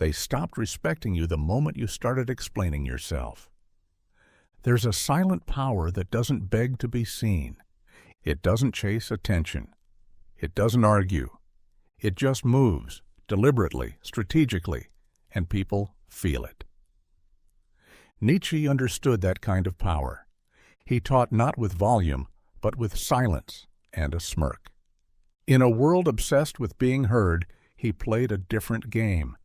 They stopped respecting you the moment you started explaining yourself. There's a silent power that doesn't beg to be seen. It doesn't chase attention. It doesn't argue. It just moves, deliberately, strategically, and people feel it. Nietzsche understood that kind of power. He taught not with volume, but with silence and a smirk. In a world obsessed with being heard, he played a different game,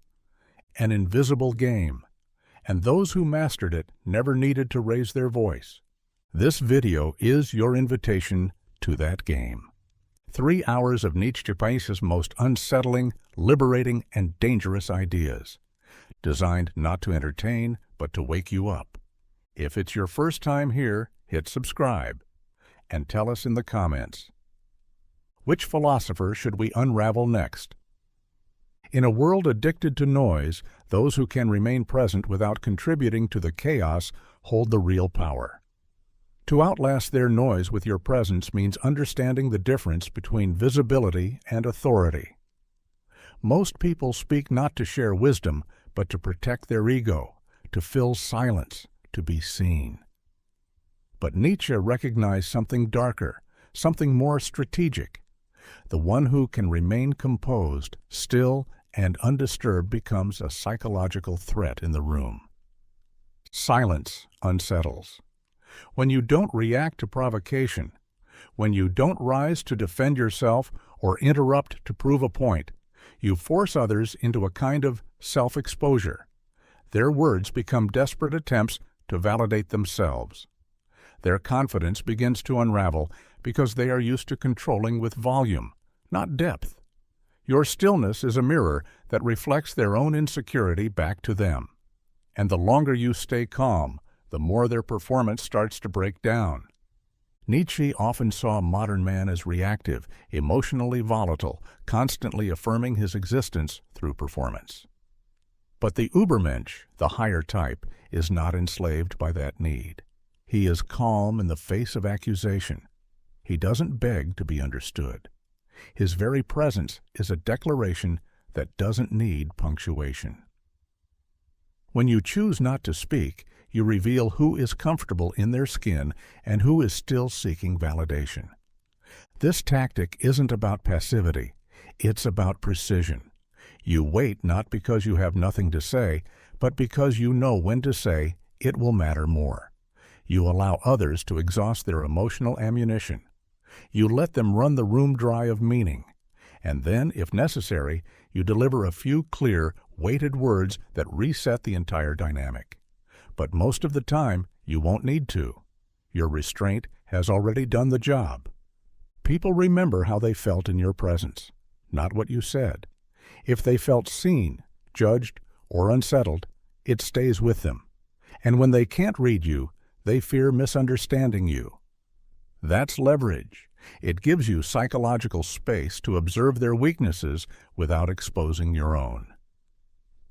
an invisible game, and those who mastered it never needed to raise their voice. This video is your invitation to that game. 3 hours of Nietzsche's most unsettling, liberating, and dangerous ideas, designed not to entertain, but to wake you up. If it's your first time here, hit subscribe, and tell us in the comments, which philosopher should we unravel next? In a world addicted to noise, those who can remain present without contributing to the chaos hold the real power. To outlast their noise with your presence means understanding the difference between visibility and authority. Most people speak not to share wisdom, but to protect their ego, to fill silence, to be seen. But Nietzsche recognized something darker, something more strategic. The one who can remain composed, still, and undisturbed becomes a psychological threat in the room. Silence unsettles. When you don't react to provocation, when you don't rise to defend yourself or interrupt to prove a point, you force others into a kind of self-exposure. Their words become desperate attempts to validate themselves. Their confidence begins to unravel because they are used to controlling with volume, not depth. Your stillness is a mirror that reflects their own insecurity back to them. And the longer you stay calm, the more their performance starts to break down. Nietzsche often saw modern man as reactive, emotionally volatile, constantly affirming his existence through performance. But the Übermensch, the higher type, is not enslaved by that need. He is calm in the face of accusation. He doesn't beg to be understood. His very presence is a declaration that doesn't need punctuation. When you choose not to speak, you reveal who is comfortable in their skin and who is still seeking validation. This tactic isn't about passivity, it's about precision. You wait not because you have nothing to say, but because you know when to say, it will matter more. You allow others to exhaust their emotional ammunition. You let them run the room dry of meaning. And then, if necessary, you deliver a few clear, weighted words that reset the entire dynamic. But most of the time, you won't need to. Your restraint has already done the job. People remember how they felt in your presence, not what you said. If they felt seen, judged, or unsettled, it stays with them. And when they can't read you, they fear misunderstanding you. That's leverage. It gives you psychological space to observe their weaknesses without exposing your own.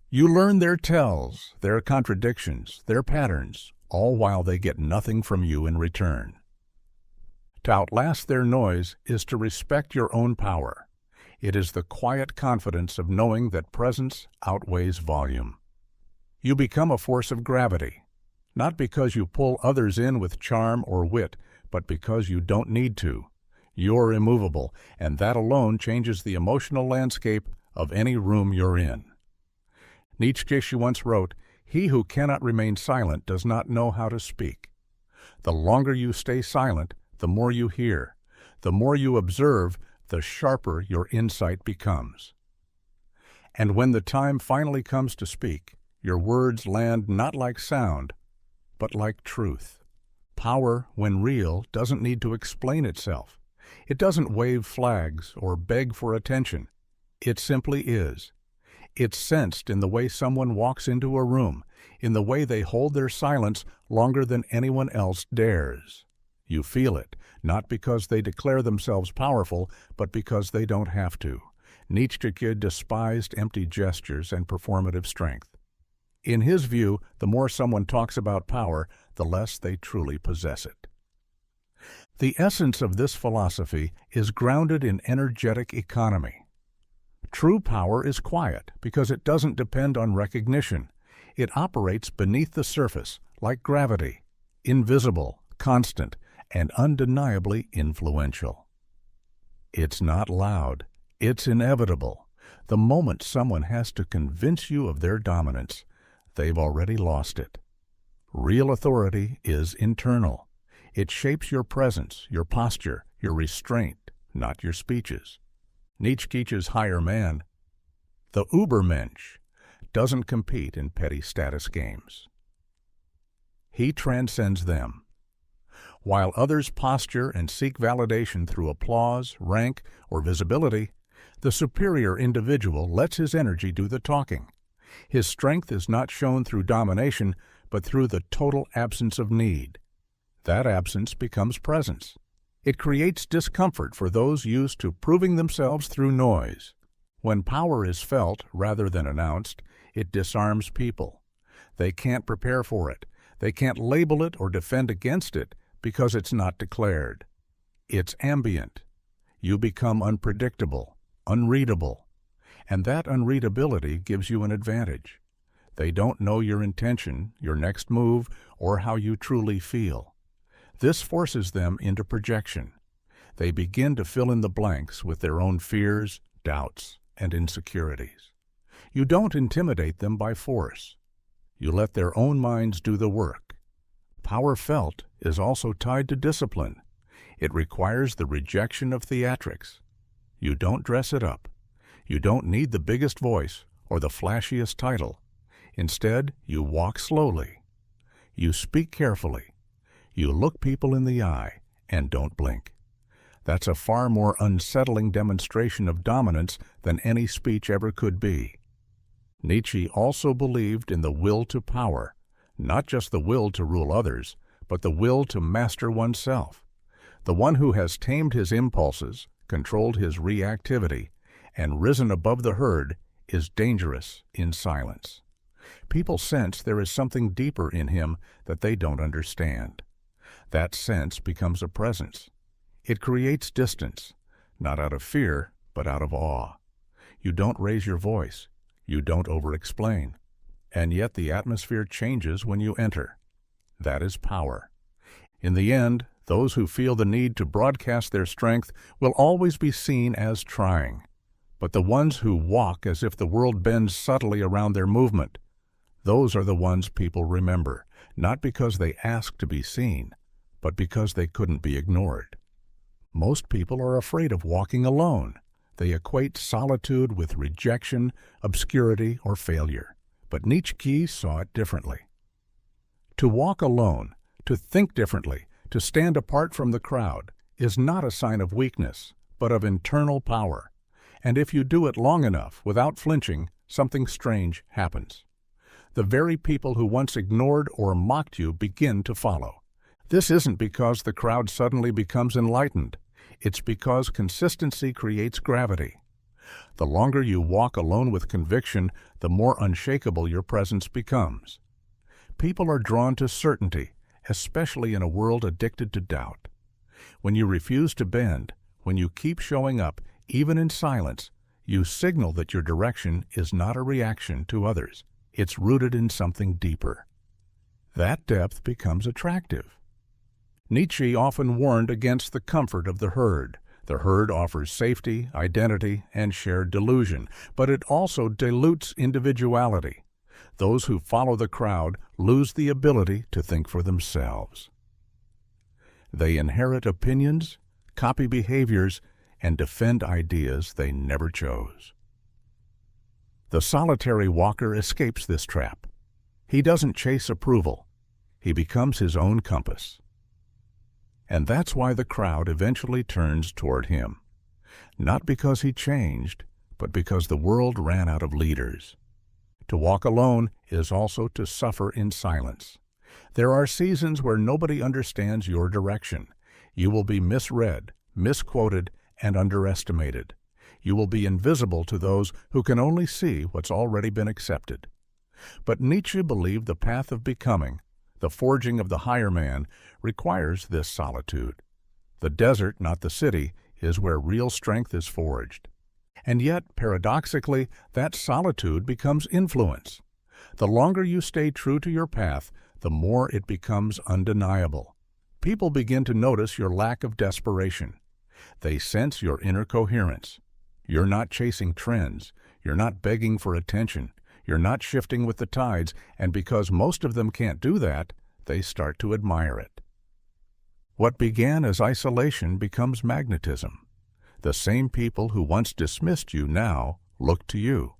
You learn their tells, their contradictions, their patterns, all while they get nothing from you in return. To outlast their noise is to respect your own power. It is the quiet confidence of knowing that presence outweighs volume. You become a force of gravity, not because you pull others in with charm or wit, but because you don't need to. You're immovable, and that alone changes the emotional landscape of any room you're in. Nietzsche once wrote, "He who cannot remain silent does not know how to speak." The longer you stay silent, the more you hear. The more you observe, the sharper your insight becomes. And when the time finally comes to speak, your words land not like sound, but like truth. Power, when real, doesn't need to explain itself. It doesn't wave flags or beg for attention. It simply is. It's sensed in the way someone walks into a room, in the way they hold their silence longer than anyone else dares. You feel it, not because they declare themselves powerful, but because they don't have to. Nietzsche despised empty gestures and performative strength. In his view, the more someone talks about power, the less they truly possess it. The essence of this philosophy is grounded in energetic economy. True power is quiet because it doesn't depend on recognition. It operates beneath the surface, like gravity, invisible, constant, and undeniably influential. It's not loud. It's inevitable. The moment someone has to convince you of their dominance, they've already lost it. Real authority is internal. It shapes your presence, your posture, your restraint, not your speeches. Nietzsche's higher man, the Übermensch, doesn't compete in petty status games. He transcends them. While others posture and seek validation through applause, rank, or visibility, the superior individual lets his energy do the talking. His strength is not shown through domination, but through the total absence of need. That absence becomes presence. It creates discomfort for those used to proving themselves through noise. When power is felt rather than announced, it disarms people. They can't prepare for it. They can't label it or defend against it because it's not declared. It's ambient. You become unpredictable, unreadable, and that unreadability gives you an advantage. They don't know your intention, your next move, or how you truly feel. This forces them into projection. They begin to fill in the blanks with their own fears, doubts, and insecurities. You don't intimidate them by force. You let their own minds do the work. Power felt is also tied to discipline. It requires the rejection of theatrics. You don't dress it up. You don't need the biggest voice or the flashiest title. Instead, you walk slowly. You speak carefully. You look people in the eye and don't blink. That's a far more unsettling demonstration of dominance than any speech ever could be. Nietzsche also believed in the will to power, not just the will to rule others, but the will to master oneself. The one who has tamed his impulses, controlled his reactivity, and risen above the herd is dangerous in silence. People sense there is something deeper in him that they don't understand. That sense becomes a presence. It creates distance, not out of fear, but out of awe. You don't raise your voice. You don't over-explain. And yet the atmosphere changes when you enter. That is power. In the end, those who feel the need to broadcast their strength will always be seen as trying. But the ones who walk as if the world bends subtly around their movement, those are the ones people remember, not because they asked to be seen, but because they couldn't be ignored. Most people are afraid of walking alone. They equate solitude with rejection, obscurity, or failure. But Nietzsche saw it differently. To walk alone, to think differently, to stand apart from the crowd, is not a sign of weakness, but of internal power. And if you do it long enough, without flinching, something strange happens. The very people who once ignored or mocked you begin to follow. This isn't because the crowd suddenly becomes enlightened. It's because consistency creates gravity. The longer you walk alone with conviction, the more unshakable your presence becomes. People are drawn to certainty, especially in a world addicted to doubt. When you refuse to bend, when you keep showing up, even in silence, you signal that your direction is not a reaction to others. It's rooted in something deeper. That depth becomes attractive. Nietzsche often warned against the comfort of the herd. The herd offers safety, identity, and shared delusion, but it also dilutes individuality. Those who follow the crowd lose the ability to think for themselves. They inherit opinions, copy behaviors, and defend ideas they never chose. The solitary walker escapes this trap. He doesn't chase approval. He becomes his own compass. And that's why the crowd eventually turns toward him. Not because he changed, but because the world ran out of leaders. To walk alone is also to suffer in silence. There are seasons where nobody understands your direction. You will be misread, misquoted, and underestimated. You will be invisible to those who can only see what's already been accepted. But Nietzsche believed the path of becoming, the forging of the higher man, requires this solitude. The desert, not the city, is where real strength is forged. And yet, paradoxically, that solitude becomes influence. The longer you stay true to your path, the more it becomes undeniable. People begin to notice your lack of desperation. They sense your inner coherence. You're not chasing trends. You're not begging for attention. You're not shifting with the tides, and because most of them can't do that, they start to admire it. What began as isolation becomes magnetism. The same people who once dismissed you now look to you,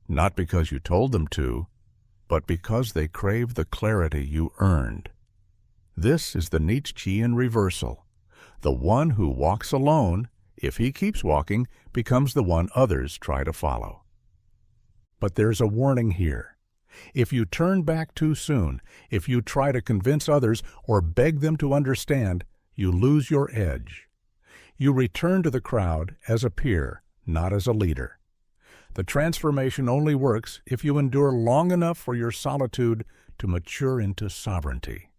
not because you told them to, but because they crave the clarity you earned. This is the Nietzschean reversal. The one who walks alone, if he keeps walking, becomes the one others try to follow. But there's a warning here. If you turn back too soon, if you try to convince others or beg them to understand, you lose your edge. You return to the crowd as a peer, not as a leader. The transformation only works if you endure long enough for your solitude to mature into sovereignty.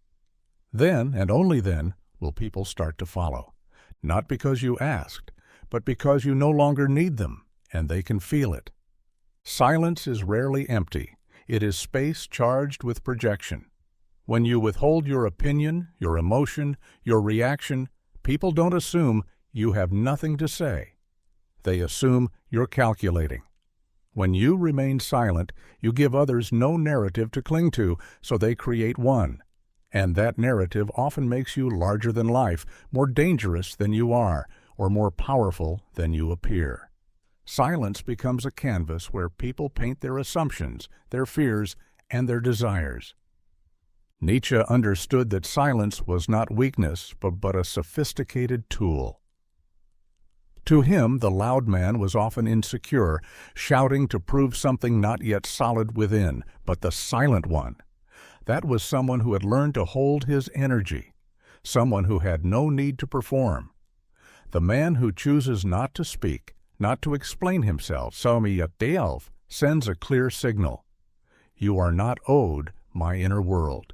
Then, and only then, will people start to follow, not because you asked, but because you no longer need them, and they can feel it. Silence is rarely empty. It is space charged with projection. When you withhold your opinion, your emotion, your reaction, people don't assume you have nothing to say. They assume you're calculating. When you remain silent, you give others no narrative to cling to, so they create one. And that narrative often makes you larger than life, more dangerous than you are, or more powerful than you appear. Silence becomes a canvas where people paint their assumptions, their fears, and their desires. Nietzsche understood that silence was not weakness, but a sophisticated tool. To him, the loud man was often insecure, shouting to prove something not yet solid within, but the silent one. That was someone who had learned to hold his energy, someone who had no need to perform. The man who chooses not to speak, not to explain himself, sends a clear signal. You are not owed my inner world.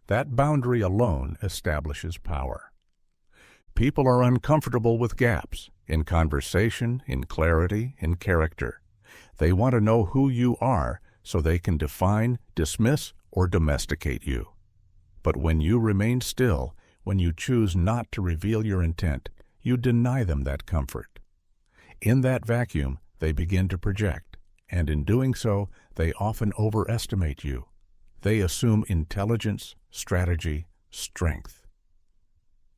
That boundary alone establishes power. People are uncomfortable with gaps, in conversation, in clarity, in character. They want to know who you are so they can define, dismiss, or domesticate you. But when you remain still, when you choose not to reveal your intent, you deny them that comfort. In that vacuum, they begin to project, and in doing so, they often overestimate you. They assume intelligence, strategy, strength.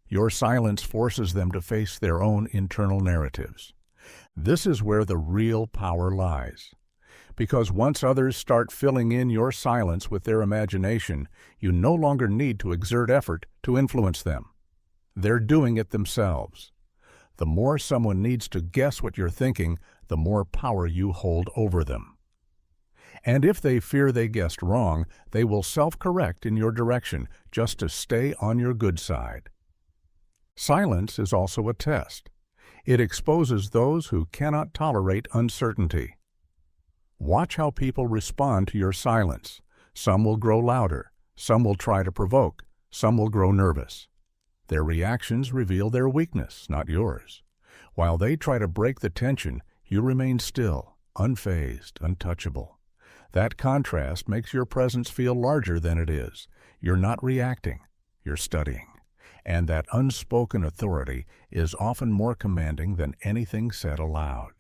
Your silence forces them to face their own internal narratives. This is where the real power lies. Because once others start filling in your silence with their imagination, you no longer need to exert effort to influence them. They're doing it themselves. The more someone needs to guess what you're thinking, the more power you hold over them. And if they fear they guessed wrong, they will self-correct in your direction just to stay on your good side. Silence is also a test. It exposes those who cannot tolerate uncertainty. Watch how people respond to your silence. Some will grow louder, some will try to provoke, some will grow nervous. Their reactions reveal their weakness, not yours. While they try to break the tension, you remain still, unfazed, untouchable. That contrast makes your presence feel larger than it is. You're not reacting, you're studying. And that unspoken authority is often more commanding than anything said aloud.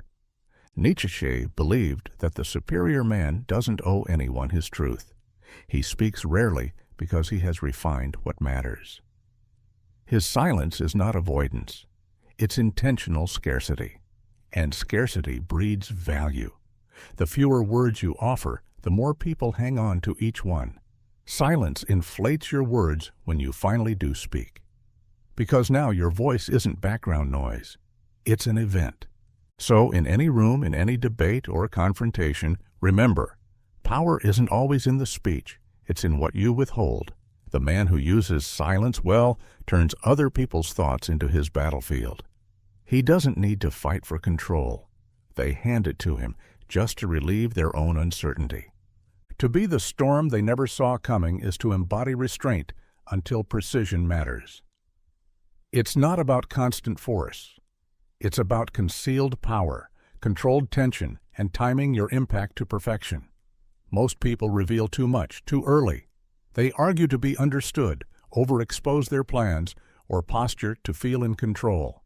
Nietzsche believed that the superior man doesn't owe anyone his truth. He speaks rarely because he has refined what matters. His silence is not avoidance. It's intentional scarcity. And scarcity breeds value. The fewer words you offer, the more people hang on to each one. Silence inflates your words when you finally do speak. Because now your voice isn't background noise. It's an event. So in any room, in any debate or confrontation, remember, power isn't always in the speech. It's in what you withhold. The man who uses silence well turns other people's thoughts into his battlefield. He doesn't need to fight for control. They hand it to him just to relieve their own uncertainty. To be the storm they never saw coming is to embody restraint until precision matters. It's not about constant force. It's about concealed power, controlled tension, and timing your impact to perfection. Most people reveal too much, too early. They argue to be understood, overexpose their plans, or posture to feel in control.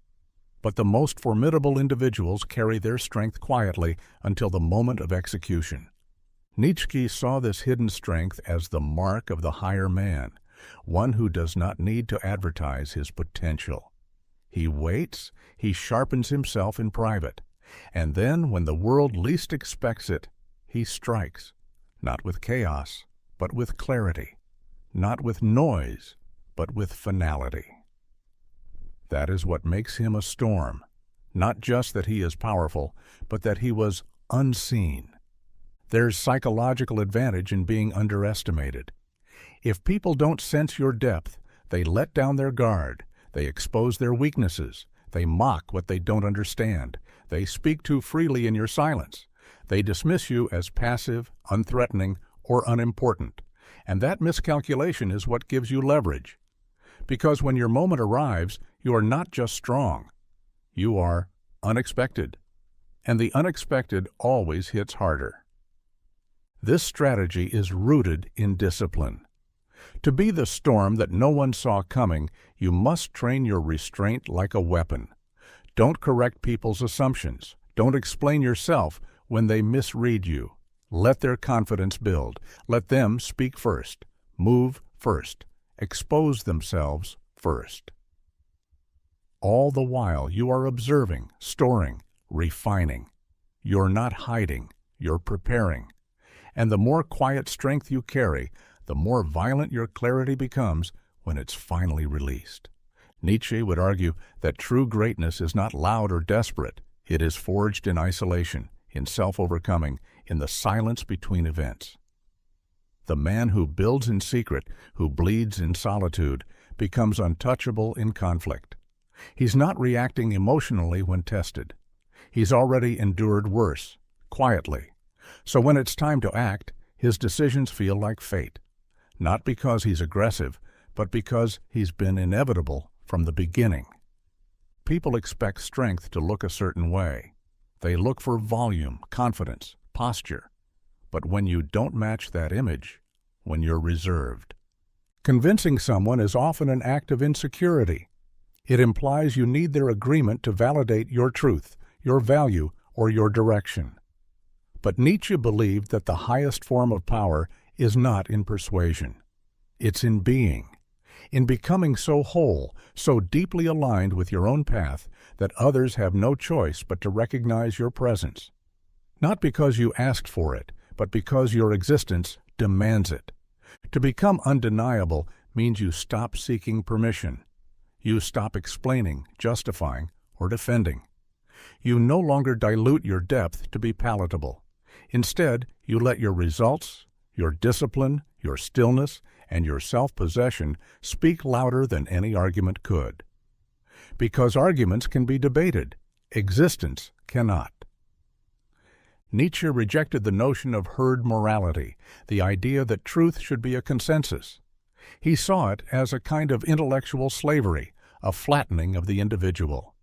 But the most formidable individuals carry their strength quietly until the moment of execution. Nietzsche saw this hidden strength as the mark of the higher man, one who does not need to advertise his potential. He waits, he sharpens himself in private, and then, when the world least expects it, he strikes, not with chaos, but with clarity, not with noise, but with finality. That is what makes him a storm, not just that he is powerful, but that he was unseen. There's psychological advantage in being underestimated. If people don't sense your depth, they let down their guard, they expose their weaknesses, they mock what they don't understand, they speak too freely in your silence, they dismiss you as passive, unthreatening, or unimportant, and that miscalculation is what gives you leverage. Because when your moment arrives, you are not just strong, you are unexpected, and the unexpected always hits harder. This strategy is rooted in discipline. To be the storm that no one saw coming, you must train your restraint like a weapon. Don't correct people's assumptions. Don't explain yourself when they misread you. Let their confidence build. Let them speak first, move first, expose themselves first. All the while you are observing, storing, refining. You're not hiding, you're preparing. And the more quiet strength you carry, the more violent your clarity becomes when it's finally released. Nietzsche would argue that true greatness is not loud or desperate. It is forged in isolation, in self-overcoming, in the silence between events. The man who builds in secret, who bleeds in solitude, becomes untouchable in conflict. He's not reacting emotionally when tested. He's already endured worse, quietly. So when it's time to act, his decisions feel like fate. Not because he's aggressive, but because he's been inevitable from the beginning. People expect strength to look a certain way. They look for volume, confidence, posture. But when you don't match that image, when you're reserved. Convincing someone is often an act of insecurity. It implies you need their agreement to validate your truth, your value, or your direction. But Nietzsche believed that the highest form of power is not in persuasion. It's in being, in becoming so whole, so deeply aligned with your own path that others have no choice but to recognize your presence. Not because you asked for it, but because your existence demands it. To become undeniable means you stop seeking permission. You stop explaining, justifying, or defending. You no longer dilute your depth to be palatable. Instead, you let your results, your discipline, your stillness, and your self-possession speak louder than any argument could. Because arguments can be debated, existence cannot. Nietzsche rejected the notion of herd morality, the idea that truth should be a consensus. He saw it as a kind of intellectual slavery, a flattening of the individual.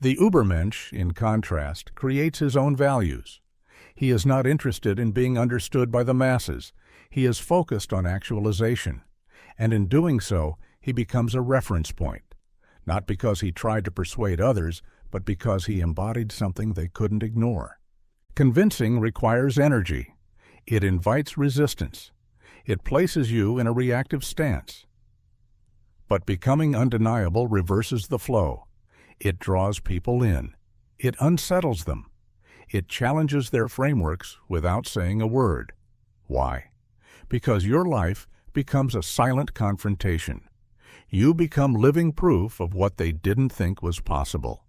The Übermensch, in contrast, creates his own values. He is not interested in being understood by the masses. He is focused on actualization, and in doing so, he becomes a reference point, not because he tried to persuade others, but because he embodied something they couldn't ignore. Convincing requires energy. It invites resistance. It places you in a reactive stance. But becoming undeniable reverses the flow. It draws people in. It unsettles them. It challenges their frameworks without saying a word. Why? Because your life becomes a silent confrontation. You become living proof of what they didn't think was possible.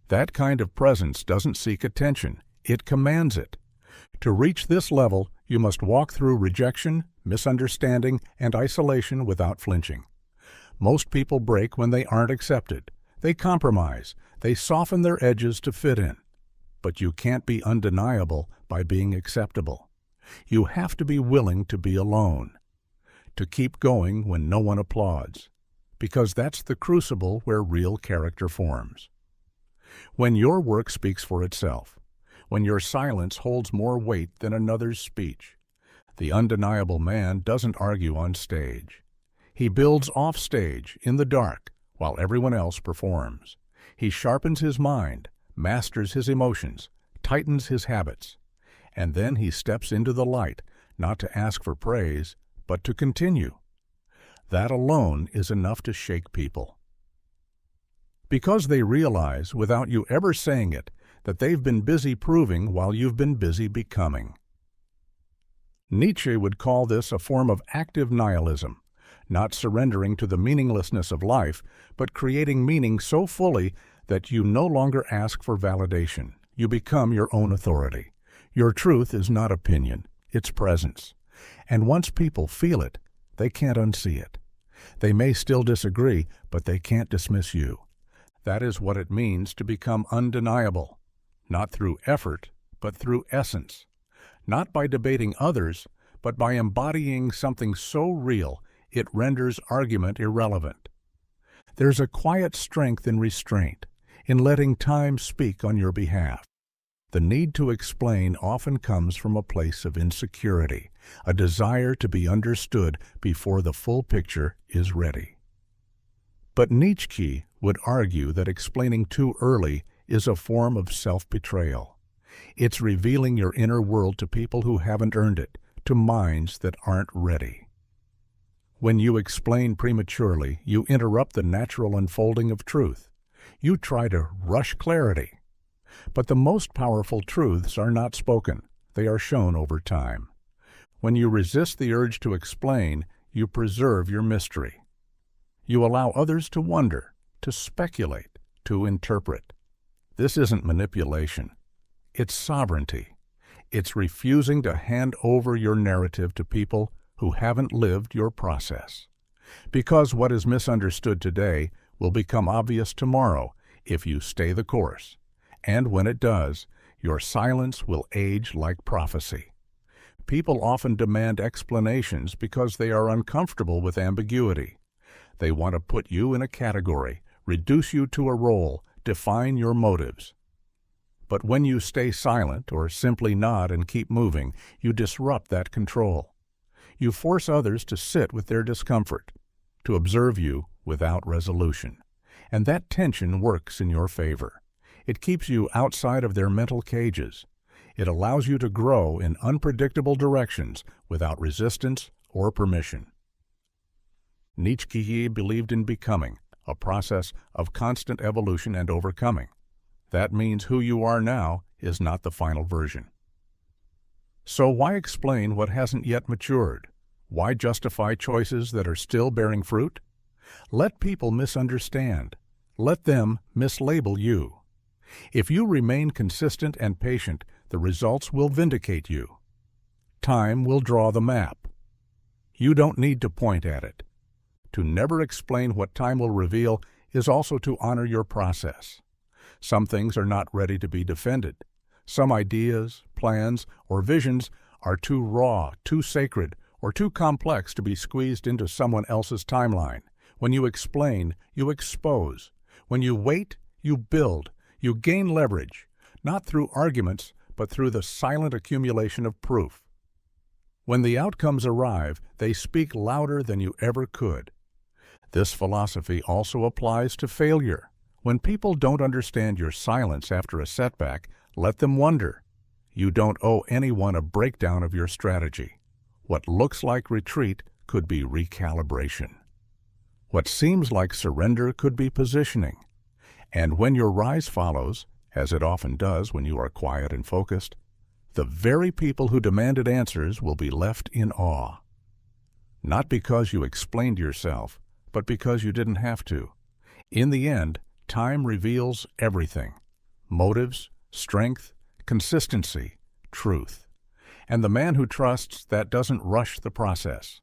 That kind of presence doesn't seek attention. It commands it. To reach this level, you must walk through rejection, misunderstanding, and isolation without flinching. Most people break when they aren't accepted. They compromise. They soften their edges to fit in. But you can't be undeniable by being acceptable. You have to be willing to be alone, to keep going when no one applauds, because that's the crucible where real character forms. When your work speaks for itself, when your silence holds more weight than another's speech. The undeniable man doesn't argue on stage. He builds off stage, in the dark, while everyone else performs. He sharpens his mind, masters his emotions, tightens his habits, and then he steps into the light, not to ask for praise, but to continue. That alone is enough to shake people. Because they realize, without you ever saying it, that they've been busy proving while you've been busy becoming. Nietzsche would call this a form of active nihilism, not surrendering to the meaninglessness of life, but creating meaning so fully that you no longer ask for validation. You become your own authority. Your truth is not opinion, it's presence. And once people feel it, they can't unsee it. They may still disagree, but they can't dismiss you. That is what it means to become undeniable, not through effort, but through essence. Not by debating others, but by embodying something so real it renders argument irrelevant. There's a quiet strength in restraint, in letting time speak on your behalf. The need to explain often comes from a place of insecurity, a desire to be understood before the full picture is ready. But Nietzsche would argue that explaining too early is a form of self-betrayal. It's revealing your inner world to people who haven't earned it, to minds that aren't ready. When you explain prematurely, you interrupt the natural unfolding of truth. You try to rush clarity. But the most powerful truths are not spoken, they are shown over time. When you resist the urge to explain, you preserve your mystery. You allow others to wonder, to speculate, to interpret. This isn't manipulation. It's sovereignty. It's refusing to hand over your narrative to people who haven't lived your process. Because what is misunderstood today will become obvious tomorrow if you stay the course. And when it does, your silence will age like prophecy. People often demand explanations because they are uncomfortable with ambiguity. They want to put you in a category, reduce you to a role, define your motives. But when you stay silent or simply nod and keep moving, you disrupt that control. You force others to sit with their discomfort, to observe you without resolution. And that tension works in your favor. It keeps you outside of their mental cages. It allows you to grow in unpredictable directions without resistance or permission. Nietzsche believed in becoming, a process of constant evolution and overcoming. That means who you are now is not the final version. So why explain what hasn't yet matured? Why justify choices that are still bearing fruit? Let people misunderstand. Let them mislabel you. If you remain consistent and patient, the results will vindicate you. Time will draw the map. You don't need to point at it. To never explain what time will reveal is also to honor your process. Some things are not ready to be defended. Some ideas, plans, or visions are too raw, too sacred, or too complex to be squeezed into someone else's timeline. When you explain, you expose. When you wait, you build. You gain leverage, not through arguments, but through the silent accumulation of proof. When the outcomes arrive, they speak louder than you ever could. This philosophy also applies to failure. When people don't understand your silence after a setback, let them wonder. You don't owe anyone a breakdown of your strategy. What looks like retreat could be recalibration. What seems like surrender could be positioning. And when your rise follows, as it often does when you are quiet and focused, the very people who demanded answers will be left in awe. Not because you explained yourself, but because you didn't have to. In the end, time reveals everything: motives, strength, consistency, truth. And the man who trusts that doesn't rush the process.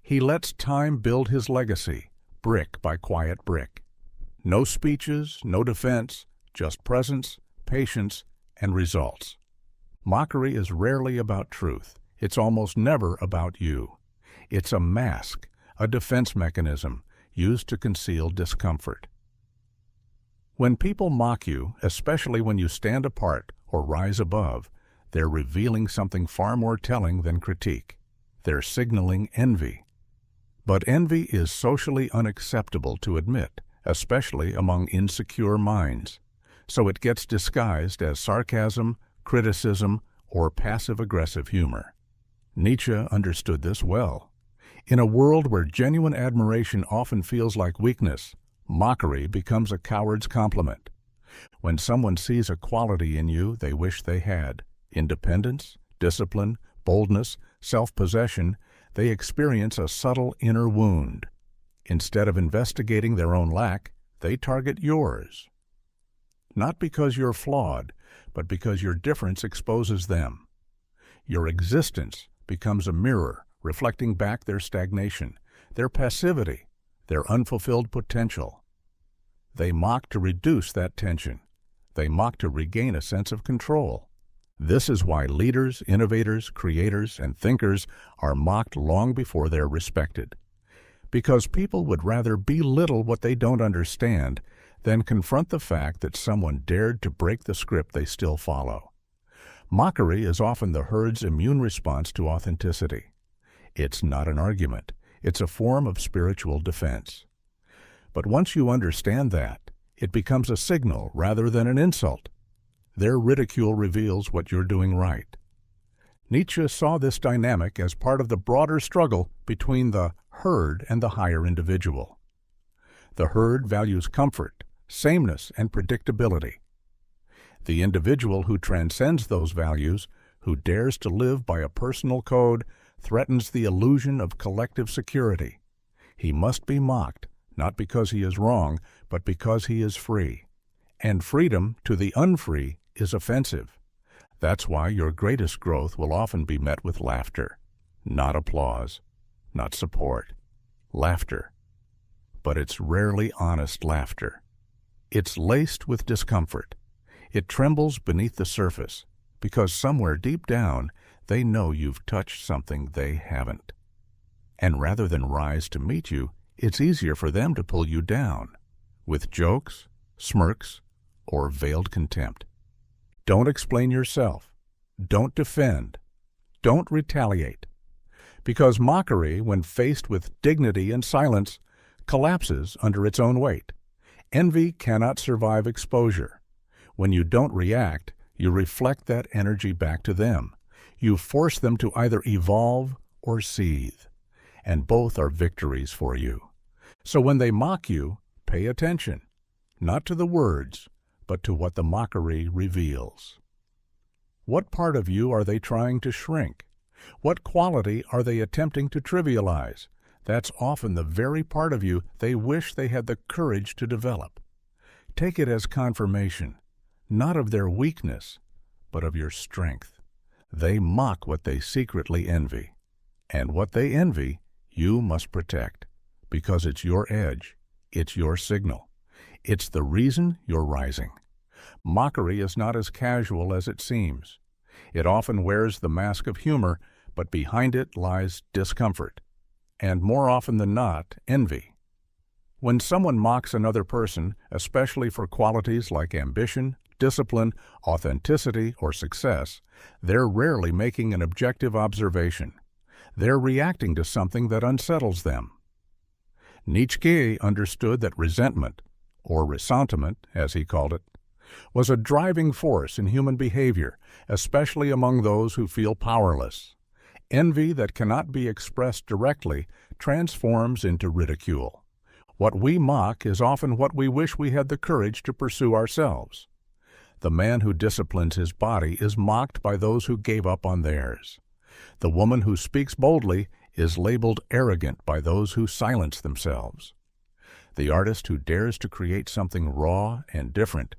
He lets time build his legacy, brick by quiet brick. No speeches, no defense, just presence, patience, and results. Mockery is rarely about truth. It's almost never about you. It's a mask, a defense mechanism used to conceal discomfort. When people mock you, especially when you stand apart or rise above, they're revealing something far more telling than critique. They're signaling envy. But envy is socially unacceptable to admit, especially among insecure minds. So it gets disguised as sarcasm, criticism, or passive-aggressive humor. Nietzsche understood this well. In a world where genuine admiration often feels like weakness, mockery becomes a coward's compliment. When someone sees a quality in you they wish they had, independence, discipline, boldness, self-possession, they experience a subtle inner wound. Instead of investigating their own lack, they target yours. Not because you're flawed, but because your difference exposes them. Your existence becomes a mirror reflecting back their stagnation, their passivity, their unfulfilled potential. They mock to reduce that tension. They mock to regain a sense of control. This is why leaders, innovators, creators, and thinkers are mocked long before they're respected. Because people would rather belittle what they don't understand than confront the fact that someone dared to break the script they still follow. Mockery is often the herd's immune response to authenticity. It's not an argument. It's a form of spiritual defense. But once you understand that, it becomes a signal rather than an insult. Their ridicule reveals what you're doing right. Nietzsche saw this dynamic as part of the broader struggle between the herd and the higher individual. The herd values comfort, sameness, and predictability. The individual who transcends those values, who dares to live by a personal code, threatens the illusion of collective security. He must be mocked, not because he is wrong, but because he is free. And freedom to the unfree is offensive. That's why your greatest growth will often be met with laughter, not applause, not support. Laughter. But it's rarely honest laughter. It's laced with discomfort. It trembles beneath the surface, because somewhere deep down they know you've touched something they haven't. And rather than rise to meet you, it's easier for them to pull you down, with jokes, smirks, or veiled contempt. Don't explain yourself. Don't defend. Don't retaliate. Because mockery, when faced with dignity and silence, collapses under its own weight. Envy cannot survive exposure. When you don't react, you reflect that energy back to them. You force them to either evolve or seethe, and both are victories for you. So when they mock you, pay attention, not to the words, but to what the mockery reveals. What part of you are they trying to shrink? What quality are they attempting to trivialize? That's often the very part of you they wish they had the courage to develop. Take it as confirmation, not of their weakness, but of your strength. They mock what they secretly envy. And what they envy, you must protect, because it's your edge, it's your signal. It's the reason you're rising. Mockery is not as casual as it seems. It often wears the mask of humor, but behind it lies discomfort, and more often than not, envy. When someone mocks another person, especially for qualities like ambition, discipline, authenticity, or success, they're rarely making an objective observation. They're reacting to something that unsettles them. Nietzsche understood that resentment, or ressentiment, as he called it, was a driving force in human behavior, especially among those who feel powerless. Envy that cannot be expressed directly transforms into ridicule. What we mock is often what we wish we had the courage to pursue ourselves. The man who disciplines his body is mocked by those who gave up on theirs. The woman who speaks boldly is labeled arrogant by those who silence themselves. The artist who dares to create something raw and different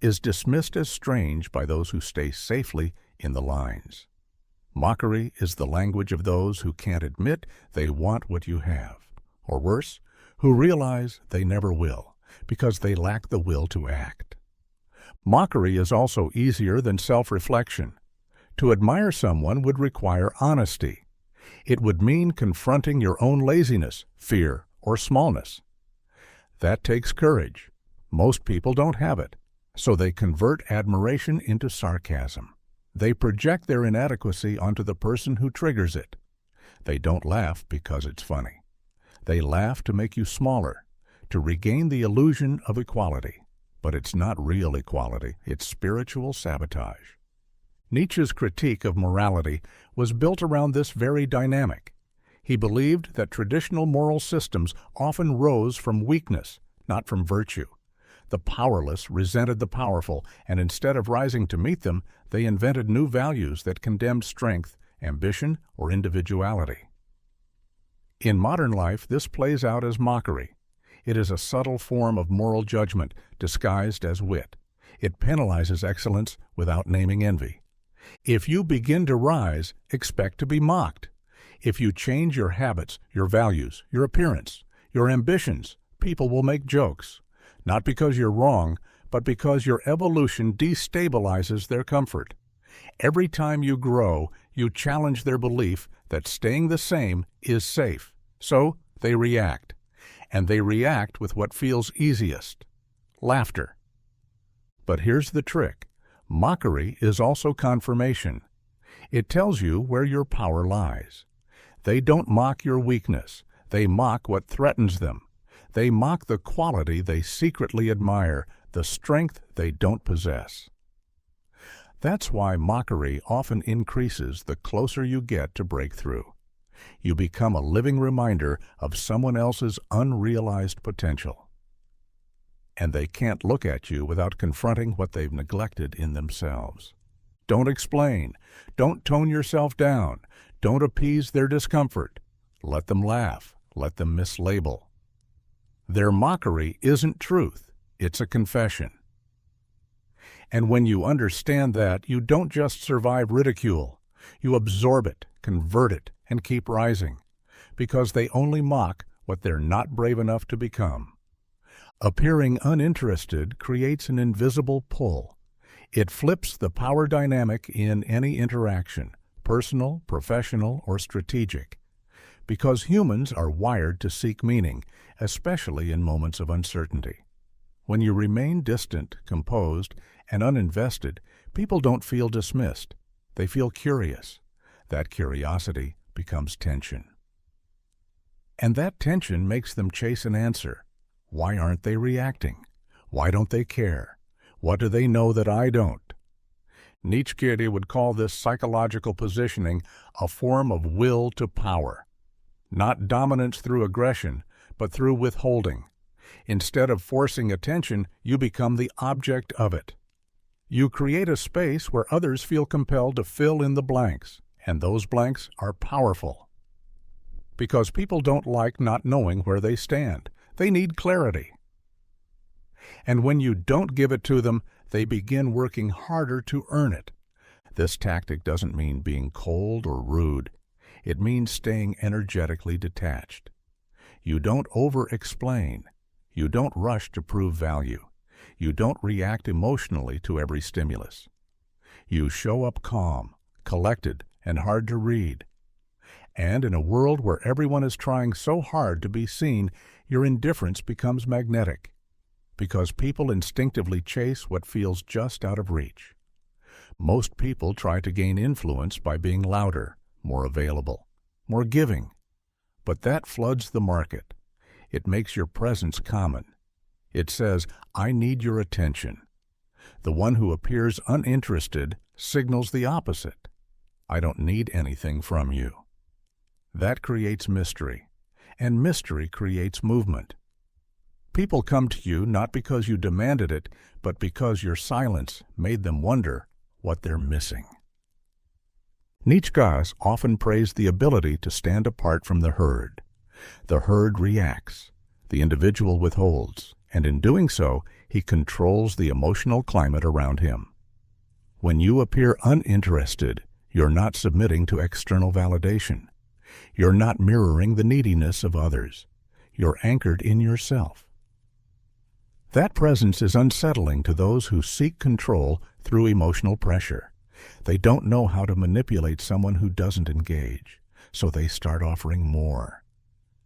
is dismissed as strange by those who stay safely in the lines. Mockery is the language of those who can't admit they want what you have, or worse, who realize they never will, because they lack the will to act. Mockery is also easier than self-reflection. To admire someone would require honesty. It would mean confronting your own laziness, fear, or smallness. That takes courage. Most people don't have it. So they convert admiration into sarcasm. They project their inadequacy onto the person who triggers it. They don't laugh because it's funny. They laugh to make you smaller, to regain the illusion of equality. But it's not real equality, it's spiritual sabotage. Nietzsche's critique of morality was built around this very dynamic. He believed that traditional moral systems often rose from weakness, not from virtue. The powerless resented the powerful, and instead of rising to meet them, they invented new values that condemned strength, ambition, or individuality. In modern life, this plays out as mockery. It is a subtle form of moral judgment disguised as wit. It penalizes excellence without naming envy. If you begin to rise, expect to be mocked. If you change your habits, your values, your appearance, your ambitions, people will make jokes. Not because you're wrong, but because your evolution destabilizes their comfort. Every time you grow, you challenge their belief that staying the same is safe. So they react. And they react with what feels easiest: laughter. But here's the trick. Mockery is also confirmation. It tells you where your power lies. They don't mock your weakness. They mock what threatens them. They mock the quality they secretly admire, the strength they don't possess. That's why mockery often increases the closer you get to breakthrough. You become a living reminder of someone else's unrealized potential. And they can't look at you without confronting what they've neglected in themselves. Don't explain. Don't tone yourself down. Don't appease their discomfort. Let them laugh. Let them mislabel. Their mockery isn't truth. It's a confession. And when you understand that, you don't just survive ridicule. You absorb it, convert it, and keep rising, because they only mock what they're not brave enough to become. Appearing uninterested creates an invisible pull. It flips the power dynamic in any interaction, personal, professional, or strategic, because humans are wired to seek meaning, especially in moments of uncertainty. When you remain distant, composed, and uninvested, people don't feel dismissed. They feel curious. That curiosity becomes tension. And that tension makes them chase an answer. Why aren't they reacting? Why don't they care? What do they know that I don't? Nietzsche would call this psychological positioning a form of will to power. Not dominance through aggression, but through withholding. Instead of forcing attention, you become the object of it. You create a space where others feel compelled to fill in the blanks, and those blanks are powerful. Because people don't like not knowing where they stand. They need clarity. And when you don't give it to them, they begin working harder to earn it. This tactic doesn't mean being cold or rude. It means staying energetically detached. You don't over-explain. You don't rush to prove value. You don't react emotionally to every stimulus. You show up calm, collected, and hard to read. And in a world where everyone is trying so hard to be seen, your indifference becomes magnetic, because people instinctively chase what feels just out of reach. Most people try to gain influence by being louder, more available, more giving. But that floods the market. It makes your presence common. It says, I need your attention. The one who appears uninterested signals the opposite. I don't need anything from you. That creates mystery, and mystery creates movement. People come to you not because you demanded it, but because your silence made them wonder what they're missing. Nietzsche often praised the ability to stand apart from the herd. The herd reacts, the individual withholds, and in doing so, he controls the emotional climate around him. When you appear uninterested, you're not submitting to external validation. You're not mirroring the neediness of others. You're anchored in yourself. That presence is unsettling to those who seek control through emotional pressure. They don't know how to manipulate someone who doesn't engage, so they start offering more,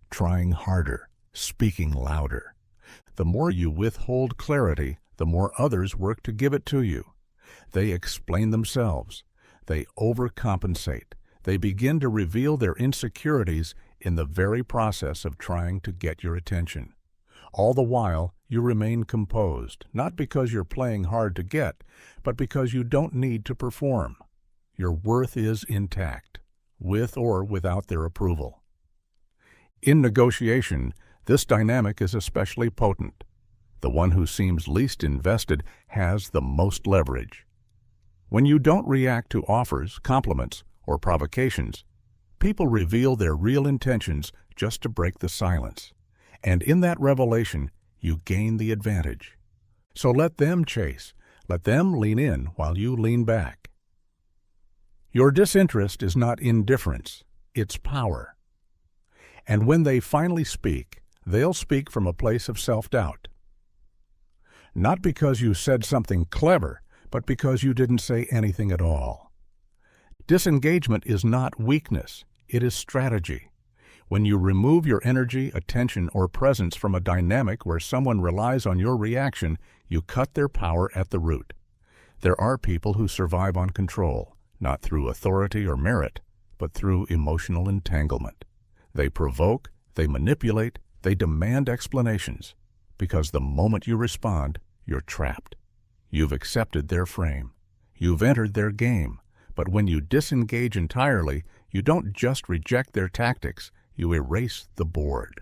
trying harder, speaking louder. The more you withhold clarity, the more others work to give it to you. They explain themselves. They overcompensate. They begin to reveal their insecurities in the very process of trying to get your attention. All the while, you remain composed, not because you're playing hard to get, but because you don't need to perform. Your worth is intact, with or without their approval. In negotiation, this dynamic is especially potent. The one who seems least invested has the most leverage. When you don't react to offers, compliments, or provocations, people reveal their real intentions just to break the silence. And in that revelation, you gain the advantage. So let them chase. Let them lean in while you lean back. Your disinterest is not indifference, it's power. And when they finally speak, they'll speak from a place of self-doubt. Not because you said something clever, but because you didn't say anything at all. Disengagement is not weakness, it is strategy. When you remove your energy, attention, or presence from a dynamic where someone relies on your reaction, you cut their power at the root. There are people who survive on control, not through authority or merit, but through emotional entanglement. They provoke, they manipulate, they demand explanations, because the moment you respond, you're trapped. You've accepted their frame. You've entered their game. But when you disengage entirely, you don't just reject their tactics, you erase the board.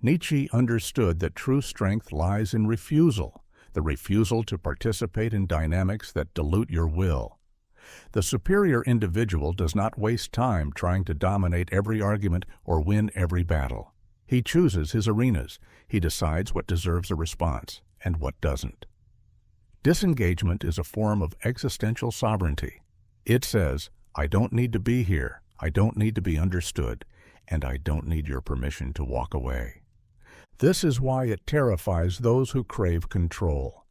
Nietzsche understood that true strength lies in refusal, the refusal to participate in dynamics that dilute your will. The superior individual does not waste time trying to dominate every argument or win every battle. He chooses his arenas. He decides what deserves a response and what doesn't. Disengagement is a form of existential sovereignty. It says, I don't need to be here, I don't need to be understood, and I don't need your permission to walk away. This is why it terrifies those who crave control,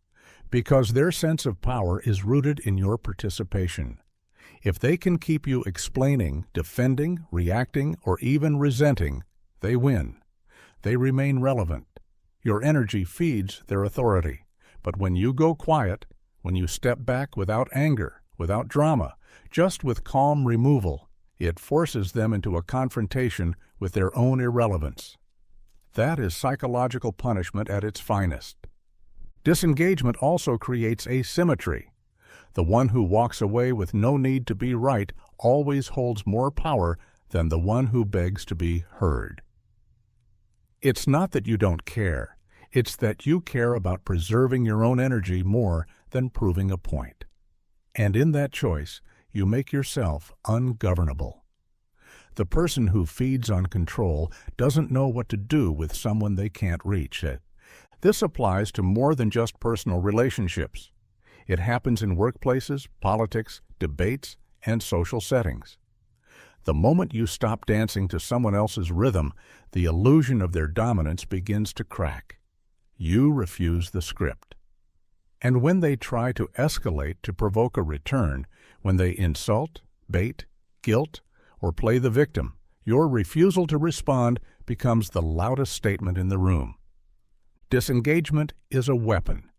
because their sense of power is rooted in your participation. If they can keep you explaining, defending, reacting, or even resenting, they win. They remain relevant. Your energy feeds their authority. But when you go quiet, when you step back without anger, without drama, just with calm removal, it forces them into a confrontation with their own irrelevance. That is psychological punishment at its finest. Disengagement also creates asymmetry. The one who walks away with no need to be right always holds more power than the one who begs to be heard. It's not that you don't care. It's that you care about preserving your own energy more than proving a point. And in that choice, you make yourself ungovernable. The person who feeds on control doesn't know what to do with someone they can't reach. This applies to more than just personal relationships. It happens in workplaces, politics, debates, and social settings. The moment you stop dancing to someone else's rhythm, the illusion of their dominance begins to crack. You refuse the script. And when they try to escalate to provoke a return, when they insult, bait, guilt, or play the victim, your refusal to respond becomes the loudest statement in the room. Disengagement is a weapon.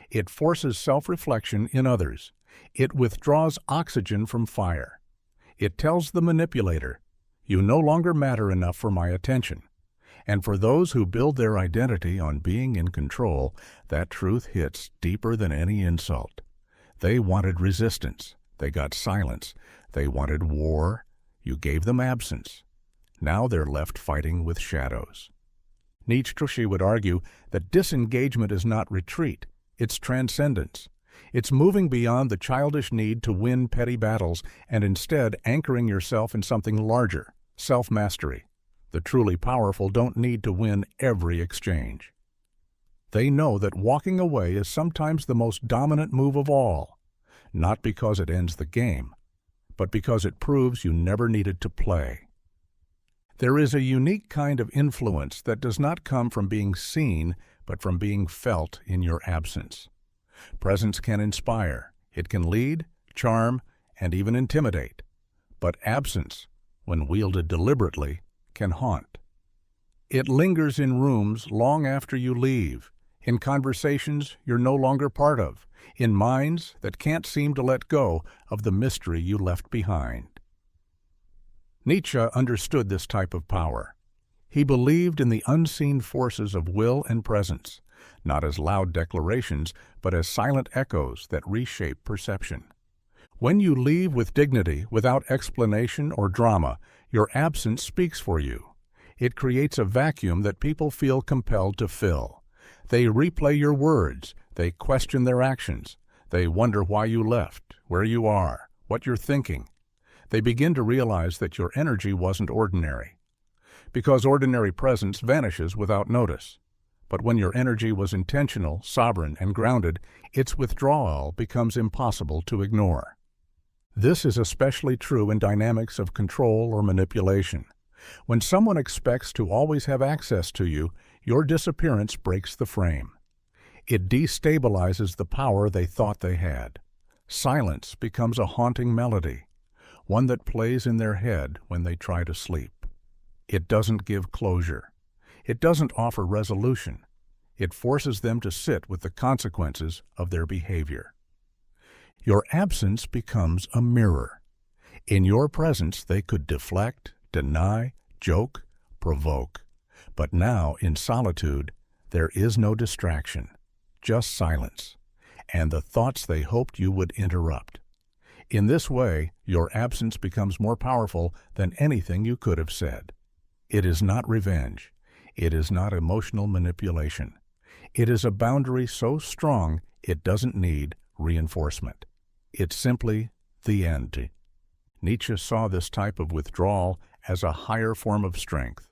It forces self-reflection in others. It withdraws oxygen from fire. It tells the manipulator, you no longer matter enough for my attention. And for those who build their identity on being in control, that truth hits deeper than any insult. They wanted resistance. They got silence. They wanted war. You gave them absence. Now they're left fighting with shadows. Nietzsche would argue that disengagement is not retreat. It's transcendence. It's moving beyond the childish need to win petty battles and instead anchoring yourself in something larger, self-mastery. The truly powerful don't need to win every exchange. They know that walking away is sometimes the most dominant move of all, not because it ends the game, but because it proves you never needed to play. There is a unique kind of influence that does not come from being seen, but from being felt in your absence. Presence can inspire, it can lead, charm, and even intimidate. But absence, when wielded deliberately, can haunt. It lingers in rooms long after you leave. in conversations you're no longer part of, in minds that can't seem to let go of the mystery you left behind. Nietzsche understood this type of power. He believed in the unseen forces of will and presence, not as loud declarations, but as silent echoes that reshape perception. When you leave with dignity, without explanation or drama, your absence speaks for you. It creates a vacuum that people feel compelled to fill. They replay your words, they question their actions, they wonder why you left, where you are, what you're thinking. They begin to realize that your energy wasn't ordinary. Because ordinary presence vanishes without notice. But when your energy was intentional, sovereign, and grounded, its withdrawal becomes impossible to ignore. This is especially true in dynamics of control or manipulation. When someone expects to always have access to you, your disappearance breaks the frame. It destabilizes the power they thought they had. Silence becomes a haunting melody, one that plays in their head when they try to sleep. It doesn't give closure. It doesn't offer resolution. It forces them to sit with the consequences of their behavior. Your absence becomes a mirror. In your presence, they could deflect, deny, joke, provoke. But now, in solitude, there is no distraction, just silence, and the thoughts they hoped you would interrupt. In this way, your absence becomes more powerful than anything you could have said. It is not revenge. It is not emotional manipulation. It is a boundary so strong it doesn't need reinforcement. It's simply the end. Nietzsche saw this type of withdrawal as a higher form of strength,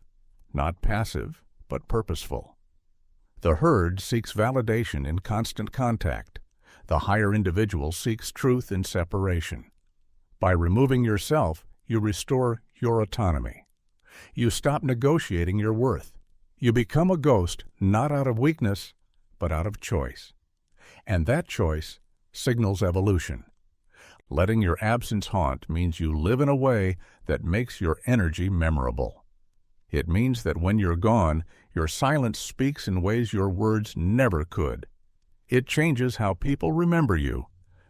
not passive, but purposeful. The herd seeks validation in constant contact. The higher individual seeks truth in separation. By removing yourself, you restore your autonomy. You stop negotiating your worth. You become a ghost not out of weakness, but out of choice. And that choice signals evolution. Letting your absence haunt means you live in a way that makes your energy memorable. It means that when you're gone, your silence speaks in ways your words never could. It changes how people remember you,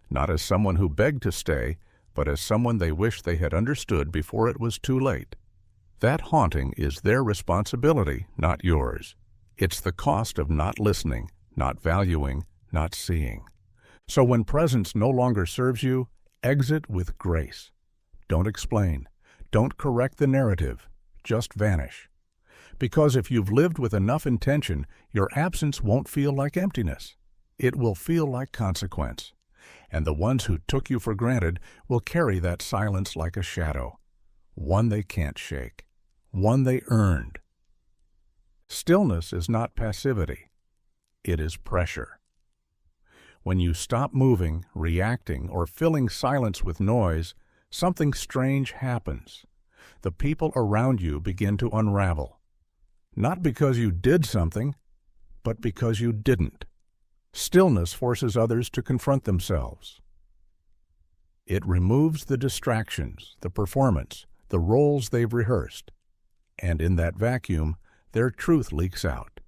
not as someone who begged to stay, but as someone they wish they had understood before it was too late. That haunting is their responsibility, not yours. It's the cost of not listening, not valuing, not seeing. So when presence no longer serves you, exit with grace. Don't explain. Don't correct the narrative. Just vanish. Because if you've lived with enough intention, your absence won't feel like emptiness. It will feel like consequence. And the ones who took you for granted will carry that silence like a shadow, one they can't shake, one they earned. Stillness is not passivity. It is pressure. When you stop moving, reacting, or filling silence with noise, something strange happens. The people around you begin to unravel. Not because you did something, but because you didn't. Stillness forces others to confront themselves. It removes the distractions, the performance, the roles they've rehearsed. And in that vacuum, their truth leaks out.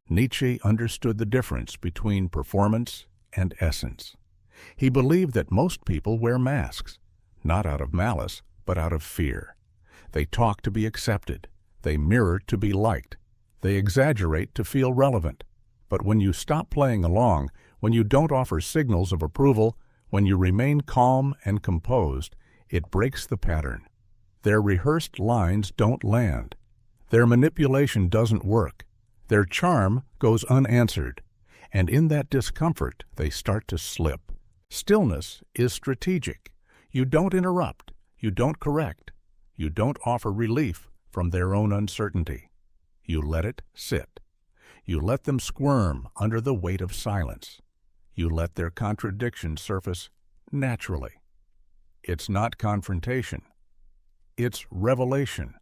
Nietzsche understood the difference between performance and essence. He believed that most people wear masks, not out of malice, but out of fear. They talk to be accepted. They mirror to be liked. They exaggerate to feel relevant. But when you stop playing along, when you don't offer signals of approval, when you remain calm and composed, it breaks the pattern. Their rehearsed lines don't land. Their manipulation doesn't work. Their charm goes unanswered. And in that discomfort, they start to slip. Stillness is strategic. You don't interrupt. You don't correct. You don't offer relief from their own uncertainty. You let it sit. You let them squirm under the weight of silence. You let their contradictions surface naturally. It's not confrontation. It's revelation.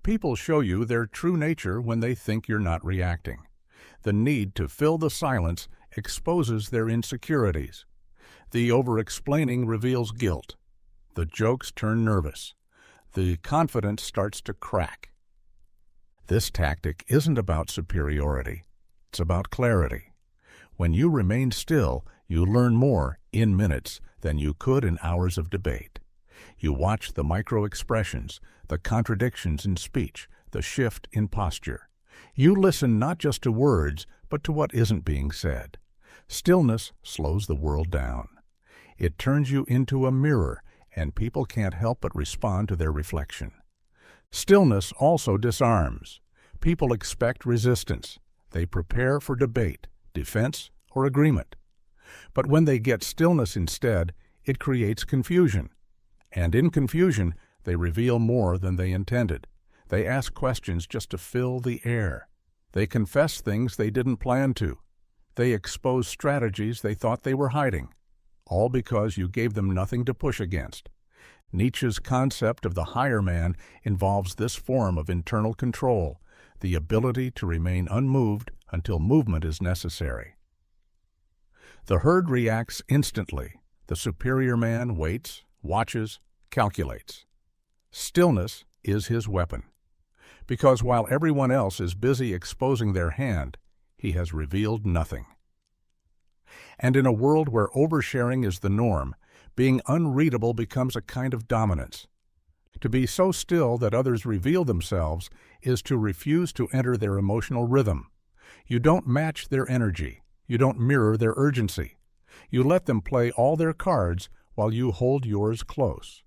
People show you their true nature when they think you're not reacting. The need to fill the silence exposes their insecurities. The over-explaining reveals guilt. The jokes turn nervous. The confidence starts to crack. This tactic isn't about superiority. It's about clarity. When you remain still, you learn more in minutes than you could in hours of debate. You watch the micro-expressions, the contradictions in speech, the shift in posture. You listen not just to words, but to what isn't being said. Stillness slows the world down. It turns you into a mirror, and people can't help but respond to their reflection. Stillness also disarms. People expect resistance. They prepare for debate, defense, or agreement. But when they get stillness instead, it creates confusion. And in confusion, they reveal more than they intended. They ask questions just to fill the air. They confess things they didn't plan to. They expose strategies they thought they were hiding, all because you gave them nothing to push against. Nietzsche's concept of the higher man involves this form of internal control, the ability to remain unmoved until movement is necessary. The herd reacts instantly. The superior man waits, watches, calculates. Stillness is his weapon, because while everyone else is busy exposing their hand, he has revealed nothing. And in a world where oversharing is the norm, being unreadable becomes a kind of dominance. To be so still that others reveal themselves is to refuse to enter their emotional rhythm. You don't match their energy. You don't mirror their urgency. You let them play all their cards while you hold yours close.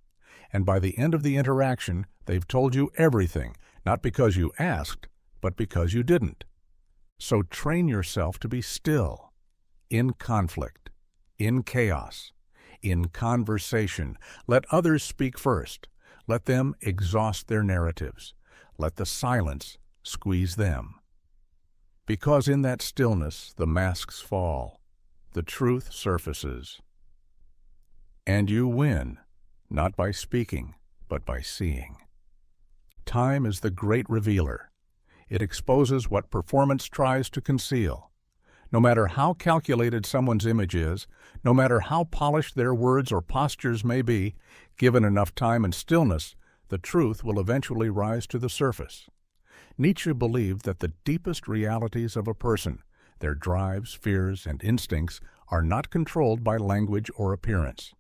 And by the end of the interaction, they've told you everything, not because you asked, but because you didn't. So train yourself to be still, in conflict, in chaos, in conversation. Let others speak first. Let them exhaust their narratives. Let the silence squeeze them. Because in that stillness the masks fall, the truth surfaces. And you win, not by speaking, but by seeing. Time is the great revealer. It exposes what performance tries to conceal. No matter how calculated someone's image is, no matter how polished their words or postures may be, given enough time and stillness, the truth will eventually rise to the surface. Nietzsche believed that the deepest realities of a person, their drives, fears, and instincts, are not controlled by language or appearance.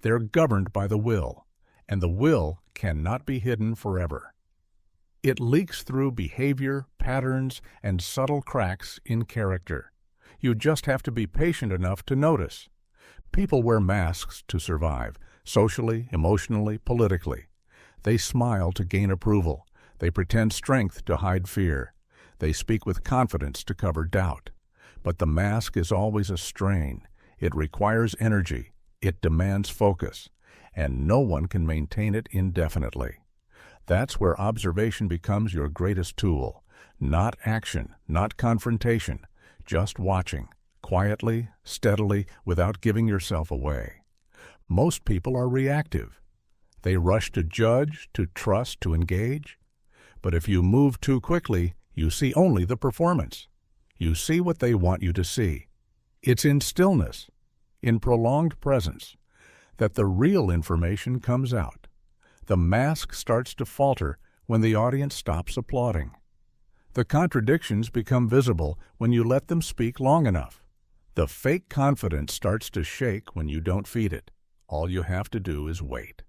They're governed by the will, and the will cannot be hidden forever. It leaks through behavior, patterns, and subtle cracks in character. You just have to be patient enough to notice. People wear masks to survive, socially, emotionally, politically. They smile to gain approval. They pretend strength to hide fear. They speak with confidence to cover doubt. But the mask is always a strain. It requires energy. It demands focus. And no one can maintain it indefinitely. That's where observation becomes your greatest tool. Not action, not confrontation, just watching, quietly, steadily, without giving yourself away. Most people are reactive. They rush to judge, to trust, to engage. But if you move too quickly, you see only the performance. You see what they want you to see. It's in stillness, in prolonged presence, that the real information comes out. The mask starts to falter when the audience stops applauding. The contradictions become visible when you let them speak long enough. The fake confidence starts to shake when you don't feed it. All you have to do is wait.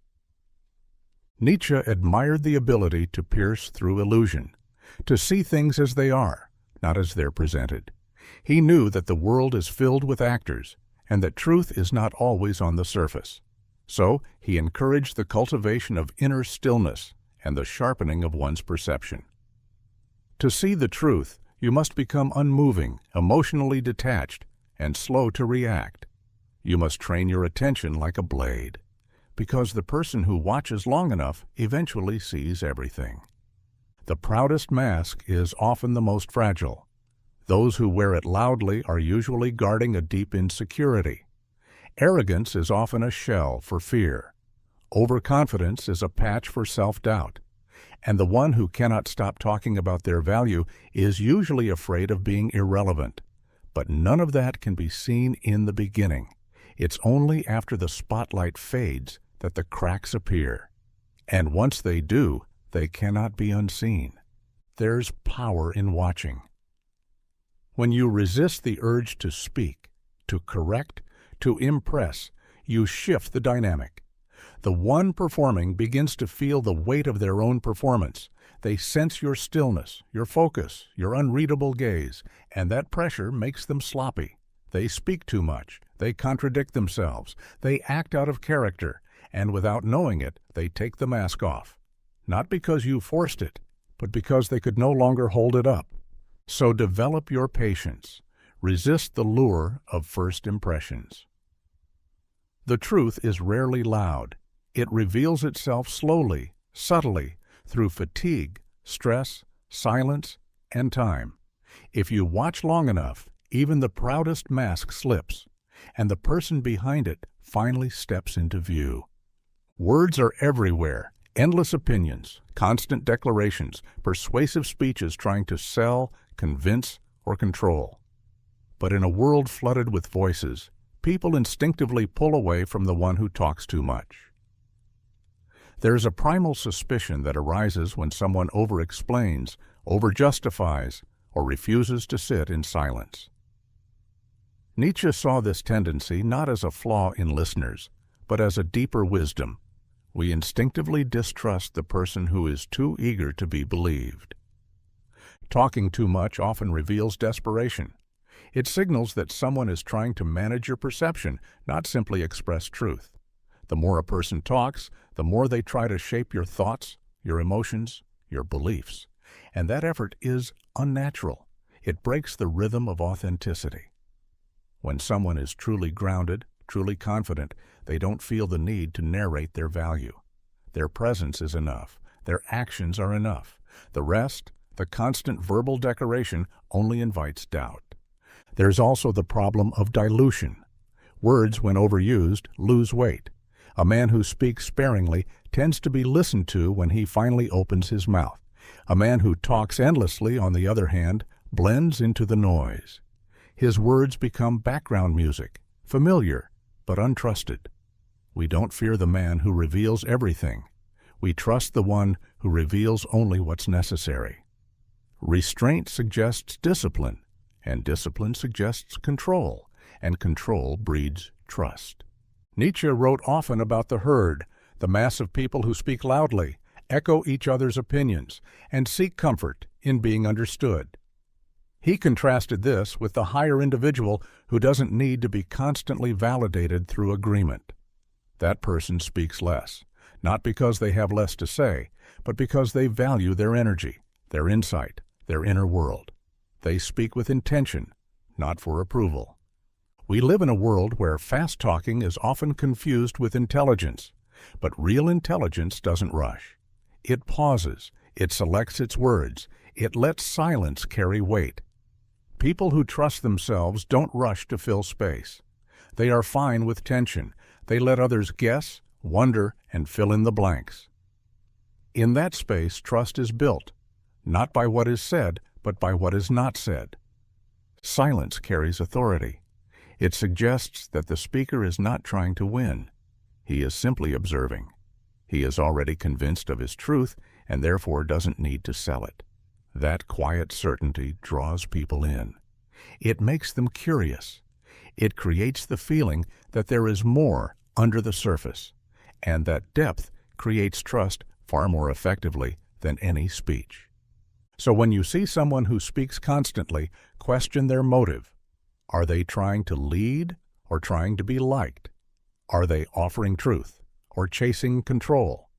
Nietzsche admired the ability to pierce through illusion, to see things as they are, not as they're presented. He knew that the world is filled with actors, and that truth is not always on the surface. So he encouraged the cultivation of inner stillness and the sharpening of one's perception. To see the truth, you must become unmoving, emotionally detached, and slow to react. You must train your attention like a blade, because the person who watches long enough eventually sees everything. The proudest mask is often the most fragile. Those who wear it loudly are usually guarding a deep insecurity. Arrogance is often a shell for fear. Overconfidence is a patch for self-doubt. And the one who cannot stop talking about their value is usually afraid of being irrelevant. But none of that can be seen in the beginning. It's only after the spotlight fades that the cracks appear. And once they do, they cannot be unseen. There's power in watching. When you resist the urge to speak, to correct, to impress, you shift the dynamic. The one performing begins to feel the weight of their own performance. They sense your stillness, your focus, your unreadable gaze, and that pressure makes them sloppy. They speak too much. They contradict themselves. They act out of character, and without knowing it, they take the mask off. Not because you forced it, but because they could no longer hold it up. So develop your patience. Resist the lure of first impressions. The truth is rarely loud. It reveals itself slowly, subtly, through fatigue, stress, silence, and time. If you watch long enough, even the proudest mask slips, and the person behind it finally steps into view. Words are everywhere. Endless opinions, constant declarations, persuasive speeches trying to sell, convince, or control. But in a world flooded with voices, people instinctively pull away from the one who talks too much. There is a primal suspicion that arises when someone over-explains, over-justifies, or refuses to sit in silence. Nietzsche saw this tendency not as a flaw in listeners, but as a deeper wisdom. We instinctively distrust the person who is too eager to be believed. Talking too much often reveals desperation. It signals that someone is trying to manage your perception, not simply express truth. The more a person talks, the more they try to shape your thoughts, your emotions, your beliefs. And that effort is unnatural. It breaks the rhythm of authenticity. When someone is truly grounded, truly confident, they don't feel the need to narrate their value. Their presence is enough. Their actions are enough. The rest, the constant verbal decoration, only invites doubt. There's also the problem of dilution. Words, when overused, lose weight. A man who speaks sparingly tends to be listened to when he finally opens his mouth. A man who talks endlessly, on the other hand, blends into the noise. His words become background music, familiar but untrusted. We don't fear the man who reveals everything. We trust the one who reveals only what's necessary. Restraint suggests discipline, and discipline suggests control, and control breeds trust. Nietzsche wrote often about the herd, the mass of people who speak loudly, echo each other's opinions, and seek comfort in being understood. He contrasted this with the higher individual who doesn't need to be constantly validated through agreement. That person speaks less, not because they have less to say, but because they value their energy, their insight, their inner world. They speak with intention, not for approval. We live in a world where fast talking is often confused with intelligence, but real intelligence doesn't rush. It pauses, it selects its words, it lets silence carry weight. People who trust themselves don't rush to fill space. They are fine with tension. They let others guess, wonder, and fill in the blanks. In that space, trust is built, not by what is said, but by what is not said. Silence carries authority. It suggests that the speaker is not trying to win. He is simply observing. He is already convinced of his truth and therefore doesn't need to sell it. That quiet certainty draws people in. It makes them curious. It creates the feeling that there is more under the surface, and that depth creates trust far more effectively than any speech. So when you see someone who speaks constantly, question their motive. Are they trying to lead or trying to be liked? Are they offering truth or chasing control?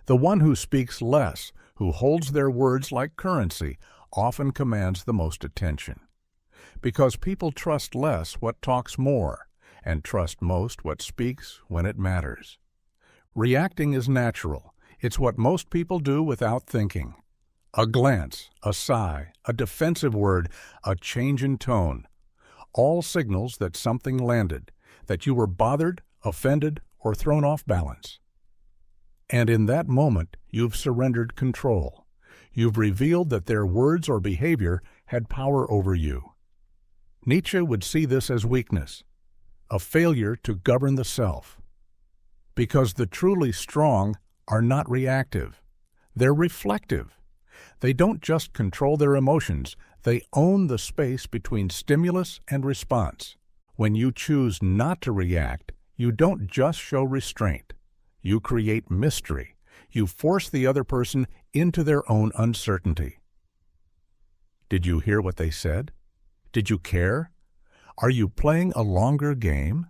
The one who speaks less, who holds their words like currency, often commands the most attention. Because people trust less what talks more, and trust most what speaks when it matters. Reacting is natural. It's what most people do without thinking. A glance, a sigh, a defensive word, a change in tone. All signals that something landed, that you were bothered, offended, or thrown off balance. And in that moment, you've surrendered control. You've revealed that their words or behavior had power over you. Nietzsche would see this as weakness, a failure to govern the self. Because the truly strong are not reactive. They're reflective. They don't just control their emotions, they own the space between stimulus and response. When you choose not to react, you don't just show restraint. You create mystery. You force the other person into their own uncertainty. Did you hear what they said? Did you care? Are you playing a longer game?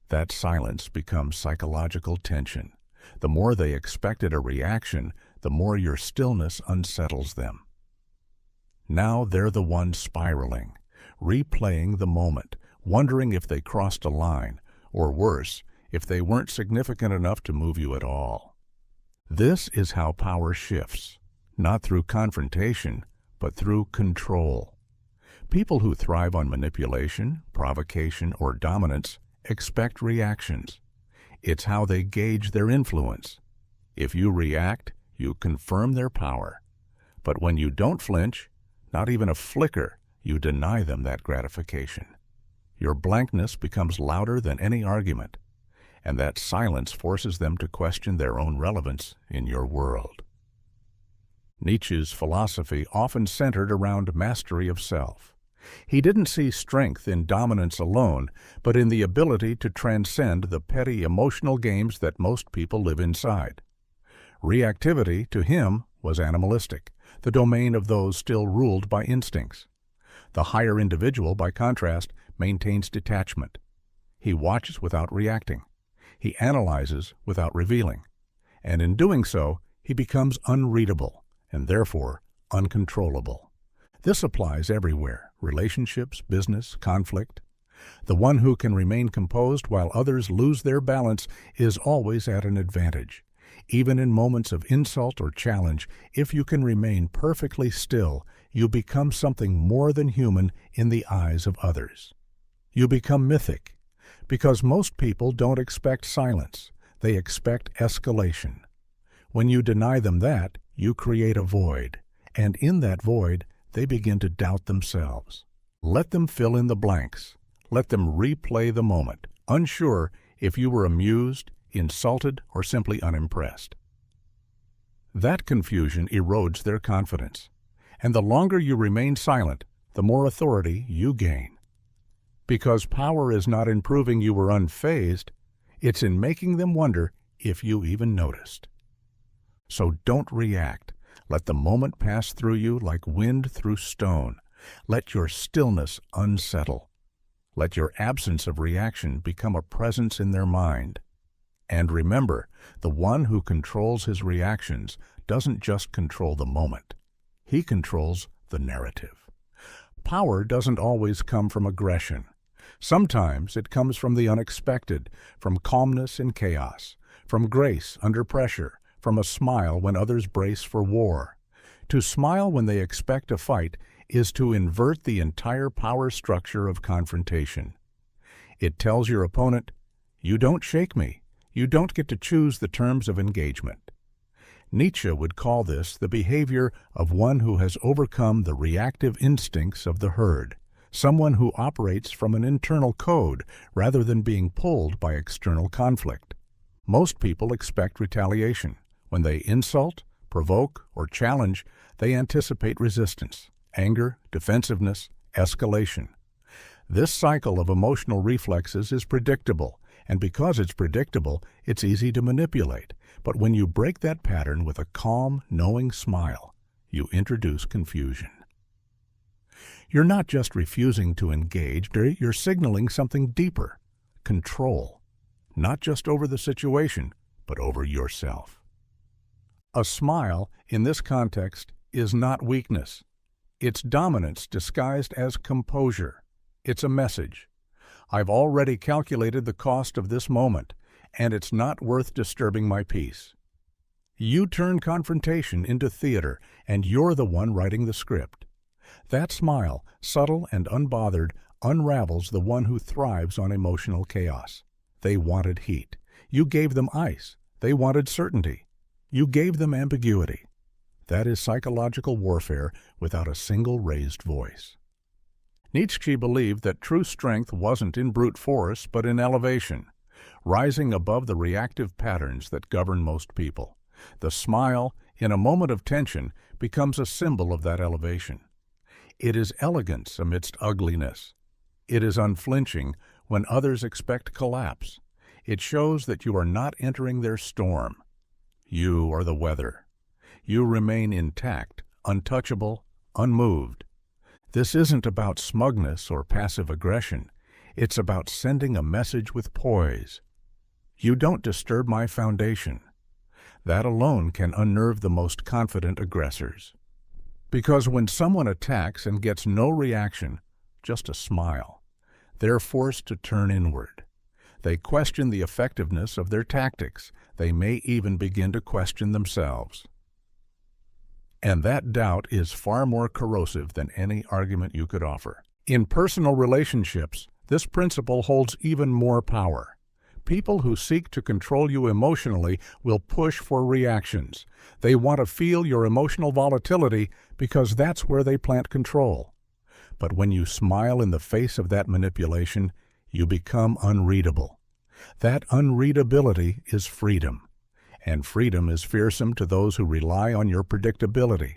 That silence becomes psychological tension. The more they expected a reaction, the more your stillness unsettles them. Now they're the ones spiraling, replaying the moment, wondering if they crossed a line, or worse, if they weren't significant enough to move you at all. This is how power shifts, not through confrontation, but through control. People who thrive on manipulation, provocation, or dominance expect reactions. It's how they gauge their influence. If you react, you confirm their power. But when you don't flinch, not even a flicker, you deny them that gratification. Your blankness becomes louder than any argument, and that silence forces them to question their own relevance in your world. Nietzsche's philosophy often centered around mastery of self. He didn't see strength in dominance alone, but in the ability to transcend the petty emotional games that most people live inside. Reactivity, to him, was animalistic, the domain of those still ruled by instincts. The higher individual, by contrast, maintains detachment. He watches without reacting. He analyzes without revealing. And in doing so, he becomes unreadable, and therefore uncontrollable. This applies everywhere: relationships, business, conflict. The one who can remain composed while others lose their balance is always at an advantage. Even in moments of insult or challenge, if you can remain perfectly still, you become something more than human in the eyes of others. You become mythic, because most people don't expect silence. They expect escalation. When you deny them that, you create a void, and in that void, they begin to doubt themselves. Let them fill in the blanks. Let them replay the moment, unsure if you were amused, insulted, or simply unimpressed. That confusion erodes their confidence, and the longer you remain silent, the more authority you gain. Because power is not in proving you were unfazed, it's in making them wonder if you even noticed. So don't react. Let the moment pass through you like wind through stone. Let your stillness unsettle. Let your absence of reaction become a presence in their mind. And remember, the one who controls his reactions doesn't just control the moment. He controls the narrative. Power doesn't always come from aggression. Sometimes it comes from the unexpected, from calmness in chaos, from grace under pressure, from a smile when others brace for war. To smile when they expect a fight is to invert the entire power structure of confrontation. It tells your opponent, "You don't shake me. You don't get to choose the terms of engagement." Nietzsche would call this the behavior of one who has overcome the reactive instincts of the herd, someone who operates from an internal code rather than being pulled by external conflict. Most people expect retaliation. When they insult, provoke, or challenge, they anticipate resistance, anger, defensiveness, escalation. This cycle of emotional reflexes is predictable, and because it's predictable, it's easy to manipulate. But when you break that pattern with a calm, knowing smile, you introduce confusion. You're not just refusing to engage, you're signaling something deeper: control, not just over the situation, but over yourself. A smile, in this context, is not weakness. It's dominance disguised as composure. It's a message. I've already calculated the cost of this moment, and it's not worth disturbing my peace. You turn confrontation into theater, and you're the one writing the script. That smile, subtle and unbothered, unravels the one who thrives on emotional chaos. They wanted heat. You gave them ice. They wanted certainty. You gave them ambiguity. That is psychological warfare without a single raised voice. Nietzsche believed that true strength wasn't in brute force, but in elevation, rising above the reactive patterns that govern most people. The smile, in a moment of tension, becomes a symbol of that elevation. It is elegance amidst ugliness. It is unflinching when others expect collapse. It shows that you are not entering their storm. You are the weather. You remain intact, untouchable, unmoved. This isn't about smugness or passive aggression. It's about sending a message with poise. You don't disturb my foundation. That alone can unnerve the most confident aggressors. Because when someone attacks and gets no reaction, just a smile, they're forced to turn inward. They question the effectiveness of their tactics. They may even begin to question themselves. And that doubt is far more corrosive than any argument you could offer. In personal relationships, this principle holds even more power. People who seek to control you emotionally will push for reactions. They want to feel your emotional volatility because that's where they plant control. But when you smile in the face of that manipulation, you become unreadable. That unreadability is freedom, and freedom is fearsome to those who rely on your predictability.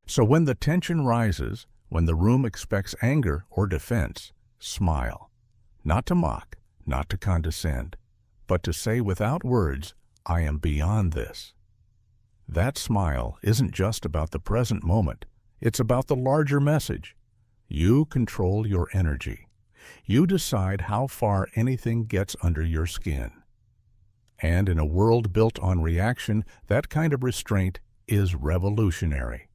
So when the tension rises, when the room expects anger or defense, smile. Not to mock, not to condescend, but to say without words, I am beyond this. That smile isn't just about the present moment. It's about the larger message. You control your energy. You decide how far anything gets under your skin. And in a world built on reaction, that kind of restraint is revolutionary.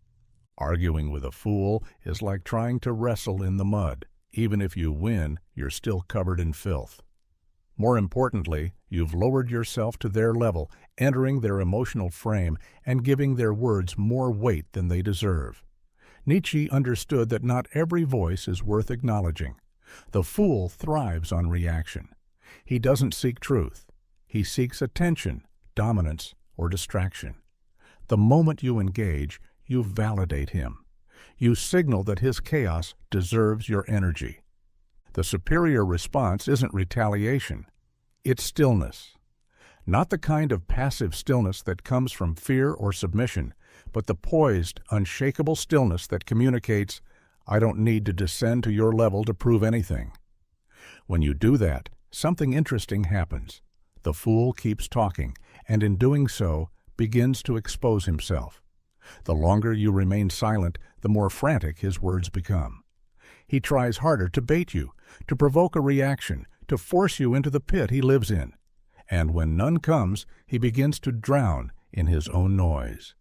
Arguing with a fool is like trying to wrestle in the mud. Even if you win, you're still covered in filth. More importantly, you've lowered yourself to their level, entering their emotional frame and giving their words more weight than they deserve. Nietzsche understood that not every voice is worth acknowledging. The fool thrives on reaction. He doesn't seek truth. He seeks attention, dominance, or distraction. The moment you engage, you validate him. You signal that his chaos deserves your energy. The superior response isn't retaliation. It's stillness. Not the kind of passive stillness that comes from fear or submission, but the poised, unshakable stillness that communicates, I don't need to descend to your level to prove anything. When you do that, something interesting happens. The fool keeps talking, and in doing so, begins to expose himself. The longer you remain silent, the more frantic his words become. He tries harder to bait you, to provoke a reaction, to force you into the pit he lives in. And when none comes, he begins to drown in his own noise.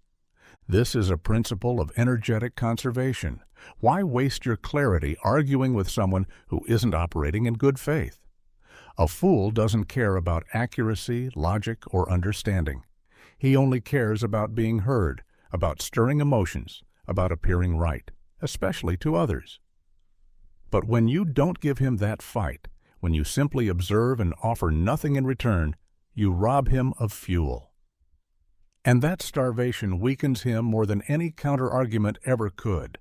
This is a principle of energetic conservation. Why waste your clarity arguing with someone who isn't operating in good faith? A fool doesn't care about accuracy, logic, or understanding. He only cares about being heard, about stirring emotions, about appearing right, especially to others. But when you don't give him that fight, when you simply observe and offer nothing in return, you rob him of fuel. And that starvation weakens him more than any counter-argument ever could.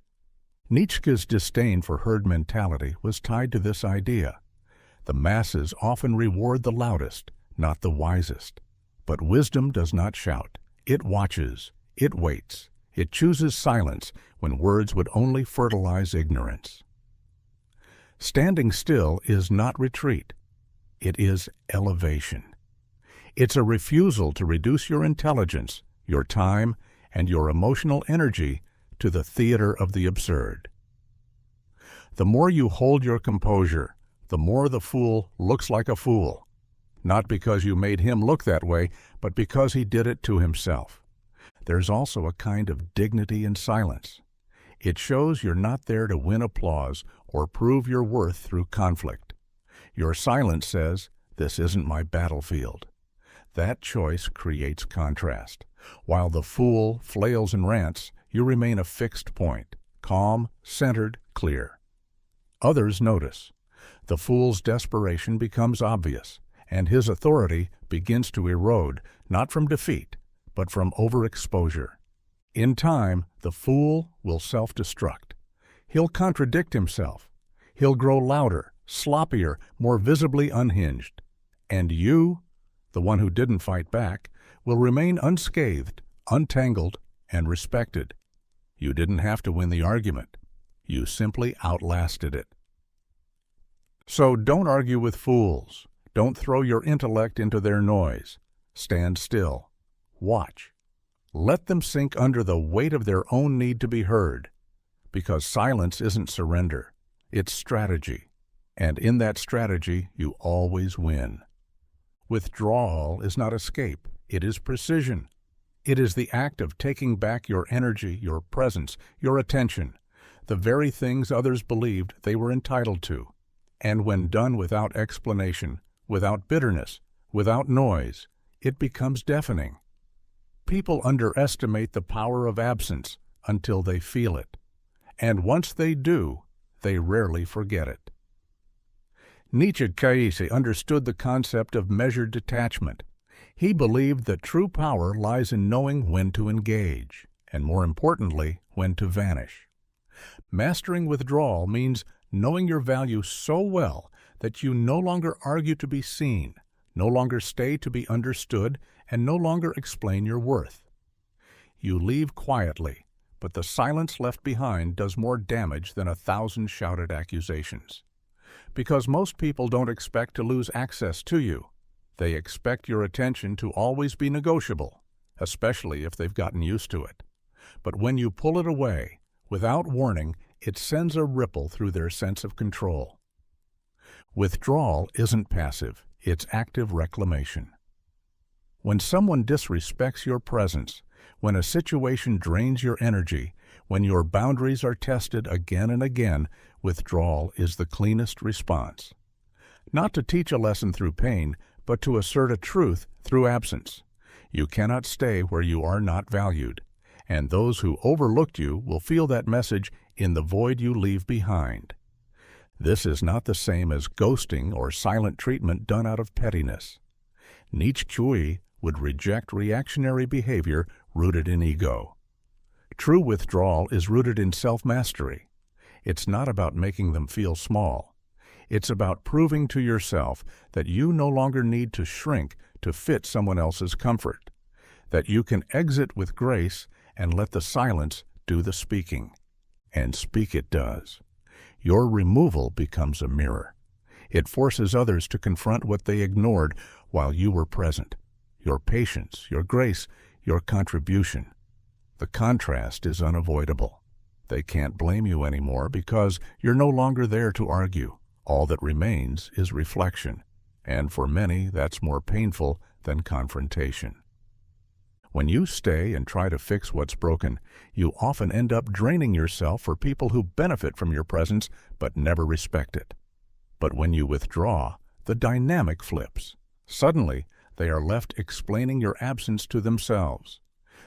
Nietzsche's disdain for herd mentality was tied to this idea. The masses often reward the loudest, not the wisest. But wisdom does not shout. It watches. It waits. It chooses silence when words would only fertilize ignorance. Standing still is not retreat. It is elevation. It's a refusal to reduce your intelligence, your time, and your emotional energy to the theater of the absurd. The more you hold your composure, the more the fool looks like a fool. Not because you made him look that way, but because he did it to himself. There's also a kind of dignity in silence. It shows you're not there to win applause or prove your worth through conflict. Your silence says, this isn't my battlefield. That choice creates contrast. While the fool flails and rants, you remain a fixed point, calm, centered, clear. Others notice. The fool's desperation becomes obvious, and his authority begins to erode, not from defeat, but from overexposure. In time, the fool will self-destruct. He'll contradict himself. He'll grow louder, sloppier, more visibly unhinged. And you, the one who didn't fight back, will remain unscathed, untangled, and respected. You didn't have to win the argument. You simply outlasted it. So don't argue with fools. Don't throw your intellect into their noise. Stand still. Watch. Let them sink under the weight of their own need to be heard. Because silence isn't surrender. It's strategy. And in that strategy, you always win. Withdrawal is not escape. It is precision. It is the act of taking back your energy, your presence, your attention, the very things others believed they were entitled to. And when done without explanation, without bitterness, without noise, it becomes deafening. People underestimate the power of absence until they feel it. And once they do, they rarely forget it. Nietzsche understood the concept of measured detachment. He believed that true power lies in knowing when to engage, and more importantly, when to vanish. Mastering withdrawal means knowing your value so well that you no longer argue to be seen, no longer stay to be understood, and no longer explain your worth. You leave quietly, but the silence left behind does more damage than 1,000 shouted accusations. Because most people don't expect to lose access to you. They expect your attention to always be negotiable, especially if they've gotten used to it. But when you pull it away, without warning, it sends a ripple through their sense of control. Withdrawal isn't passive, it's active reclamation. When someone disrespects your presence, when a situation drains your energy, when your boundaries are tested again and again, withdrawal is the cleanest response. Not to teach a lesson through pain, but to assert a truth through absence. You cannot stay where you are not valued, and those who overlooked you will feel that message in the void you leave behind. This is not the same as ghosting or silent treatment done out of pettiness. Nietzsche would reject reactionary behavior rooted in ego. True withdrawal is rooted in self-mastery. It's not about making them feel small. It's about proving to yourself that you no longer need to shrink to fit someone else's comfort, that you can exit with grace and let the silence do the speaking. And speak it does. Your removal becomes a mirror. It forces others to confront what they ignored while you were present. Your patience, your grace, your contribution. The contrast is unavoidable. They can't blame you anymore because you're no longer there to argue. All that remains is reflection, and for many that's more painful than confrontation. When you stay and try to fix what's broken, you often end up draining yourself for people who benefit from your presence but never respect it. But when you withdraw, the dynamic flips. Suddenly, they are left explaining your absence to themselves.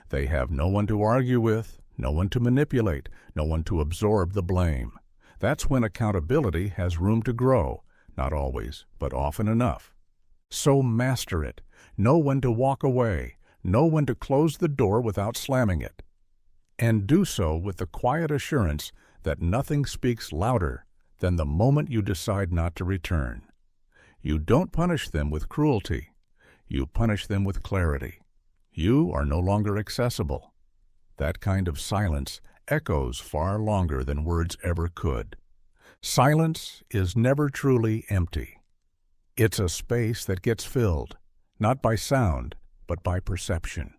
They have no one to argue with, no one to manipulate, no one to absorb the blame. That's when accountability has room to grow, not always, but often enough. So master it. Know when to walk away. Know when to close the door without slamming it. And do so with the quiet assurance that nothing speaks louder than the moment you decide not to return. You don't punish them with cruelty. You punish them with clarity. You are no longer accessible. That kind of silence echoes far longer than words ever could. Silence is never truly empty. It's a space that gets filled, not by sound, but by perception.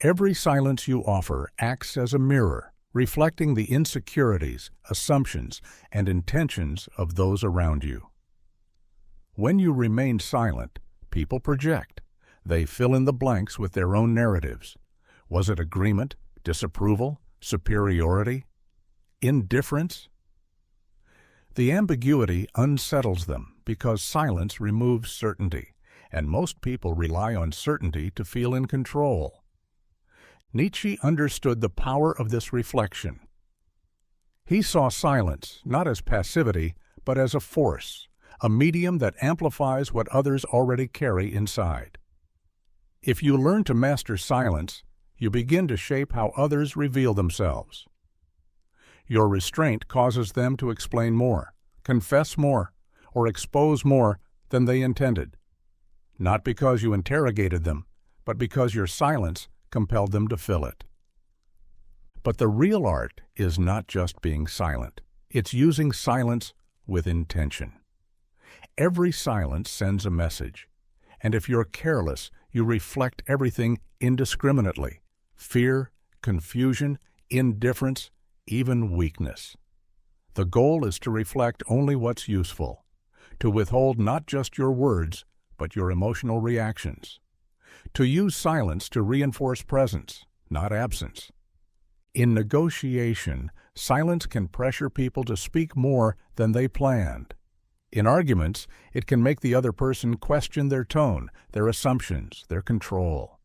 Every silence you offer acts as a mirror, reflecting the insecurities, assumptions, and intentions of those around you. When you remain silent, people project. They fill in the blanks with their own narratives. Was it agreement, disapproval, superiority, indifference? The ambiguity unsettles them because silence removes certainty, and most people rely on certainty to feel in control. Nietzsche understood the power of this reflection. He saw silence not as passivity, but as a force, a medium that amplifies what others already carry inside. If you learn to master silence, you begin to shape how others reveal themselves. Your restraint causes them to explain more, confess more, or expose more than they intended. Not because you interrogated them, but because your silence compelled them to fill it. But the real art is not just being silent. It's using silence with intention. Every silence sends a message, and if you're careless, you reflect everything indiscriminately: fear, confusion, indifference, even weakness. The goal is to reflect only what's useful, to withhold not just your words, but your emotional reactions, to use silence to reinforce presence, not absence. In negotiation, silence can pressure people to speak more than they planned. In arguments, it can make the other person question their tone, their assumptions, their control.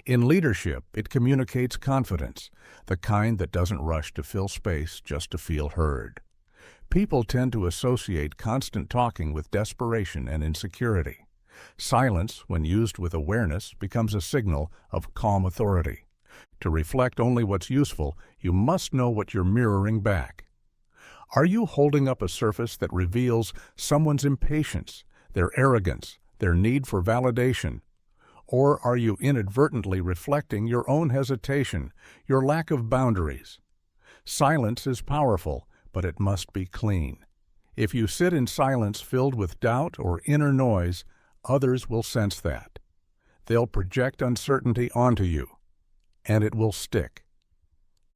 In leadership, it communicates confidence, the kind that doesn't rush to fill space just to feel heard. People tend to associate constant talking with desperation and insecurity. Silence, when used with awareness, becomes a signal of calm authority. To reflect only what's useful, you must know what you're mirroring back. Are you holding up a surface that reveals someone's impatience, their arrogance, their need for validation? Or are you inadvertently reflecting your own hesitation, your lack of boundaries? Silence is powerful, but it must be clean. If you sit in silence filled with doubt or inner noise, others will sense that. They'll project uncertainty onto you, and it will stick.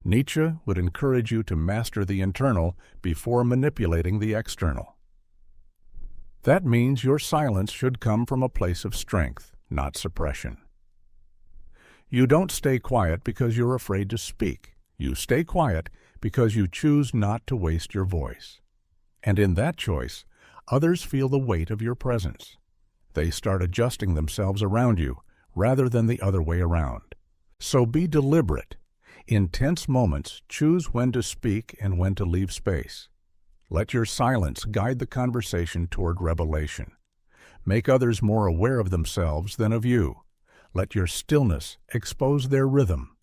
Nietzsche would encourage you to master the internal before manipulating the external. That means your silence should come from a place of strength, not suppression. You don't stay quiet because you're afraid to speak. You stay quiet because you choose not to waste your voice. And in that choice, others feel the weight of your presence. They start adjusting themselves around you rather than the other way around. So be deliberate. In tense moments, choose when to speak and when to leave space. Let your silence guide the conversation toward revelation. Make others more aware of themselves than of you. Let your stillness expose their rhythm.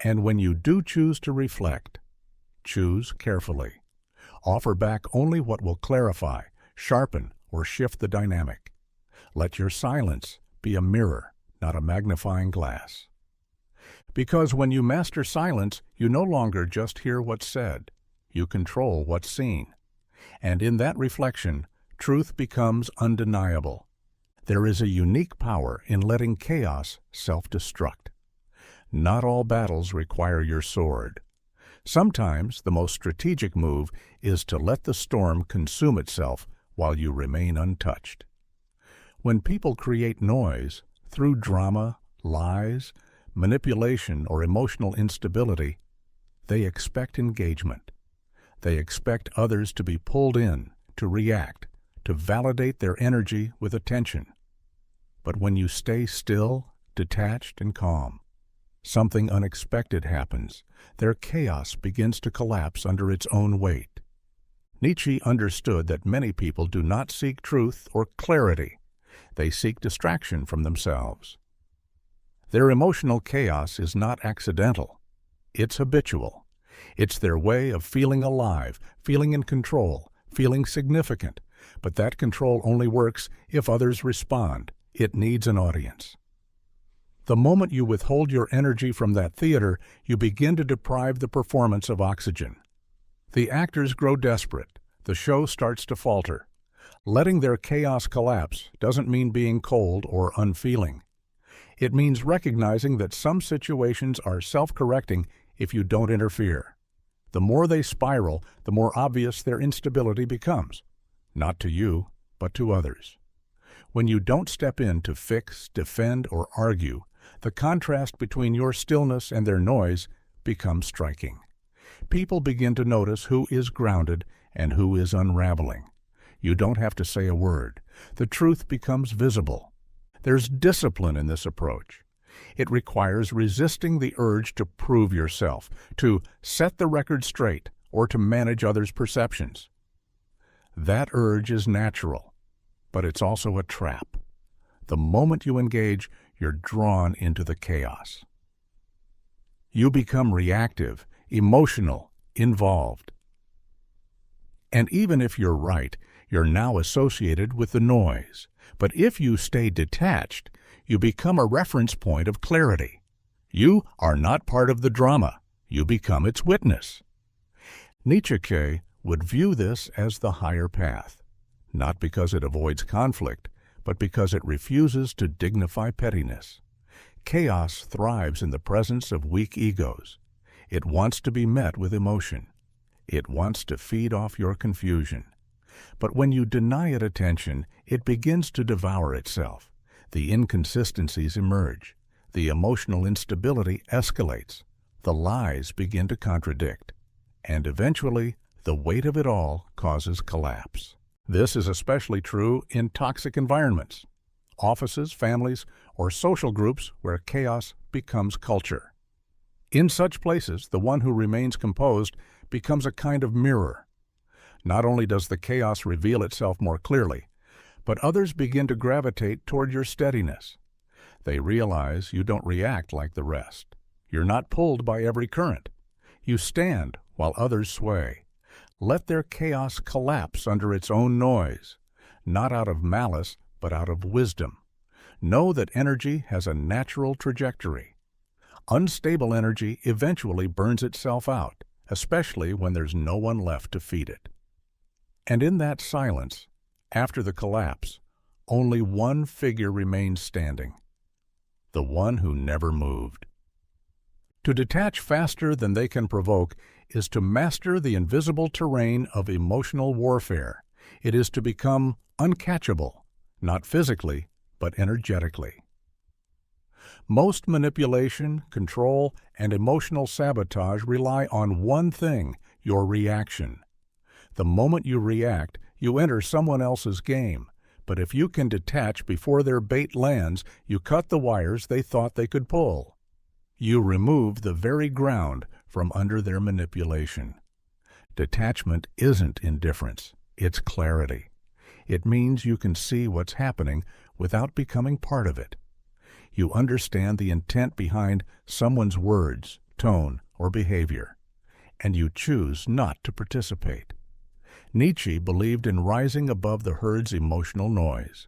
And when you do choose to reflect, choose carefully. Offer back only what will clarify, sharpen, or shift the dynamic. Let your silence be a mirror, not a magnifying glass. Because when you master silence, you no longer just hear what's said. You control what's seen. And in that reflection, truth becomes undeniable. There is a unique power in letting chaos self-destruct. Not all battles require your sword. Sometimes the most strategic move is to let the storm consume itself while you remain untouched. When people create noise through drama, lies, manipulation, or emotional instability, they expect engagement. They expect others to be pulled in, to react, to validate their energy with attention. But when you stay still, detached, and calm, something unexpected happens. Their chaos begins to collapse under its own weight. Nietzsche understood that many people do not seek truth or clarity. They seek distraction from themselves. Their emotional chaos is not accidental. It's habitual. It's their way of feeling alive, feeling in control, feeling significant. But that control only works if others respond. It needs an audience. The moment you withhold your energy from that theater, you begin to deprive the performance of oxygen. The actors grow desperate. The show starts to falter. Letting their chaos collapse doesn't mean being cold or unfeeling. It means recognizing that some situations are self-correcting if you don't interfere. The more they spiral, the more obvious their instability becomes. Not to you, but to others. When you don't step in to fix, defend, or argue, the contrast between your stillness and their noise becomes striking. People begin to notice who is grounded and who is unraveling. You don't have to say a word. The truth becomes visible. There's discipline in this approach. It requires resisting the urge to prove yourself, to set the record straight, or to manage others' perceptions. That urge is natural, but it's also a trap. The moment you engage, you're drawn into the chaos. You become reactive, emotional, involved. And even if you're right, you're now associated with the noise. But if you stay detached, you become a reference point of clarity. You are not part of the drama. You become its witness. Nietzsche would view this as the higher path, not because it avoids conflict, but because it refuses to dignify pettiness. Chaos thrives in the presence of weak egos. It wants to be met with emotion. It wants to feed off your confusion. But when you deny it attention, it begins to devour itself. The inconsistencies emerge. The emotional instability escalates. The lies begin to contradict. And eventually, the weight of it all causes collapse. This is especially true in toxic environments, offices, families, or social groups where chaos becomes culture. In such places, the one who remains composed becomes a kind of mirror. Not only does the chaos reveal itself more clearly, but others begin to gravitate toward your steadiness. They realize you don't react like the rest. You're not pulled by every current. You stand while others sway. Let their chaos collapse under its own noise, not out of malice, but out of wisdom. Know that energy has a natural trajectory. Unstable energy eventually burns itself out, especially when there's no one left to feed it. And in that silence, after the collapse, only one figure remains standing, the one who never moved. To detach faster than they can provoke is to master the invisible terrain of emotional warfare. It is to become uncatchable, not physically, but energetically. Most manipulation, control, and emotional sabotage rely on one thing: your reaction. The moment you react, you enter someone else's game. But if you can detach before their bait lands, you cut the wires they thought they could pull. You remove the very ground from under their manipulation. Detachment isn't indifference, it's clarity. It means you can see what's happening without becoming part of it. You understand the intent behind someone's words, tone, or behavior, and you choose not to participate. Nietzsche believed in rising above the herd's emotional noise.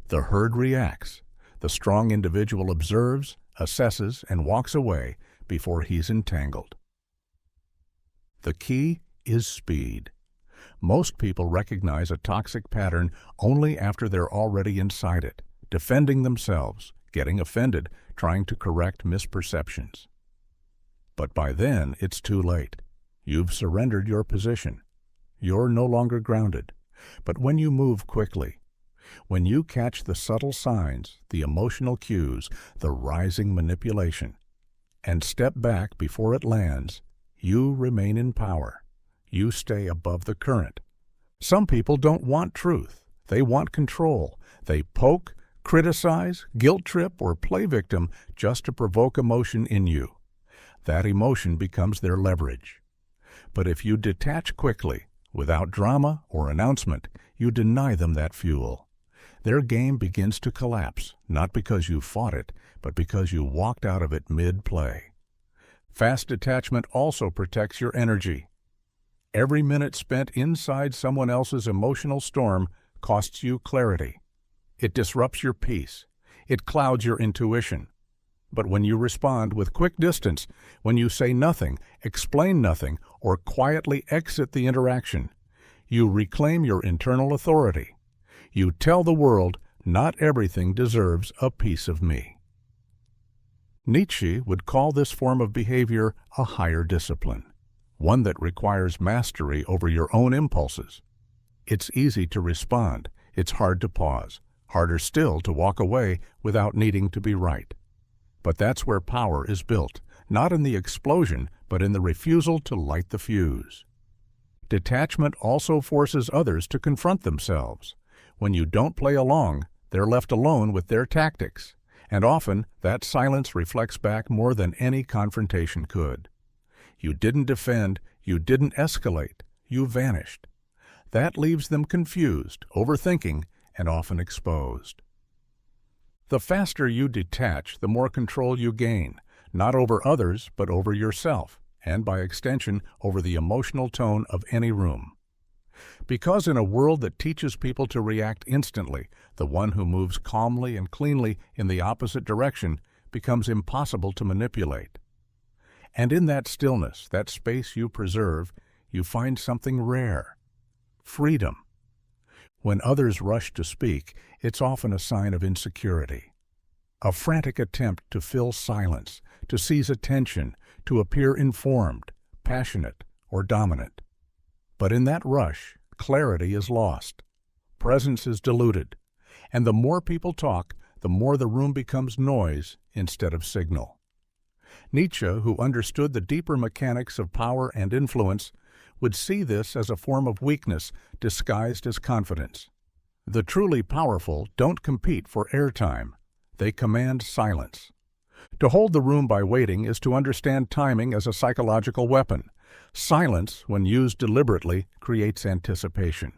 The herd reacts. The strong individual observes, assesses, and walks away before he's entangled. The key is speed. Most people recognize a toxic pattern only after they're already inside it, defending themselves, getting offended, trying to correct misperceptions. But by then, it's too late. You've surrendered your position. You're no longer grounded. But when you move quickly, when you catch the subtle signs, the emotional cues, the rising manipulation, and step back before it lands, you remain in power. You stay above the current. Some people don't want truth. They want control. They poke, criticize, guilt trip, or play victim just to provoke emotion in you. That emotion becomes their leverage. But if you detach quickly, without drama or announcement, you deny them that fuel. Their game begins to collapse, not because you fought it, but because you walked out of it mid-play. Fast detachment also protects your energy. Every minute spent inside someone else's emotional storm costs you clarity. It disrupts your peace. It clouds your intuition. But when you respond with quick distance, when you say nothing, explain nothing, or quietly exit the interaction, you reclaim your internal authority. You tell the world, not everything deserves a piece of me. Nietzsche would call this form of behavior a higher discipline, one that requires mastery over your own impulses. It's easy to respond. It's hard to pause. Harder still to walk away without needing to be right. But that's where power is built, not in the explosion, but in the refusal to light the fuse. Detachment also forces others to confront themselves. When you don't play along, they're left alone with their tactics, and often that silence reflects back more than any confrontation could. You didn't defend, you didn't escalate, you vanished. That leaves them confused, overthinking, and often exposed. The faster you detach, the more control you gain, not over others, but over yourself, and by extension, over the emotional tone of any room. Because in a world that teaches people to react instantly, the one who moves calmly and cleanly in the opposite direction becomes impossible to manipulate. And in that stillness, that space you preserve, you find something rare: freedom. When others rush to speak, it's often a sign of insecurity, a frantic attempt to fill silence, to seize attention, to appear informed, passionate, or dominant. But in that rush, clarity is lost, presence is diluted, and the more people talk, the more the room becomes noise instead of signal. Nietzsche, who understood the deeper mechanics of power and influence, would see this as a form of weakness disguised as confidence. The truly powerful don't compete for airtime. They command silence. To hold the room by waiting is to understand timing as a psychological weapon. Silence, when used deliberately, creates anticipation.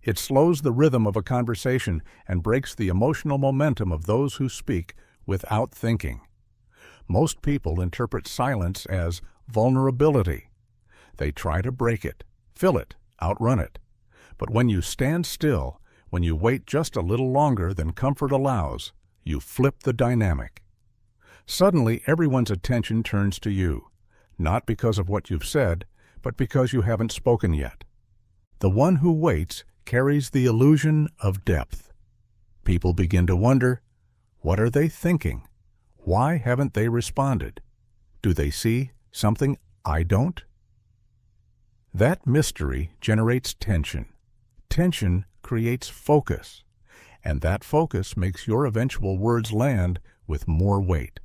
It slows the rhythm of a conversation and breaks the emotional momentum of those who speak without thinking. Most people interpret silence as vulnerability. They try to break it, fill it, outrun it. But when you stand still, when you wait just a little longer than comfort allows, you flip the dynamic. Suddenly, everyone's attention turns to you, not because of what you've said, but because you haven't spoken yet. The one who waits carries the illusion of depth. People begin to wonder, what are they thinking? Why haven't they responded? Do they see something I don't? That mystery generates tension. Tension creates focus, and that focus makes your eventual words land with more weight.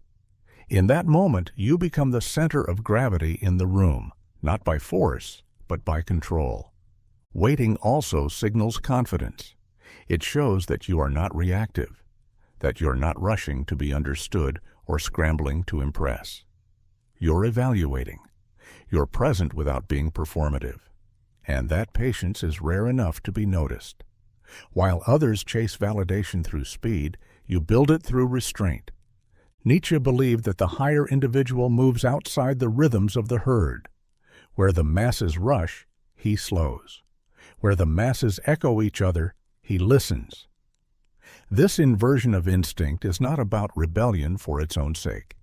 In that moment, you become the center of gravity in the room, not by force, but by control. Waiting also signals confidence. It shows that you are not reactive, that you're not rushing to be understood or scrambling to impress. You're evaluating. You're present without being performative. And that patience is rare enough to be noticed. While others chase validation through speed, you build it through restraint. Nietzsche believed that the higher individual moves outside the rhythms of the herd. Where the masses rush, he slows. Where the masses echo each other, he listens. This inversion of instinct is not about rebellion for its own sake.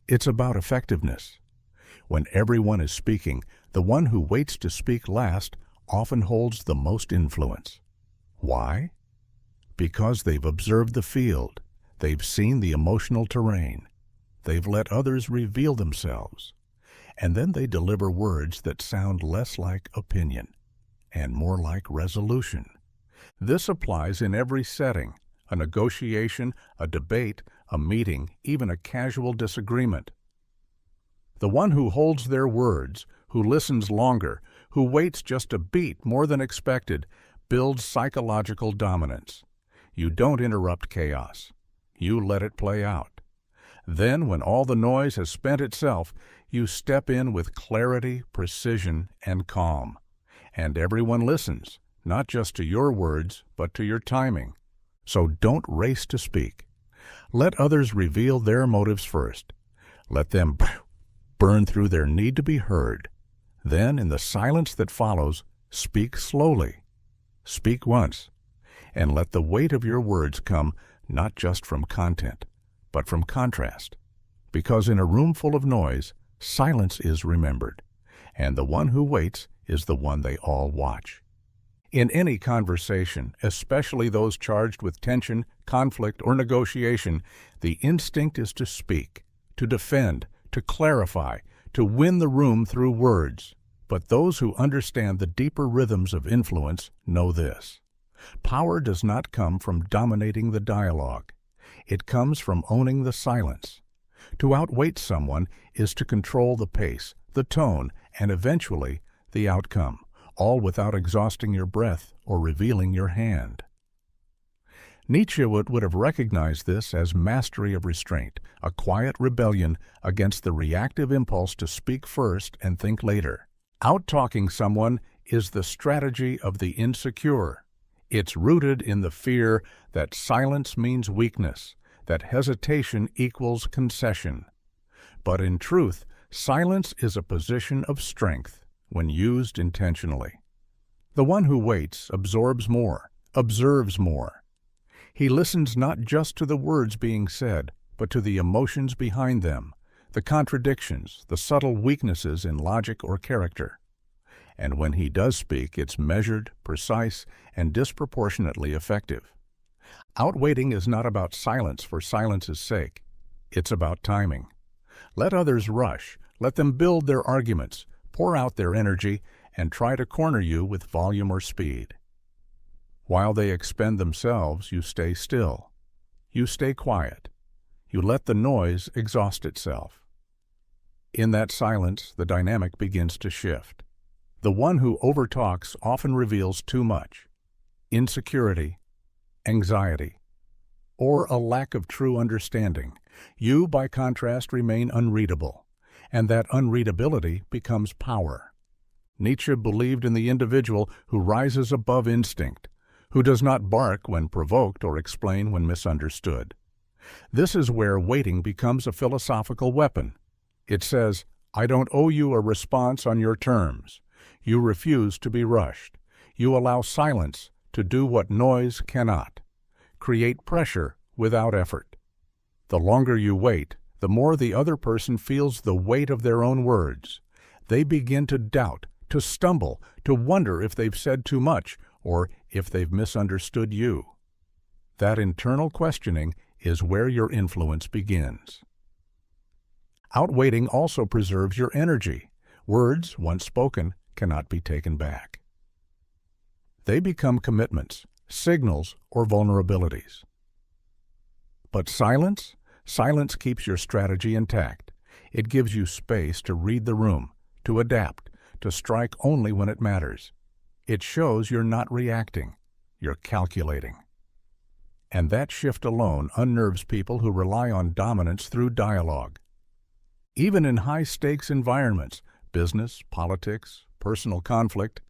It's about effectiveness. When everyone is speaking, the one who waits to speak last often holds the most influence. Why? Because they've observed the field. They've seen the emotional terrain. They've let others reveal themselves. And then they deliver words that sound less like opinion and more like resolution. This applies in every setting: a negotiation, a debate, a meeting, even a casual disagreement. The one who holds their words, who listens longer, who waits just a beat more than expected, builds psychological dominance. You don't interrupt chaos. You let it play out. Then, when all the noise has spent itself, you step in with clarity, precision, and calm. And everyone listens, not just to your words, but to your timing. So don't race to speak. Let others reveal their motives first. Let them burn through their need to be heard. Then, in the silence that follows, speak slowly. Speak once, and let the weight of your words come not just from content, but from contrast. Because in a room full of noise, silence is remembered, and the one who waits is the one they all watch. In any conversation, especially those charged with tension, conflict, or negotiation, the instinct is to speak, to defend, to clarify, to win the room through words. But those who understand the deeper rhythms of influence know this: power does not come from dominating the dialogue. It comes from owning the silence. To outweight someone is to control the pace, the tone, and eventually the outcome, all without exhausting your breath or revealing your hand. Nietzsche would have recognized this as mastery of restraint, a quiet rebellion against the reactive impulse to speak first and think later. Out-talking someone is the strategy of the insecure. It's rooted in the fear that silence means weakness, that hesitation equals concession. But in truth, silence is a position of strength when used intentionally. The one who waits absorbs more, observes more. He listens not just to the words being said, but to the emotions behind them, the contradictions, the subtle weaknesses in logic or character. And when he does speak, it's measured, precise, and disproportionately effective. Outweighting is not about silence for silence's sake. It's about timing. Let others rush. Let them build their arguments, pour out their energy, and try to corner you with volume or speed. While they expend themselves, you stay still. You stay quiet. You let the noise exhaust itself. In that silence, the dynamic begins to shift. The one who overtalks often reveals too much. Insecurity, anxiety, or a lack of true understanding. You, by contrast, remain unreadable, and that unreadability becomes power. Nietzsche believed in the individual who rises above instinct, who does not bark when provoked or explain when misunderstood. This is where waiting becomes a philosophical weapon. It says, I don't owe you a response on your terms. You refuse to be rushed. You allow silence to do what noise cannot. Create pressure without effort. The longer you wait, the more the other person feels the weight of their own words. They begin to doubt, to stumble, to wonder if they've said too much or if they've misunderstood you. That internal questioning is where your influence begins. Outwaiting also preserves your energy. Words, once spoken, cannot be taken back. They become commitments, signals, or vulnerabilities. But silence? Silence keeps your strategy intact. It gives you space to read the room, to adapt, to strike only when it matters. It shows you're not reacting, you're calculating. And that shift alone unnerves people who rely on dominance through dialogue. Even in high-stakes environments, business, politics, personal conflict,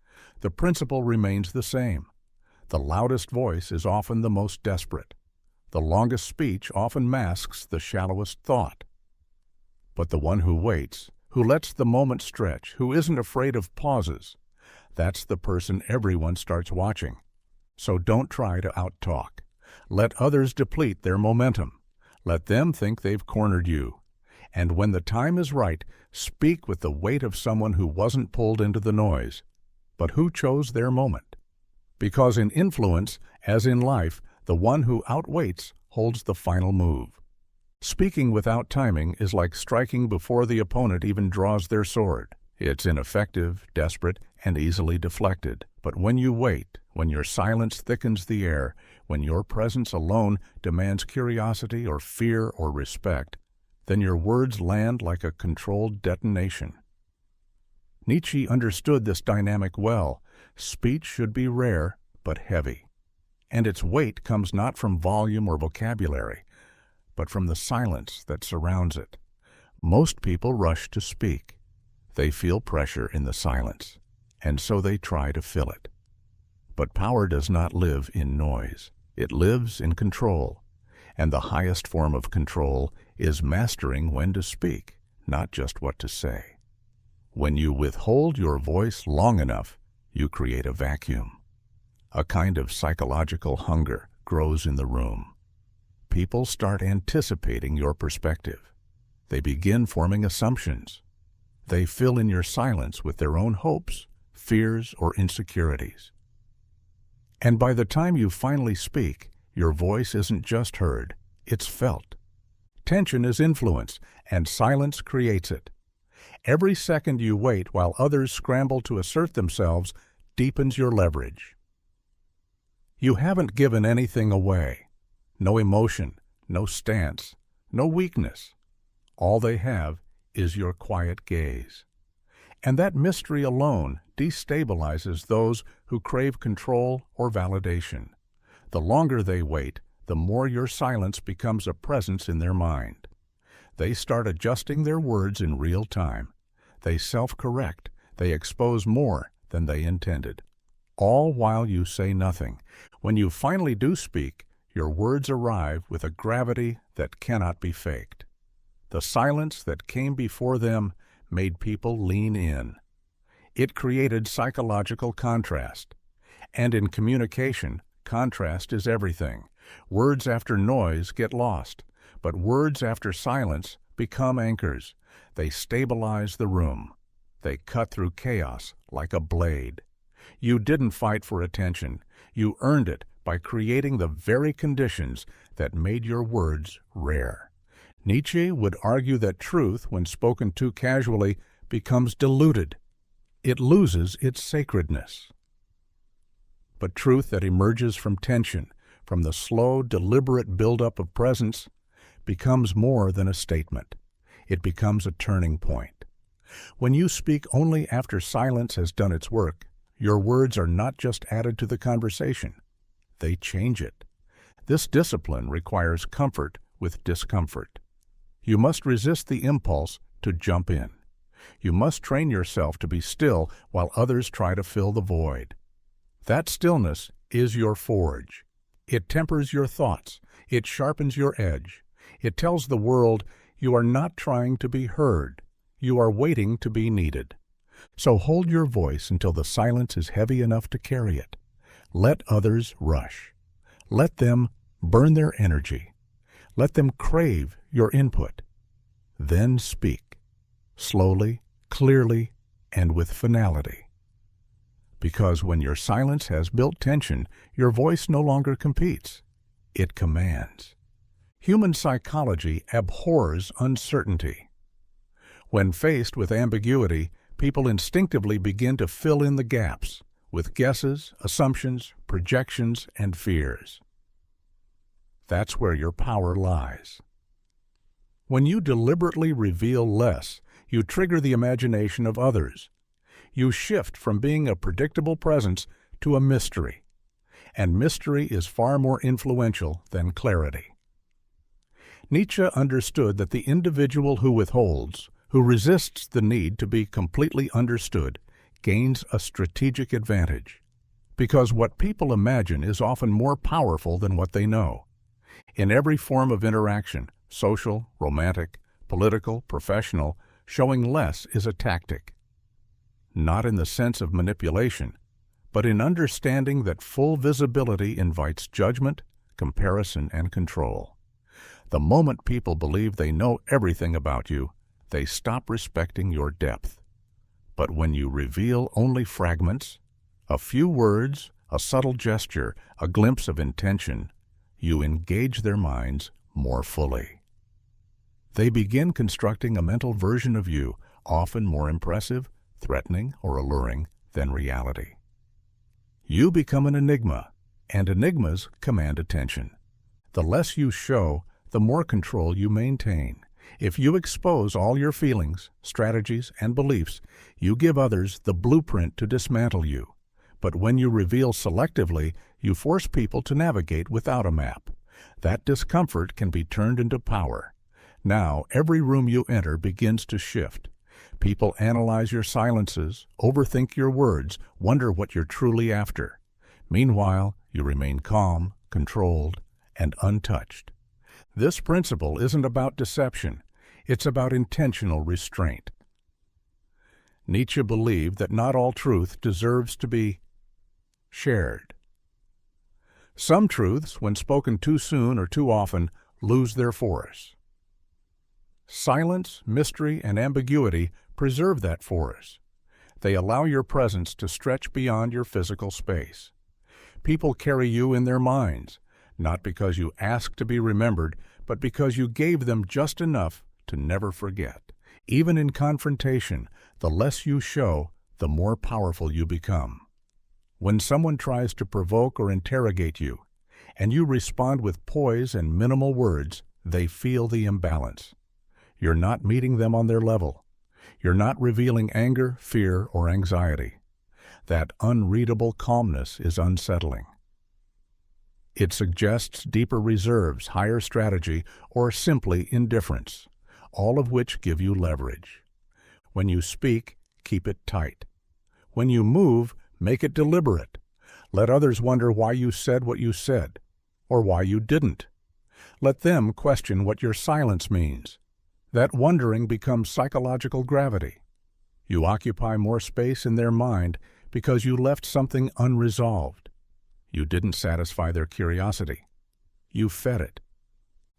the principle remains the same. The loudest voice is often the most desperate. The longest speech often masks the shallowest thought. But the one who waits, who lets the moment stretch, who isn't afraid of pauses, that's the person everyone starts watching. So don't try to out-talk. Let others deplete their momentum. Let them think they've cornered you. And when the time is right, speak with the weight of someone who wasn't pulled into the noise, but who chose their moment. Because in influence, as in life, the one who outweights holds the final move. Speaking without timing is like striking before the opponent even draws their sword. It's ineffective, desperate, and easily deflected. But when you wait, when your silence thickens the air, when your presence alone demands curiosity or fear or respect, then your words land like a controlled detonation. Nietzsche understood this dynamic well. Speech should be rare, but heavy. And its weight comes not from volume or vocabulary, but from the silence that surrounds it. Most people rush to speak. They feel pressure in the silence, and so they try to fill it. But power does not live in noise. It lives in control. And the highest form of control is mastering when to speak, not just what to say. When you withhold your voice long enough, you create a vacuum. A kind of psychological hunger grows in the room. People start anticipating your perspective. They begin forming assumptions. They fill in your silence with their own hopes, fears, or insecurities. And by the time you finally speak, your voice isn't just heard, it's felt. Tension is influence, and silence creates it. Every second you wait while others scramble to assert themselves deepens your leverage. You haven't given anything away. No emotion, no stance, no weakness. All they have is your quiet gaze. And that mystery alone destabilizes those who crave control or validation. The longer they wait, the more your silence becomes a presence in their mind. They start adjusting their words in real time. They self-correct. They expose more than they intended. All while you say nothing. When you finally do speak, your words arrive with a gravity that cannot be faked. The silence that came before them made people lean in. It created psychological contrast. And in communication, contrast is everything. Words after noise get lost, But words after silence become anchors. They stabilize the room. They cut through chaos like a blade. You didn't fight for attention. You earned it by creating the very conditions that made your words rare. Nietzsche would argue that truth, when spoken too casually, becomes diluted. It loses its sacredness. But truth that emerges from tension, from the slow, deliberate buildup of presence, becomes more than a statement. It becomes a turning point. When you speak only after silence has done its work, your words are not just added to the conversation. They change it. This discipline requires comfort with discomfort. You must resist the impulse to jump in. You must train yourself to be still while others try to fill the void. That stillness is your forge. It tempers your thoughts. It sharpens your edge. It tells the world you are not trying to be heard. You are waiting to be needed. So hold your voice until the silence is heavy enough to carry it. Let others rush. Let them burn their energy. Let them crave your input. Then speak, slowly, clearly, and with finality. Because when your silence has built tension, your voice no longer competes. It commands. Human psychology abhors uncertainty. When faced with ambiguity, people instinctively begin to fill in the gaps with guesses, assumptions, projections, and fears. That's where your power lies. When you deliberately reveal less, you trigger the imagination of others. You shift from being a predictable presence to a mystery, and mystery is far more influential than clarity. Nietzsche understood that the individual who withholds, who resists the need to be completely understood, gains a strategic advantage, because what people imagine is often more powerful than what they know. In every form of interaction, social, romantic, political, professional, showing less is a tactic. Not in the sense of manipulation, but in understanding that full visibility invites judgment, comparison, and control. The moment people believe they know everything about you, they stop respecting your depth. But when you reveal only fragments, a few words, a subtle gesture, a glimpse of intention, you engage their minds more fully. They begin constructing a mental version of you, often more impressive, threatening, or alluring than reality. You become an enigma, and enigmas command attention. The less you show, the more control you maintain. If you expose all your feelings, strategies, and beliefs, you give others the blueprint to dismantle you. But when you reveal selectively, you force people to navigate without a map. That discomfort can be turned into power. Now, every room you enter begins to shift. People analyze your silences, overthink your words, wonder what you're truly after. Meanwhile, you remain calm, controlled, and untouched. This principle isn't about deception. It's about intentional restraint. Nietzsche believed that not all truth deserves to be shared. Some truths, when spoken too soon or too often, lose their force. Silence, mystery, and ambiguity preserve that force. They allow your presence to stretch beyond your physical space. People carry you in their minds, not because you ask to be remembered, but because you gave them just enough to never forget. Even in confrontation, the less you show, the more powerful you become. When someone tries to provoke or interrogate you, and you respond with poise and minimal words, they feel the imbalance. You're not meeting them on their level. You're not revealing anger, fear, or anxiety. That unreadable calmness is unsettling. It suggests deeper reserves, higher strategy, or simply indifference, all of which give you leverage. When you speak, keep it tight. When you move, make it deliberate. Let others wonder why you said what you said, or why you didn't. Let them question what your silence means. That wondering becomes psychological gravity. You occupy more space in their mind because you left something unresolved. You didn't satisfy their curiosity. You fed it.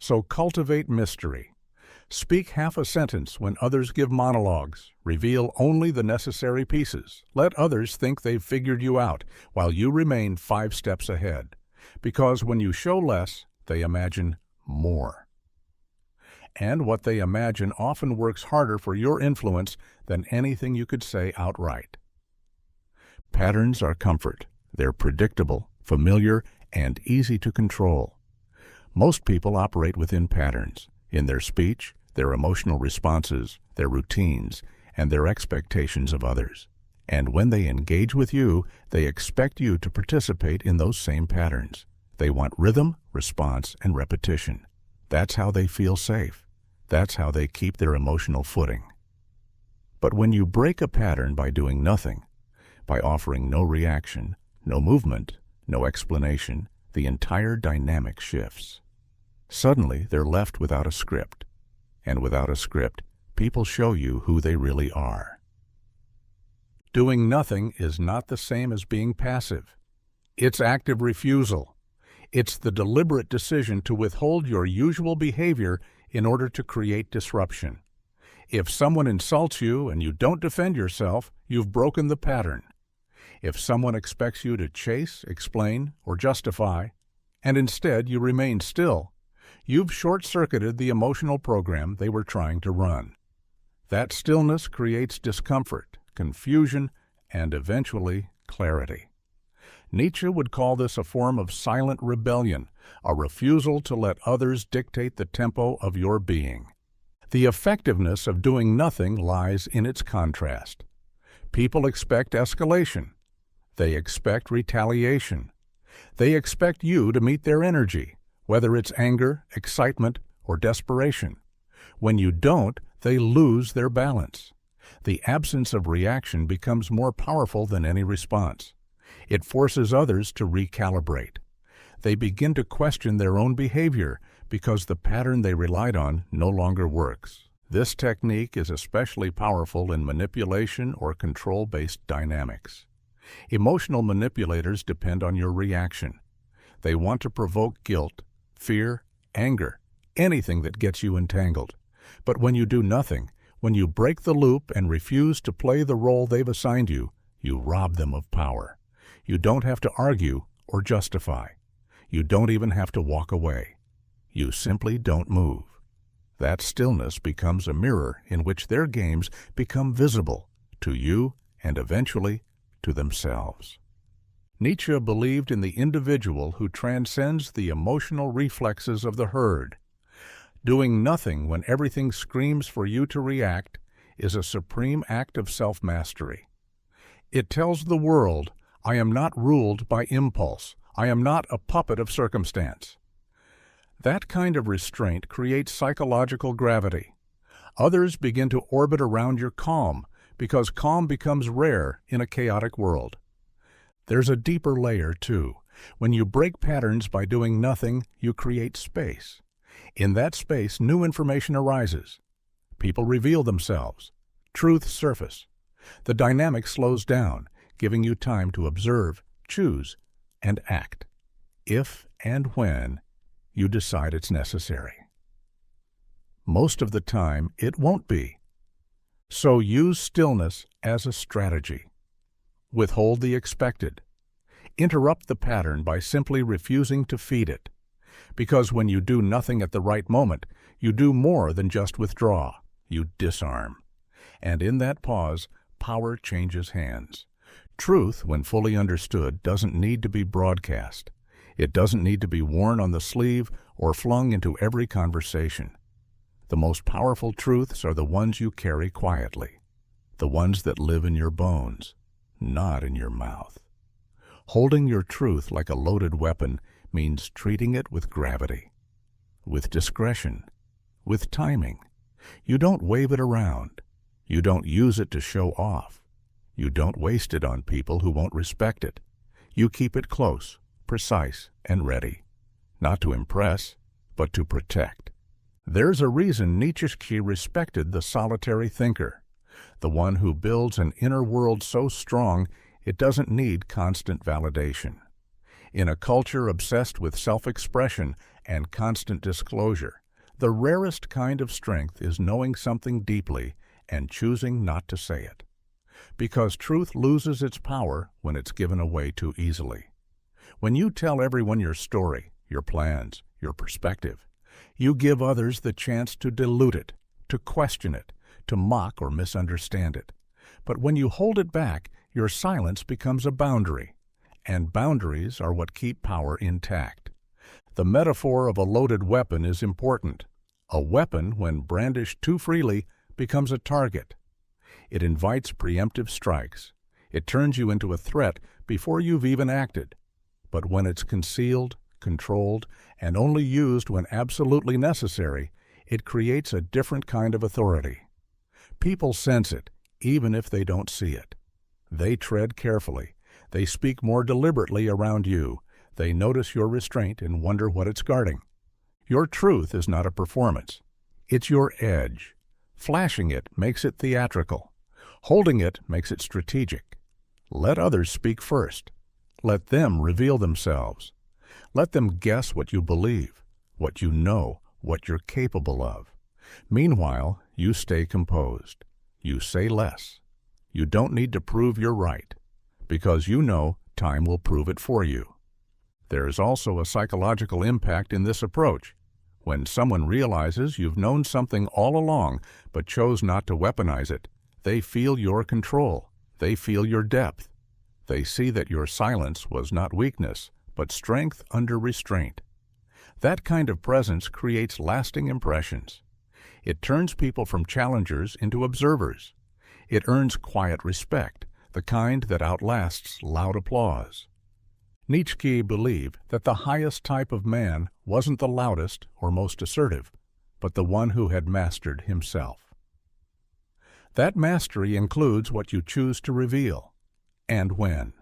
So cultivate mystery. Speak half a sentence when others give monologues. Reveal only the necessary pieces. Let others think they've figured you out, while you remain 5 steps ahead. Because when you show less, they imagine more. And what they imagine often works harder for your influence than anything you could say outright. Patterns are comfort. They're predictable, familiar, and easy to control. Most people operate within patterns, in their speech, their emotional responses, their routines, and their expectations of others. And when they engage with you, they expect you to participate in those same patterns. They want rhythm, response, and repetition. That's how they feel safe. That's how they keep their emotional footing. But when you break a pattern by doing nothing, by offering no reaction, no movement, no explanation, the entire dynamic shifts. Suddenly, they're left without a script. And without a script, people show you who they really are. Doing nothing is not the same as being passive. It's active refusal. It's the deliberate decision to withhold your usual behavior in order to create disruption. If someone insults you and you don't defend yourself, you've broken the pattern. If someone expects you to chase, explain, or justify, and instead you remain still, you've short-circuited the emotional program they were trying to run. That stillness creates discomfort, confusion, and eventually clarity. Nietzsche would call this a form of silent rebellion, a refusal to let others dictate the tempo of your being. The effectiveness of doing nothing lies in its contrast. People expect escalation. They expect retaliation. They expect you to meet their energy, whether it's anger, excitement, or desperation. When you don't, they lose their balance. The absence of reaction becomes more powerful than any response. It forces others to recalibrate. They begin to question their own behavior because the pattern they relied on no longer works. This technique is especially powerful in manipulation or control-based dynamics. Emotional manipulators depend on your reaction. They want to provoke guilt, fear, anger, anything that gets you entangled. But when you do nothing, when you break the loop and refuse to play the role they've assigned you, you rob them of power. You don't have to argue or justify. You don't even have to walk away. You simply don't move. That stillness becomes a mirror in which their games become visible to you and eventually to themselves. Nietzsche believed in the individual who transcends the emotional reflexes of the herd. Doing nothing when everything screams for you to react is a supreme act of self-mastery. It tells the world, I am not ruled by impulse. I am not a puppet of circumstance. That kind of restraint creates psychological gravity. Others begin to orbit around your calm because calm becomes rare in a chaotic world. There's a deeper layer, too. When you break patterns by doing nothing, you create space. In that space, new information arises. People reveal themselves. Truths surface. The dynamic slows down, giving you time to observe, choose, and act, if and when you decide it's necessary. Most of the time, it won't be. So use stillness as a strategy. Withhold the expected. Interrupt the pattern by simply refusing to feed it. Because when you do nothing at the right moment, you do more than just withdraw. You disarm. And in that pause, power changes hands. Truth, when fully understood, doesn't need to be broadcast. It doesn't need to be worn on the sleeve or flung into every conversation. The most powerful truths are the ones you carry quietly, the ones that live in your bones, not in your mouth. Holding your truth like a loaded weapon means treating it with gravity, with discretion, with timing. You don't wave it around. You don't use it to show off. You don't waste it on people who won't respect it. You keep it close, precise, and ready, not to impress, but to protect. There's a reason Nietzsche respected the solitary thinker, the one who builds an inner world so strong it doesn't need constant validation. In a culture obsessed with self-expression and constant disclosure, the rarest kind of strength is knowing something deeply and choosing not to say it. Because truth loses its power when it's given away too easily. When you tell everyone your story, your plans, your perspective, you give others the chance to dilute it, to question it, to mock or misunderstand it. But when you hold it back, your silence becomes a boundary, and boundaries are what keep power intact. The metaphor of a loaded weapon is important. A weapon, when brandished too freely, becomes a target. It invites preemptive strikes. It turns you into a threat before you've even acted. But when it's concealed, controlled, and only used when absolutely necessary, it creates a different kind of authority. People sense it, even if they don't see it. They tread carefully. They speak more deliberately around you. They notice your restraint and wonder what it's guarding. Your truth is not a performance. It's your edge. Flashing it makes it theatrical. Holding it makes it strategic. Let others speak first. Let them reveal themselves. Let them guess what you believe, what you know, what you're capable of. Meanwhile, you stay composed. You say less. You don't need to prove you're right, because you know time will prove it for you. There is also a psychological impact in this approach. When someone realizes you've known something all along but chose not to weaponize it, they feel your control. They feel your depth. They see that your silence was not weakness, but strength under restraint. That kind of presence creates lasting impressions. It turns people from challengers into observers. It earns quiet respect, the kind that outlasts loud applause. Nietzsche believed that the highest type of man wasn't the loudest or most assertive, but the one who had mastered himself. That mastery includes what you choose to reveal, and when.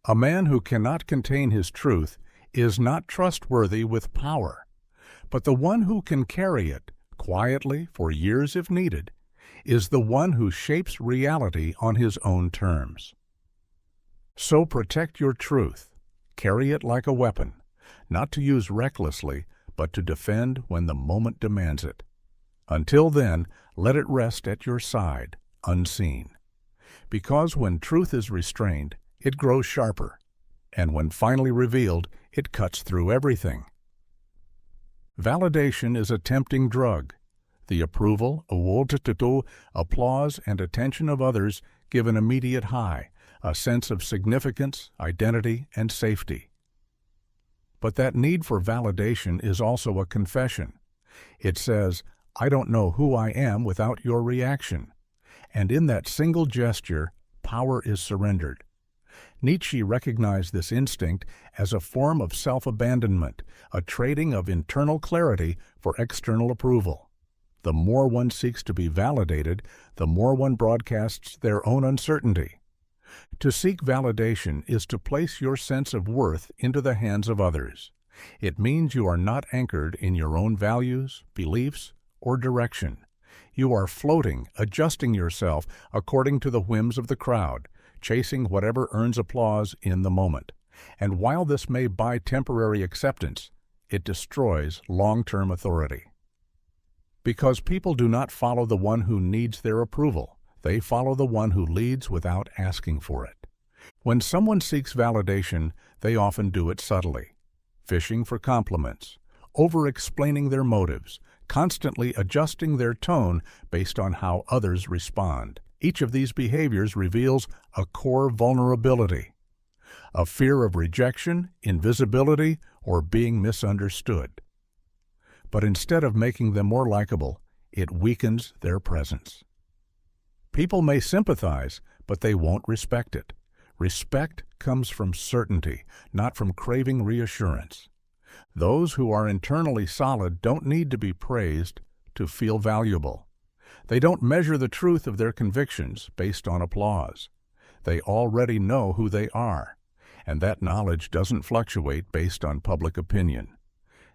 A man who cannot contain his truth is not trustworthy with power, but the one who can carry it, quietly, for years if needed, is the one who shapes reality on his own terms. So protect your truth. Carry it like a weapon, not to use recklessly, but to defend when the moment demands it. Until then, let it rest at your side, unseen. Because when truth is restrained, it grows sharper, and when finally revealed, it cuts through everything. Validation is a tempting drug. The approval, applause, and attention of others give an immediate high, a sense of significance, identity, and safety. But that need for validation is also a confession. It says, I don't know who I am without your reaction. And in that single gesture, power is surrendered. Nietzsche recognized this instinct as a form of self-abandonment, a trading of internal clarity for external approval. The more one seeks to be validated, the more one broadcasts their own uncertainty. To seek validation is to place your sense of worth into the hands of others. It means you are not anchored in your own values, beliefs, or direction. You are floating, adjusting yourself according to the whims of the crowd, chasing whatever earns applause in the moment. And while this may buy temporary acceptance, it destroys long-term authority. Because people do not follow the one who needs their approval. They follow the one who leads without asking for it. When someone seeks validation, they often do it subtly, fishing for compliments, over-explaining their motives, constantly adjusting their tone based on how others respond. Each of these behaviors reveals a core vulnerability, a fear of rejection, invisibility, or being misunderstood. But instead of making them more likable, it weakens their presence. People may sympathize, but they won't respect it. Respect comes from certainty, not from craving reassurance. Those who are internally solid don't need to be praised to feel valuable. They don't measure the truth of their convictions based on applause. They already know who they are, and that knowledge doesn't fluctuate based on public opinion.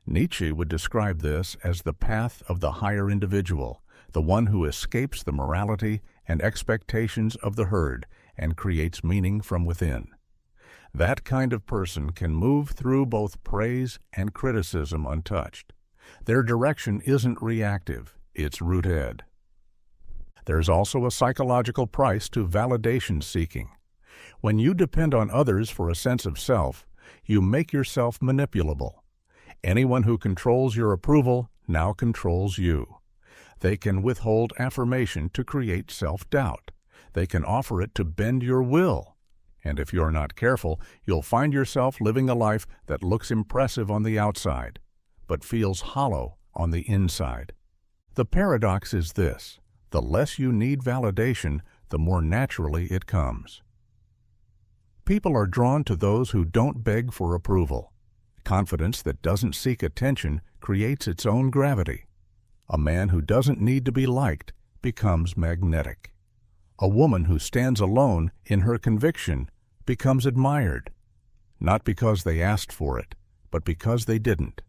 Nietzsche would describe this as the path of the higher individual, the one who escapes the morality and expectations of the herd and creates meaning from within. That kind of person can move through both praise and criticism untouched. Their direction isn't reactive, it's rooted. There's also a psychological price to validation seeking. When you depend on others for a sense of self, you make yourself manipulable. Anyone who controls your approval now controls you. They can withhold affirmation to create self-doubt. They can offer it to bend your will. And if you're not careful, you'll find yourself living a life that looks impressive on the outside, but feels hollow on the inside. The paradox is this: the less you need validation, the more naturally it comes. People are drawn to those who don't beg for approval. Confidence that doesn't seek attention creates its own gravity. A man who doesn't need to be liked becomes magnetic. A woman who stands alone in her conviction becomes admired, not because they asked for it, but because they didn't.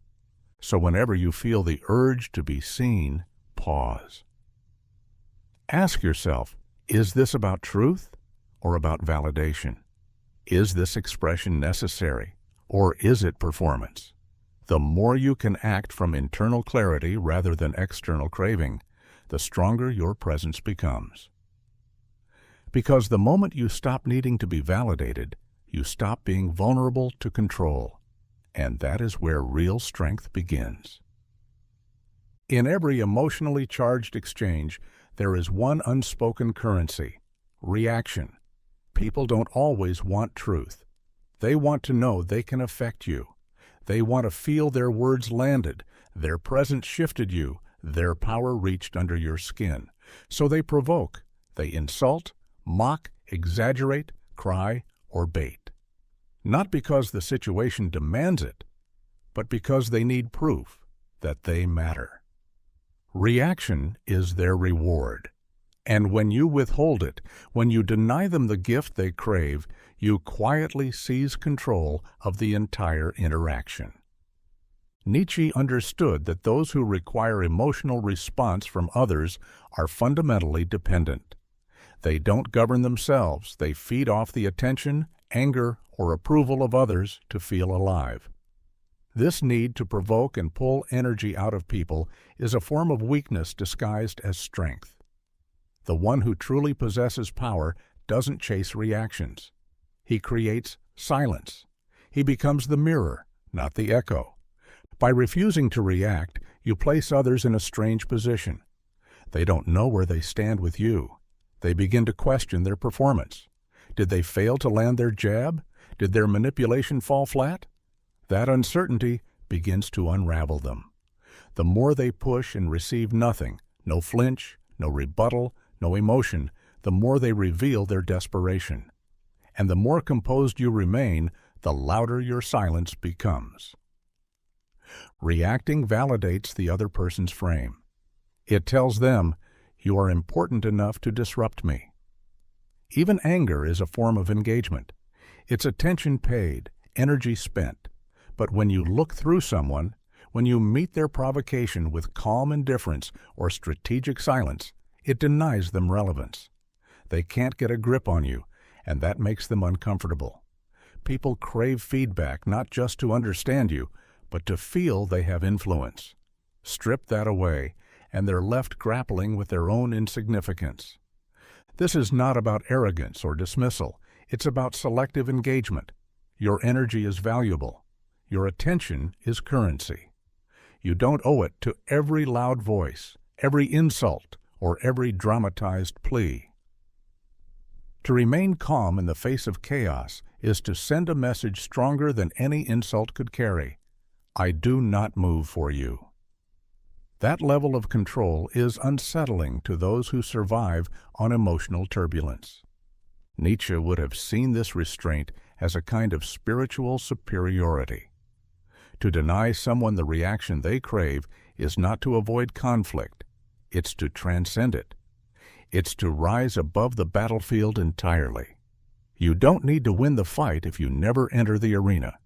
So whenever you feel the urge to be seen, pause. Ask yourself, is this about truth or about validation? Is this expression necessary, or is it performance? The more you can act from internal clarity rather than external craving, the stronger your presence becomes. Because the moment you stop needing to be validated, you stop being vulnerable to control, and that is where real strength begins. In every emotionally charged exchange, there is one unspoken currency: reaction. People don't always want truth. They want to know they can affect you. They want to feel their words landed, their presence shifted you, their power reached under your skin. So they provoke, they insult, mock, exaggerate, cry, or bait. Not because the situation demands it, but because they need proof that they matter. Reaction is their reward. And when you withhold it, when you deny them the gift they crave, you quietly seize control of the entire interaction. Nietzsche understood that those who require emotional response from others are fundamentally dependent. They don't govern themselves, they feed off the attention, anger, or approval of others to feel alive. This need to provoke and pull energy out of people is a form of weakness disguised as strength. The one who truly possesses power doesn't chase reactions. He creates silence. He becomes the mirror, not the echo. By refusing to react, you place others in a strange position. They don't know where they stand with you. They begin to question their performance. Did they fail to land their jab? Did their manipulation fall flat? That uncertainty begins to unravel them. The more they push and receive nothing, no flinch, no rebuttal, no emotion, the more they reveal their desperation. And the more composed you remain, the louder your silence becomes. Reacting validates the other person's frame. It tells them, "You are important enough to disrupt me." Even anger is a form of engagement. It's attention paid, energy spent. But when you look through someone, when you meet their provocation with calm indifference or strategic silence, it denies them relevance. They can't get a grip on you, and that makes them uncomfortable. People crave feedback not just to understand you, but to feel they have influence. Strip that away, and they're left grappling with their own insignificance. This is not about arrogance or dismissal. It's about selective engagement. Your energy is valuable. Your attention is currency. You don't owe it to every loud voice, every insult, or every dramatized plea. To remain calm in the face of chaos is to send a message stronger than any insult could carry. I do not move for you. That level of control is unsettling to those who survive on emotional turbulence. Nietzsche would have seen this restraint as a kind of spiritual superiority. To deny someone the reaction they crave is not to avoid conflict. It's to transcend it. It's to rise above the battlefield entirely. You don't need to win the fight if you never enter the arena.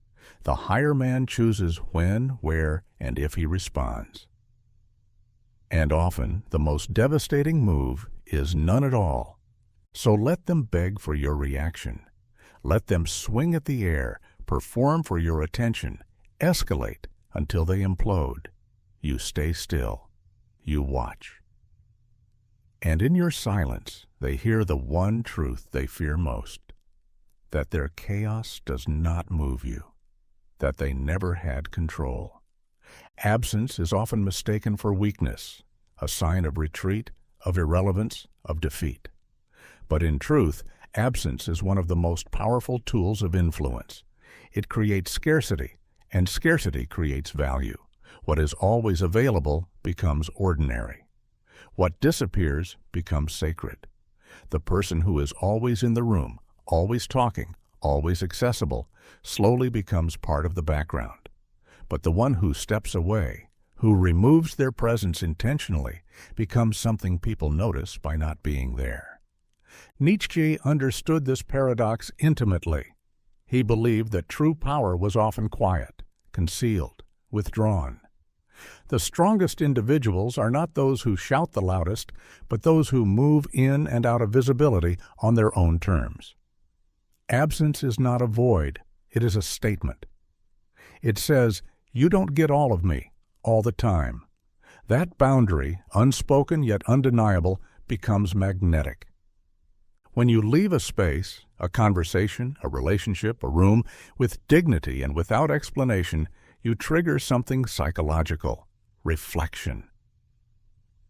The higher man chooses when, where, and if he responds. And often, the most devastating move is none at all. So let them beg for your reaction. Let them swing at the air, perform for your attention, escalate until they implode. You stay still. You watch. And in your silence, they hear the one truth they fear most, that their chaos does not move you, that they never had control. Absence is often mistaken for weakness, a sign of retreat, of irrelevance, of defeat. But in truth, absence is one of the most powerful tools of influence. It creates scarcity, and scarcity creates value. What is always available becomes ordinary. What disappears becomes sacred. The person who is always in the room, always talking, always accessible, slowly becomes part of the background. But the one who steps away, who removes their presence intentionally, becomes something people notice by not being there. Nietzsche understood this paradox intimately. He believed that true power was often quiet, concealed, withdrawn. The strongest individuals are not those who shout the loudest, but those who move in and out of visibility on their own terms. Absence is not a void, it is a statement. It says, "You don't get all of me, all the time." That boundary, unspoken yet undeniable, becomes magnetic. When you leave a space, a conversation, a relationship, a room, with dignity and without explanation, you trigger something psychological, reflection.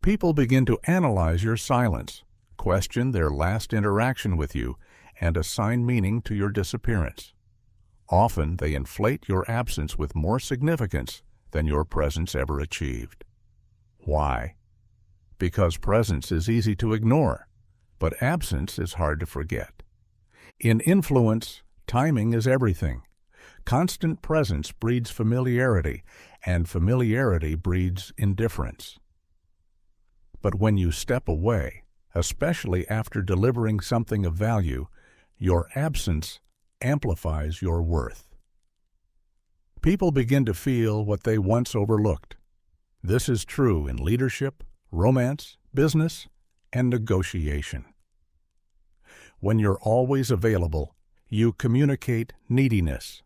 People begin to analyze your silence, question their last interaction with you, and assign meaning to your disappearance. Often they inflate your absence with more significance than your presence ever achieved. Why? Because presence is easy to ignore, but absence is hard to forget. In influence, timing is everything. Constant presence breeds familiarity, and familiarity breeds indifference. But when you step away, especially after delivering something of value, your absence amplifies your worth. People begin to feel what they once overlooked. This is true in leadership, romance, business, and negotiation. When you're always available, you communicate neediness.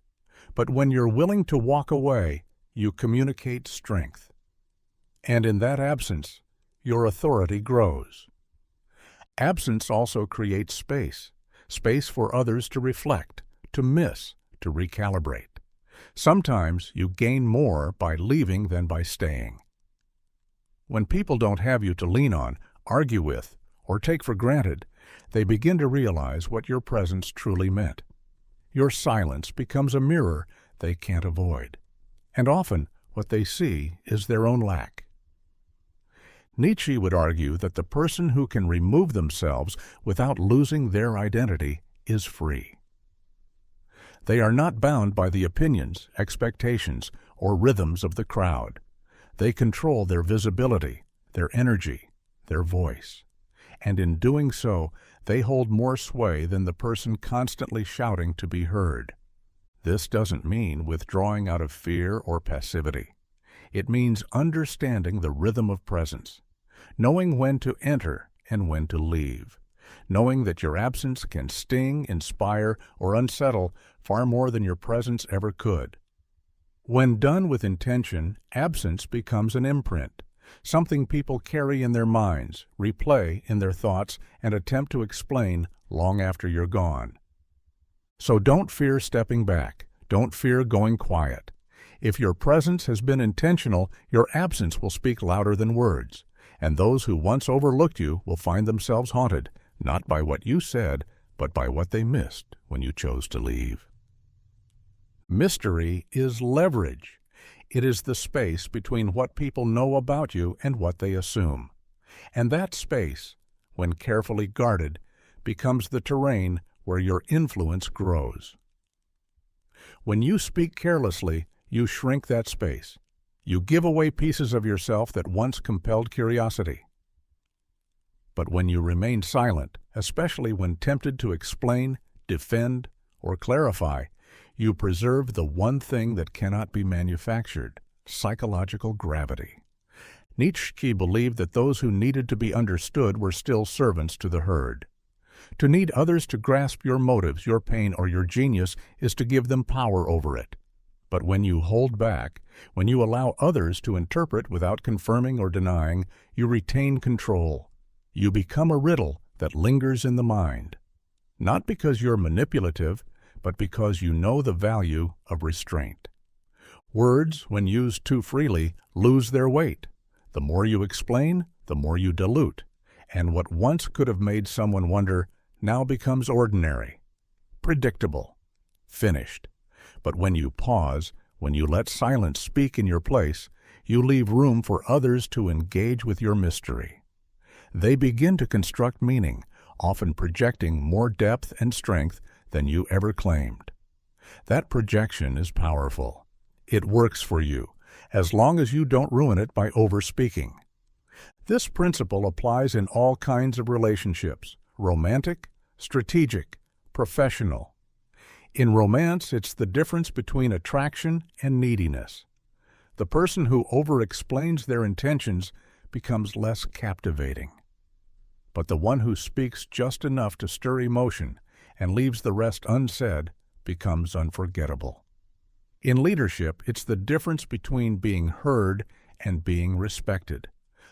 But when you're willing to walk away, you communicate strength. And in that absence, your authority grows. Absence also creates space, space for others to reflect, to miss, to recalibrate. Sometimes you gain more by leaving than by staying. When people don't have you to lean on, argue with, or take for granted, they begin to realize what your presence truly meant. Your silence becomes a mirror they can't avoid, and often what they see is their own lack. Nietzsche would argue that the person who can remove themselves without losing their identity is free. They are not bound by the opinions, expectations, or rhythms of the crowd. They control their visibility, their energy, their voice. And in doing so, they hold more sway than the person constantly shouting to be heard. This doesn't mean withdrawing out of fear or passivity. It means understanding the rhythm of presence, knowing when to enter and when to leave, knowing that your absence can sting, inspire, or unsettle far more than your presence ever could. When done with intention, absence becomes an imprint, something people carry in their minds, replay in their thoughts, and attempt to explain long after you're gone. So don't fear stepping back. Don't fear going quiet. If your presence has been intentional, your absence will speak louder than words, and those who once overlooked you will find themselves haunted, not by what you said, but by what they missed when you chose to leave. Mystery is leverage. It is the space between what people know about you and what they assume. And that space, when carefully guarded, becomes the terrain where your influence grows. When you speak carelessly, you shrink that space. You give away pieces of yourself that once compelled curiosity. But when you remain silent, especially when tempted to explain, defend, or clarify, you preserve the one thing that cannot be manufactured, psychological gravity. Nietzsche believed that those who needed to be understood were still servants to the herd. To need others to grasp your motives, your pain, or your genius is to give them power over it. But when you hold back, when you allow others to interpret without confirming or denying, you retain control. You become a riddle that lingers in the mind. Not because you're manipulative, but because you know the value of restraint. Words, when used too freely, lose their weight. The more you explain, the more you dilute. And what once could have made someone wonder now becomes ordinary, predictable, finished. But when you pause, when you let silence speak in your place, you leave room for others to engage with your mystery. They begin to construct meaning, often projecting more depth and strength than you ever claimed. That projection is powerful. It works for you, as long as you don't ruin it by overspeaking. This principle applies in all kinds of relationships: romantic, strategic, professional. In romance, it's the difference between attraction and neediness. The person who over-explains their intentions becomes less captivating. But the one who speaks just enough to stir emotion and leaves the rest unsaid becomes unforgettable. In leadership, it's the difference between being heard and being respected.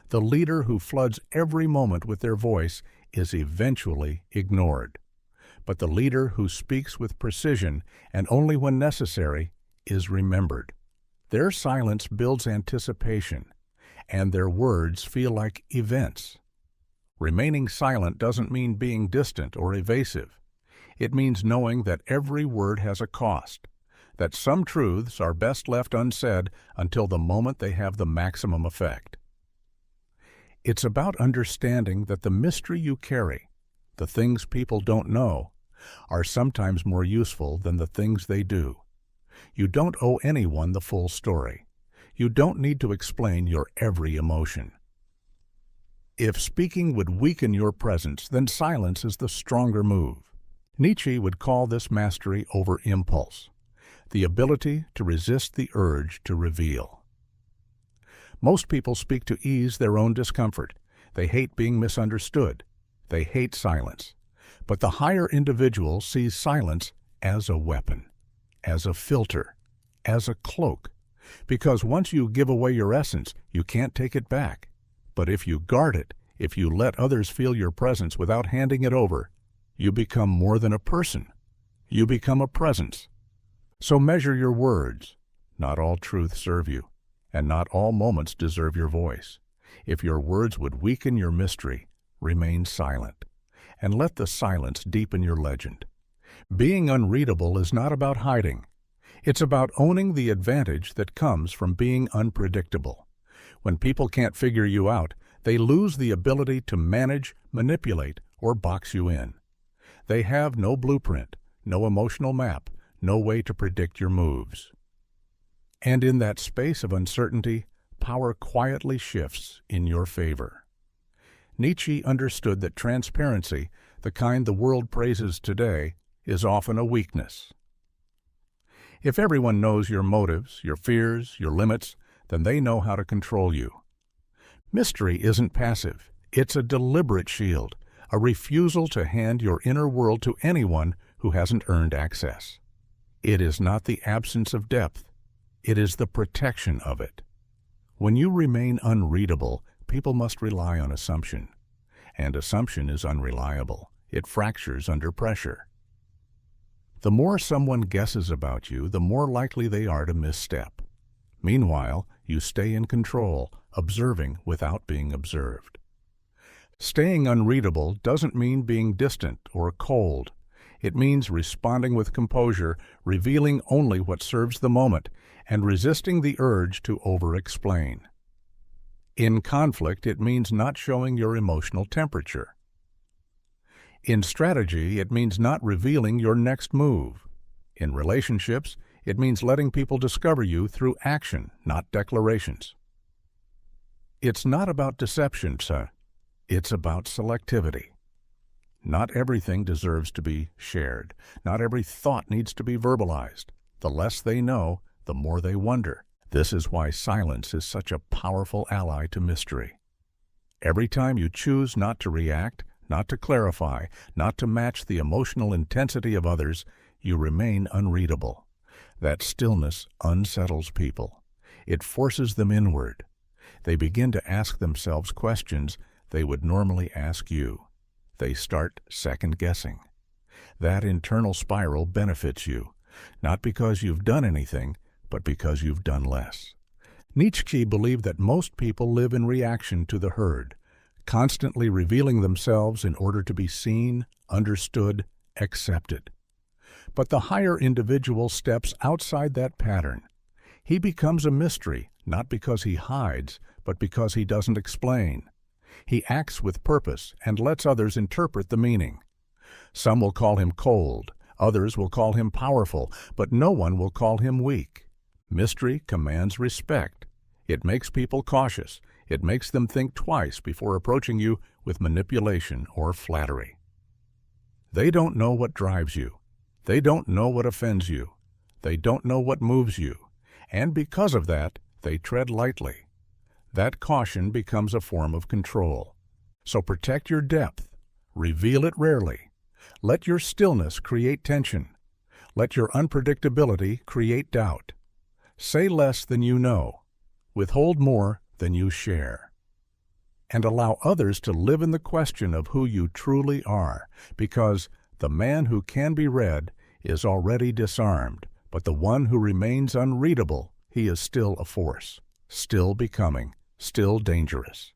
The leader who floods every moment with their voice is eventually ignored. But the leader who speaks with precision and only when necessary is remembered. Their silence builds anticipation, and their words feel like events. Remaining silent doesn't mean being distant or evasive. It means knowing that every word has a cost, that some truths are best left unsaid until the moment they have the maximum effect. It's about understanding that the mystery you carry, the things people don't know, are sometimes more useful than the things they do. You don't owe anyone the full story. You don't need to explain your every emotion. If speaking would weaken your presence, then silence is the stronger move. Nietzsche would call this mastery over impulse, the ability to resist the urge to reveal. Most people speak to ease their own discomfort. They hate being misunderstood. They hate silence. But the higher individual sees silence as a weapon, as a filter, as a cloak. Because once you give away your essence, you can't take it back. But if you guard it, if you let others feel your presence without handing it over, you become more than a person. You become a presence. So measure your words. Not all truths serve you, and not all moments deserve your voice. If your words would weaken your mystery, remain silent, and let the silence deepen your legend. Being unreadable is not about hiding. It's about owning the advantage that comes from being unpredictable. When people can't figure you out, they lose the ability to manage, manipulate, or box you in. They have no blueprint, no emotional map, no way to predict your moves. And in that space of uncertainty, power quietly shifts in your favor. Nietzsche understood that transparency, the kind the world praises today, is often a weakness. If everyone knows your motives, your fears, your limits, then they know how to control you. Mystery isn't passive. It's a deliberate shield, a refusal to hand your inner world to anyone who hasn't earned access. It is not the absence of depth. It is the protection of it. When you remain unreadable, people must rely on assumption. And assumption is unreliable. It fractures under pressure. The more someone guesses about you, the more likely they are to misstep. Meanwhile, you stay in control, observing without being observed. Staying unreadable doesn't mean being distant or cold. It means responding with composure, revealing only what serves the moment, and resisting the urge to over-explain. In conflict, it means not showing your emotional temperature. In strategy, it means not revealing your next move. In relationships, it means letting people discover you through action, not declarations. It's not about deception, sir. It's about selectivity. Not everything deserves to be shared. Not every thought needs to be verbalized. The less they know, the more they wonder. This is why silence is such a powerful ally to mystery. Every time you choose not to react, not to clarify, not to match the emotional intensity of others, you remain unreadable. That stillness unsettles people. It forces them inward. They begin to ask themselves questions they would normally ask you. They start second-guessing. That internal spiral benefits you, not because you've done anything, but because you've done less. Nietzsche believed that most people live in reaction to the herd, constantly revealing themselves in order to be seen, understood, accepted. But the higher individual steps outside that pattern. He becomes a mystery, not because he hides, but because he doesn't explain. He acts with purpose and lets others interpret the meaning. Some will call him cold, others will call him powerful, but no one will call him weak. Mystery commands respect. It makes people cautious. It makes them think twice before approaching you with manipulation or flattery. They don't know what drives you. They don't know what offends you. They don't know what moves you. And because of that, they tread lightly. That caution becomes a form of control. So protect your depth. Reveal it rarely. Let your stillness create tension. Let your unpredictability create doubt. Say less than you know. Withhold more than you share. And allow others to live in the question of who you truly are, because the man who can be read is already disarmed, but the one who remains unreadable, he is still a force, still becoming, still dangerous.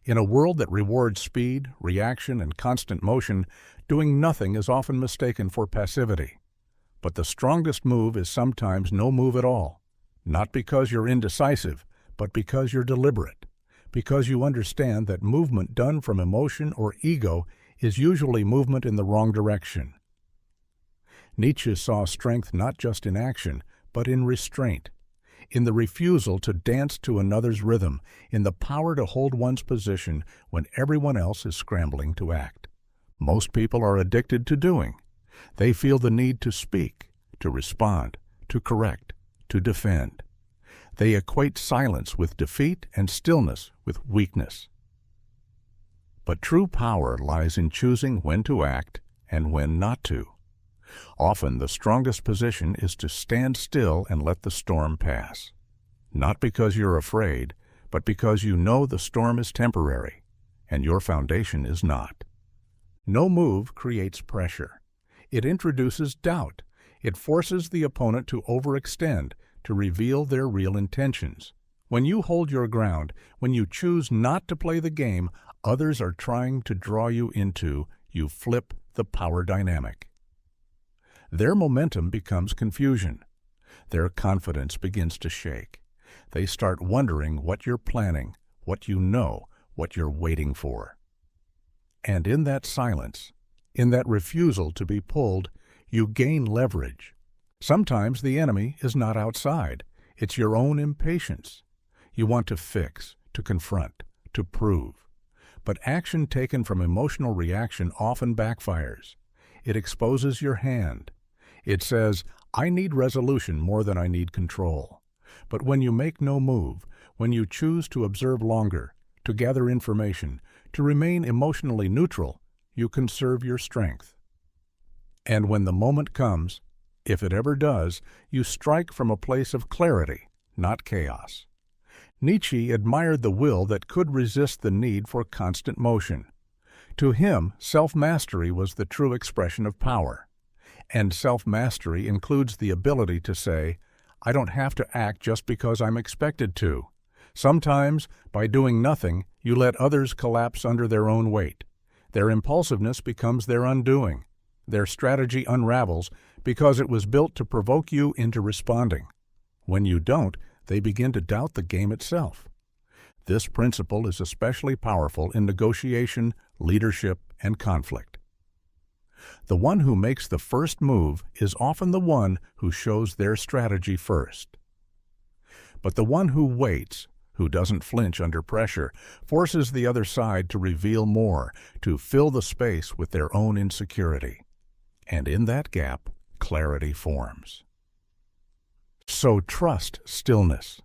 In a world that rewards speed, reaction, and constant motion, doing nothing is often mistaken for passivity. But the strongest move is sometimes no move at all, not because you're indecisive, but because you're deliberate, because you understand that movement done from emotion or ego is usually movement in the wrong direction. Nietzsche saw strength not just in action, but in restraint, in the refusal to dance to another's rhythm, in the power to hold one's position when everyone else is scrambling to act. Most people are addicted to doing. They feel the need to speak, to respond, to correct, to defend. They equate silence with defeat and stillness with weakness. But true power lies in choosing when to act and when not to. Often the strongest position is to stand still and let the storm pass. Not because you're afraid, but because you know the storm is temporary, and your foundation is not. No move creates pressure. It introduces doubt. It forces the opponent to overextend, to reveal their real intentions. When you hold your ground, when you choose not to play the game others are trying to draw you into, you flip the power dynamic. Their momentum becomes confusion. Their confidence begins to shake. They start wondering what you're planning, what you know, what you're waiting for. And in that silence, in that refusal to be pulled, you gain leverage. Sometimes the enemy is not outside. It's your own impatience. You want to fix, to confront, to prove. But action taken from emotional reaction often backfires. It exposes your hand. It says, I need resolution more than I need control. But when you make no move, when you choose to observe longer, to gather information, to remain emotionally neutral, you conserve your strength. And when the moment comes, if it ever does, you strike from a place of clarity, not chaos. Nietzsche admired the will that could resist the need for constant motion. To him, self-mastery was the true expression of power. And self-mastery includes the ability to say, I don't have to act just because I'm expected to. Sometimes, by doing nothing, you let others collapse under their own weight. Their impulsiveness becomes their undoing. Their strategy unravels because it was built to provoke you into responding. When you don't, they begin to doubt the game itself. This principle is especially powerful in negotiation, leadership, and conflict. The one who makes the first move is often the one who shows their strategy first. But the one who waits, who doesn't flinch under pressure, forces the other side to reveal more, to fill the space with their own insecurity. And in that gap, clarity forms. So trust stillness.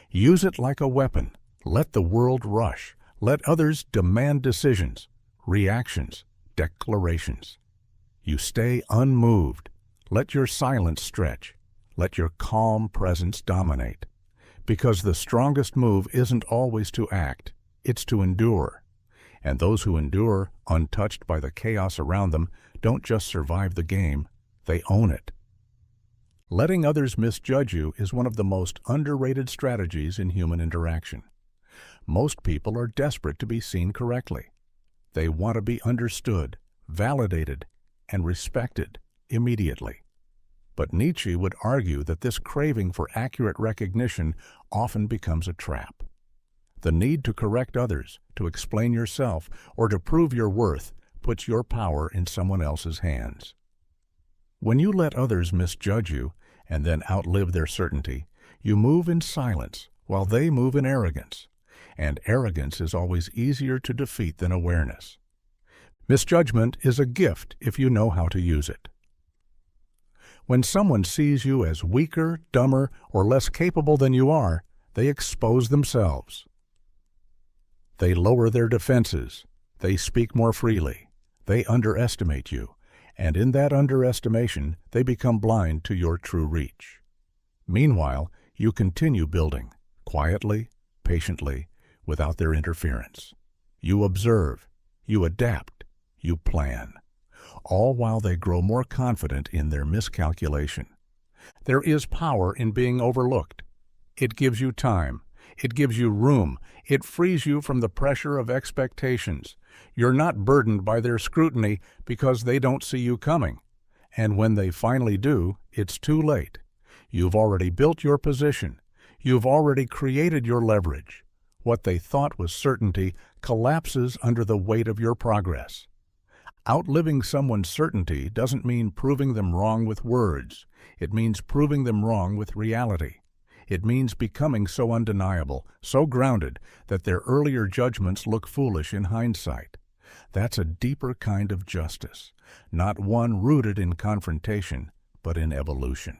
Use it like a weapon. Let the world rush. Let others demand decisions. reactions, declarations. You stay unmoved. Let your silence stretch. Let your calm presence dominate. Because the strongest move isn't always to act, it's to endure. And those who endure, untouched by the chaos around them, don't just survive the game, they own it. Letting others misjudge you is one of the most underrated strategies in human interaction. Most people are desperate to be seen correctly. They want to be understood, validated, and respected immediately. But Nietzsche would argue that this craving for accurate recognition often becomes a trap. The need to correct others, to explain yourself, or to prove your worth puts your power in someone else's hands. When you let others misjudge you and then outlive their certainty, you move in silence while they move in arrogance. And arrogance is always easier to defeat than awareness. Misjudgment is a gift if you know how to use it. When someone sees you as weaker, dumber, or less capable than you are, they expose themselves. They lower their defenses. They speak more freely. They underestimate you. And in that underestimation, they become blind to your true reach. Meanwhile, you continue building, quietly, patiently, without their interference. You observe, you adapt, you plan, all while they grow more confident in their miscalculation. There is power in being overlooked. It gives you time. It gives you room. It frees you from the pressure of expectations. You're not burdened by their scrutiny because they don't see you coming. And when they finally do, it's too late. You've already built your position. You've already created your leverage. What they thought was certainty collapses under the weight of your progress. Outliving someone's certainty doesn't mean proving them wrong with words. It means proving them wrong with reality. It means becoming so undeniable, so grounded, that their earlier judgments look foolish in hindsight. That's a deeper kind of justice, not one rooted in confrontation, but in evolution.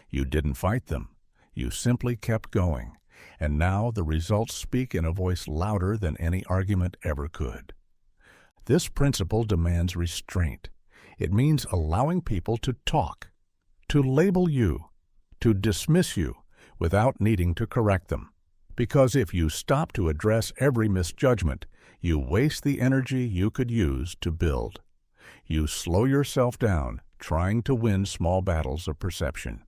You didn't fight them. You simply kept going. And now the results speak in a voice louder than any argument ever could. This principle demands restraint. It means allowing people to talk, to label you, to dismiss you, without needing to correct them. Because if you stop to address every misjudgment, you waste the energy you could use to build. You slow yourself down, trying to win small battles of perception.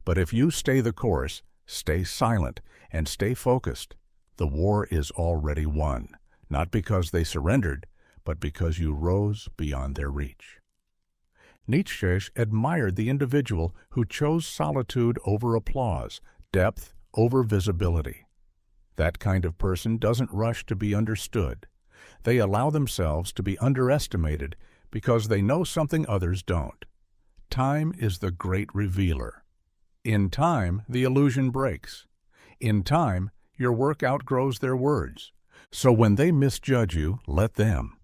But if you stay the course, stay silent, and stay focused, the war is already won, not because they surrendered, but because you rose beyond their reach. Nietzsche admired the individual who chose solitude over applause, depth over visibility. That kind of person doesn't rush to be understood. They allow themselves to be underestimated because they know something others don't. Time is the great revealer. In time, the illusion breaks. In time, your work outgrows their words. So when they misjudge you, let them.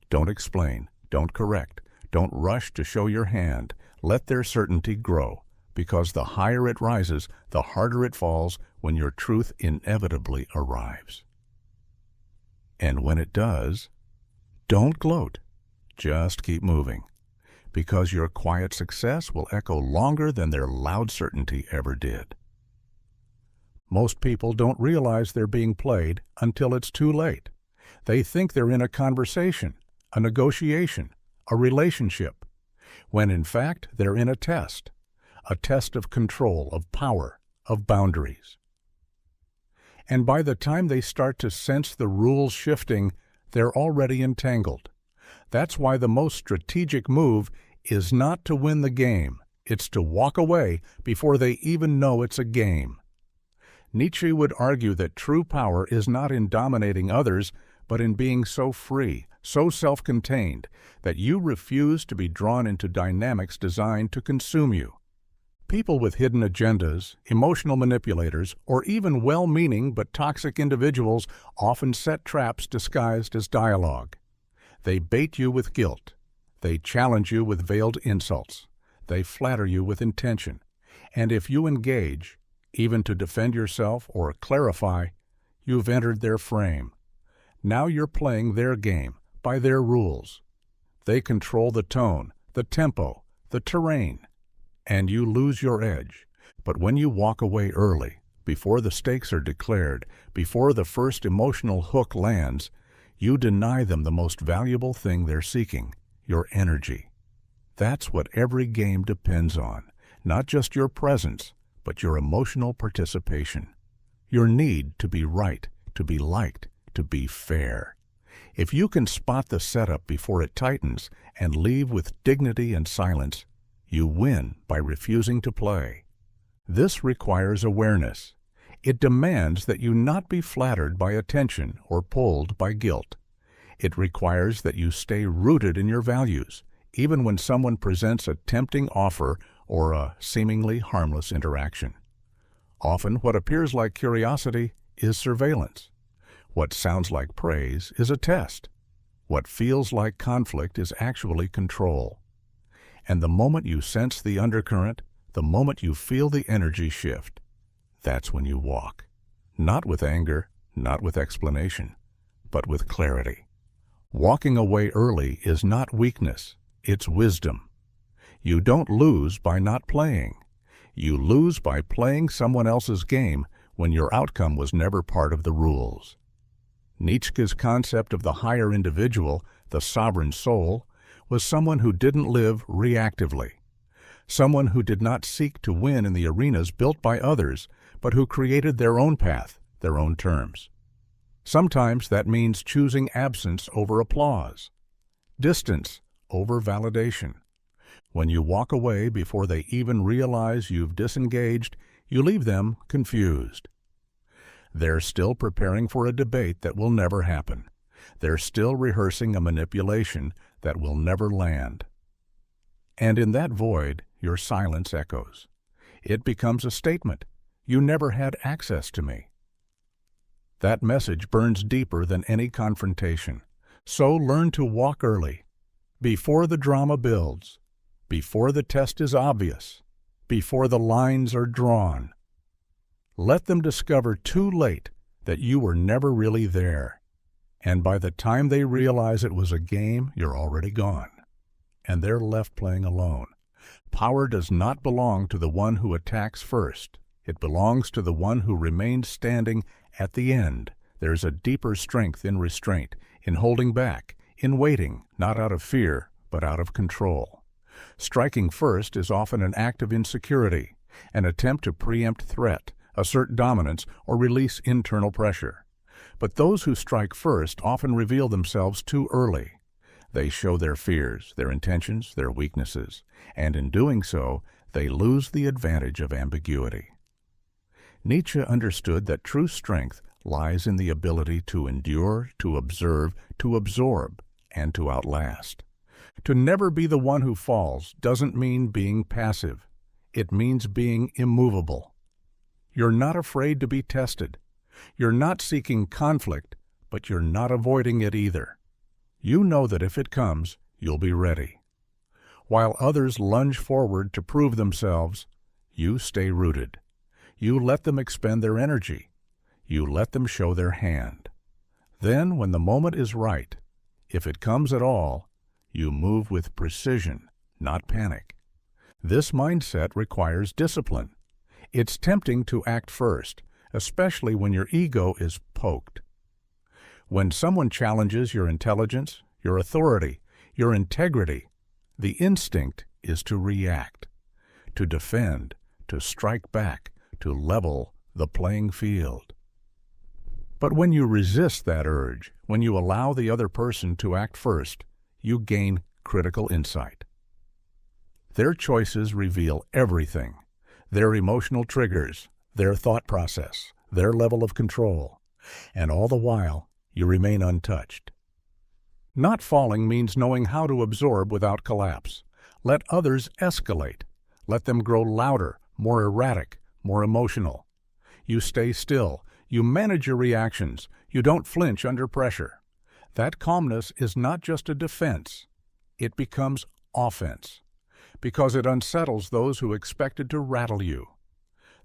Don't explain. Don't correct. Don't rush to show your hand. Let their certainty grow, because the higher it rises, the harder it falls when your truth inevitably arrives. And when it does, don't gloat. Just keep moving, because your quiet success will echo longer than their loud certainty ever did. Most people don't realize they're being played until it's too late. They think they're in a conversation, a negotiation, a relationship, when in fact they're in a test of control, of power, of boundaries. And by the time they start to sense the rules shifting, they're already entangled. That's why the most strategic move is not to win the game, it's to walk away before they even know it's a game. Nietzsche would argue that true power is not in dominating others, but in being so free, so self-contained, that you refuse to be drawn into dynamics designed to consume you. People with hidden agendas, emotional manipulators, or even well-meaning but toxic individuals often set traps disguised as dialogue. They bait you with guilt. They challenge you with veiled insults. They flatter you with intention. And if you engage, even to defend yourself or clarify, you've entered their frame. Now you're playing their game, by their rules. They control the tone, the tempo, the terrain, and you lose your edge. But when you walk away early, before the stakes are declared, before the first emotional hook lands, you deny them the most valuable thing they're seeking, your energy. That's what every game depends on, not just your presence, but your emotional participation. Your need to be right, to be liked, to be fair. If you can spot the setup before it tightens and leave with dignity and silence, you win by refusing to play. This requires awareness. It demands that you not be flattered by attention or pulled by guilt. It requires that you stay rooted in your values, even when someone presents a tempting offer or a seemingly harmless interaction. Often what appears like curiosity is surveillance. What sounds like praise is a test. What feels like conflict is actually control. And the moment you sense the undercurrent, the moment you feel the energy shift, that's when you walk. Not with anger, not with explanation, but with clarity. Walking away early is not weakness, it's wisdom. You don't lose by not playing. You lose by playing someone else's game when your outcome was never part of the rules. Nietzsche's concept of the higher individual, the sovereign soul, was someone who didn't live reactively. Someone who did not seek to win in the arenas built by others, but who created their own path, their own terms. Sometimes that means choosing absence over applause, distance over validation. When you walk away before they even realize you've disengaged, you leave them confused. They're still preparing for a debate that will never happen. They're still rehearsing a manipulation that will never land. And in that void, your silence echoes. It becomes a statement. You never had access to me. That message burns deeper than any confrontation. So learn to walk early, before the drama builds, before the test is obvious, before the lines are drawn. Let them discover too late that you were never really there. And by the time they realize it was a game, you're already gone. And they're left playing alone. Power does not belong to the one who attacks first. It belongs to the one who remains standing at the end. There's a deeper strength in restraint, in holding back, in waiting, not out of fear, but out of control. Striking first is often an act of insecurity, an attempt to preempt threat, assert dominance, or release internal pressure. But those who strike first often reveal themselves too early. They show their fears, their intentions, their weaknesses, and in doing so, they lose the advantage of ambiguity. Nietzsche understood that true strength lies in the ability to endure, to observe, to absorb, and to outlast. To never be the one who falls doesn't mean being passive. It means being immovable. You're not afraid to be tested. You're not seeking conflict, but you're not avoiding it either. You know that if it comes, you'll be ready. While others lunge forward to prove themselves, you stay rooted. You let them expend their energy. You let them show their hand. Then, when the moment is right, if it comes at all, you move with precision, not panic. This mindset requires discipline. It's tempting to act first, especially when your ego is poked. When someone challenges your intelligence, your authority, your integrity, the instinct is to react, to defend, to strike back, to level the playing field. But when you resist that urge, when you allow the other person to act first, you gain critical insight. Their choices reveal everything: their emotional triggers, their thought process, their level of control, and all the while, you remain untouched. Not falling means knowing how to absorb without collapse. Let others escalate. Let them grow louder, more erratic, more emotional. You stay still. You manage your reactions. You don't flinch under pressure. That calmness is not just a defense. It becomes offense, because it unsettles those who expected to rattle you.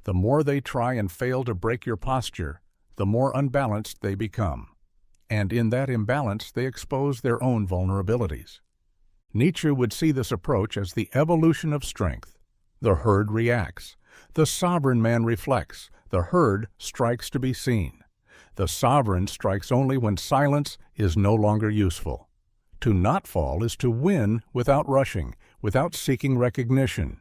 The more they try and fail to break your posture, the more unbalanced they become. and in that imbalance they expose their own vulnerabilities. Nietzsche would see this approach as the evolution of strength. The herd reacts. The sovereign man reflects. The herd strikes to be seen. The sovereign strikes only when silence is no longer useful. To not fall is to win without rushing, without seeking recognition.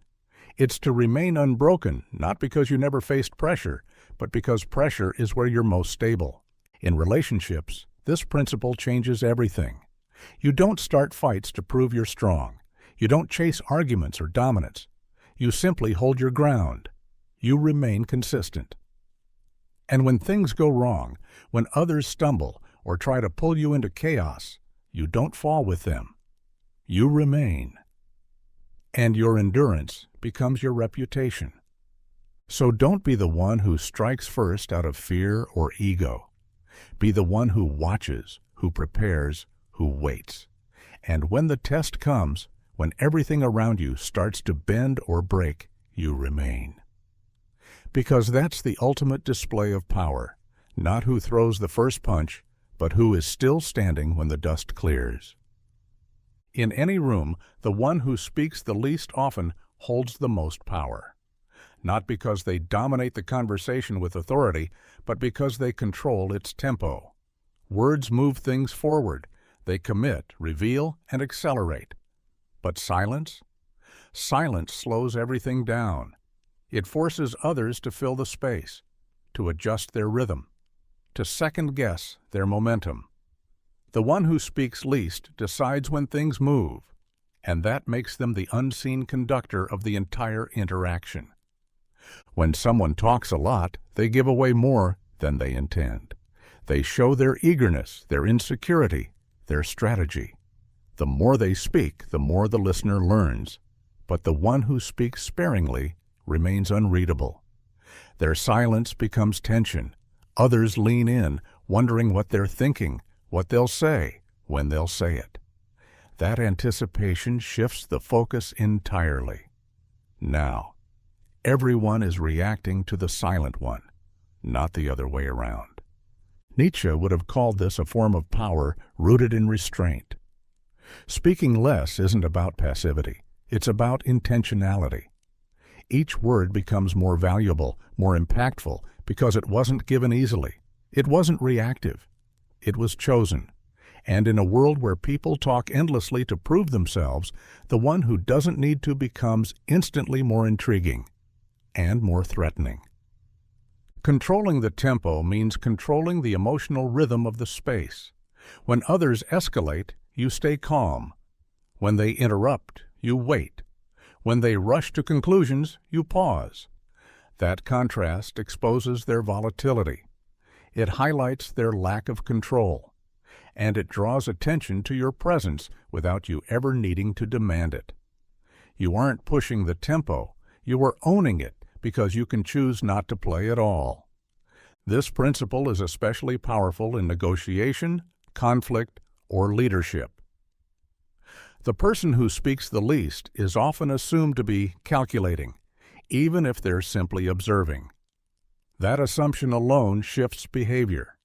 It's to remain unbroken, not because you never faced pressure, but because pressure is where you're most stable. In relationships, this principle changes everything. You don't start fights to prove you're strong. You don't chase arguments or dominance. You simply hold your ground. You remain consistent. And when things go wrong, when others stumble or try to pull you into chaos, you don't fall with them. You remain. And your endurance becomes your reputation. So don't be the one who strikes first out of fear or ego. Be the one who watches, who prepares, who waits. And when the test comes, when everything around you starts to bend or break, you remain. Because that's the ultimate display of power, not who throws the first punch, but who is still standing when the dust clears. In any room, the one who speaks the least often holds the most power. Not because they dominate the conversation with authority, but because they control its tempo. Words move things forward. They commit, reveal, and accelerate. But silence? Silence slows everything down. It forces others to fill the space, to adjust their rhythm, to second-guess their momentum. The one who speaks least decides when things move, and that makes them the unseen conductor of the entire interaction. When someone talks a lot, they give away more than they intend. They show their eagerness, their insecurity, their strategy. The more they speak, the more the listener learns. But the one who speaks sparingly remains unreadable. Their silence becomes tension. Others lean in, wondering what they're thinking, what they'll say, when they'll say it. That anticipation shifts the focus entirely. Now, everyone is reacting to the silent one, not the other way around. Nietzsche would have called this a form of power rooted in restraint. Speaking less isn't about passivity. It's about intentionality. Each word becomes more valuable, more impactful, because it wasn't given easily. It wasn't reactive. It was chosen. And in a world where people talk endlessly to prove themselves, the one who doesn't need to becomes instantly more intriguing and more threatening. Controlling the tempo means controlling the emotional rhythm of the space. When others escalate, you stay calm. When they interrupt, you wait. When they rush to conclusions, you pause. That contrast exposes their volatility. It highlights their lack of control. And it draws attention to your presence without you ever needing to demand it. You aren't pushing the tempo. You are owning it because you can choose not to play at all. This principle is especially powerful in negotiation, conflict, or leadership. The person who speaks the least is often assumed to be calculating, even if they're simply observing. That assumption alone shifts behavior.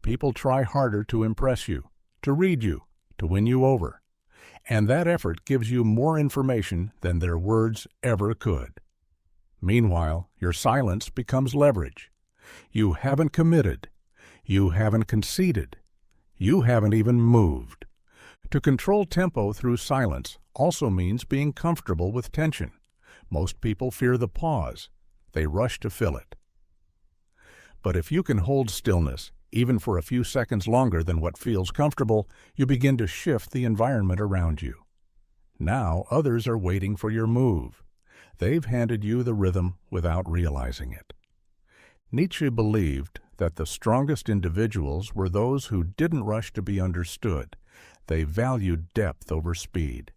People try harder to impress you, to read you, to win you over. And that effort gives you more information than their words ever could. Meanwhile, your silence becomes leverage. You haven't committed. You haven't conceded. You haven't even moved. To control tempo through silence also means being comfortable with tension. Most people fear the pause. They rush to fill it. But if you can hold stillness, even for a few seconds longer than what feels comfortable, you begin to shift the environment around you. Now others are waiting for your move. They've handed you the rhythm without realizing it. Nietzsche believed that the strongest individuals were those who didn't rush to be understood. They valued depth over speed.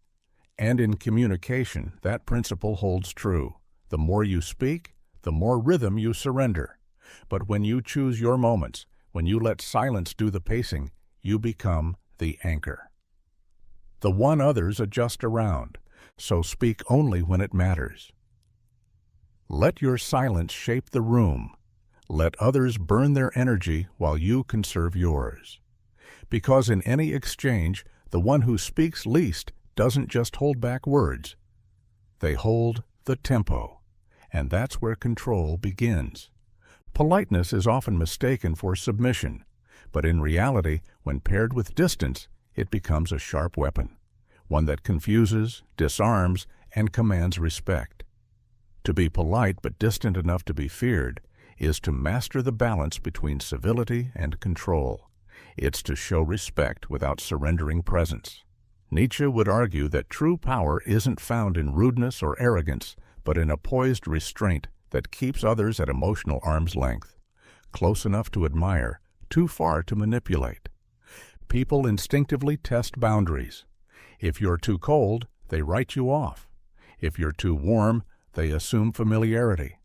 And in communication, that principle holds true. The more you speak, the more rhythm you surrender. But when you choose your moments, when you let silence do the pacing, you become the anchor. The one others adjust around, so speak only when it matters. Let your silence shape the room. Let others burn their energy while you conserve yours. Because in any exchange, the one who speaks least doesn't just hold back words. They hold the tempo, and that's where control begins. Politeness is often mistaken for submission, but in reality, when paired with distance, it becomes a sharp weapon, one that confuses, disarms, and commands respect. To be polite but distant enough to be feared is to master the balance between civility and control. It's to show respect without surrendering presence. Nietzsche would argue that true power isn't found in rudeness or arrogance, but in a poised restraint that keeps others at emotional arm's length, close enough to admire, too far to manipulate. People instinctively test boundaries. If you're too cold, they write you off. If you're too warm, they assume familiarity.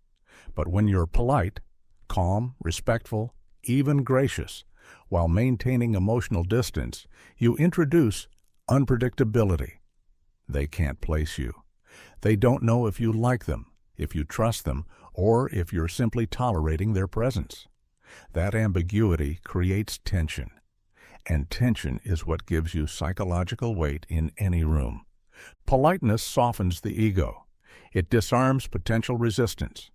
But when you're polite, calm, respectful, even gracious, while maintaining emotional distance, you introduce unpredictability. They can't place you. They don't know if you like them, if you trust them, or if you're simply tolerating their presence. That ambiguity creates tension, and tension is what gives you psychological weight in any room. Politeness softens the ego. It disarms potential resistance.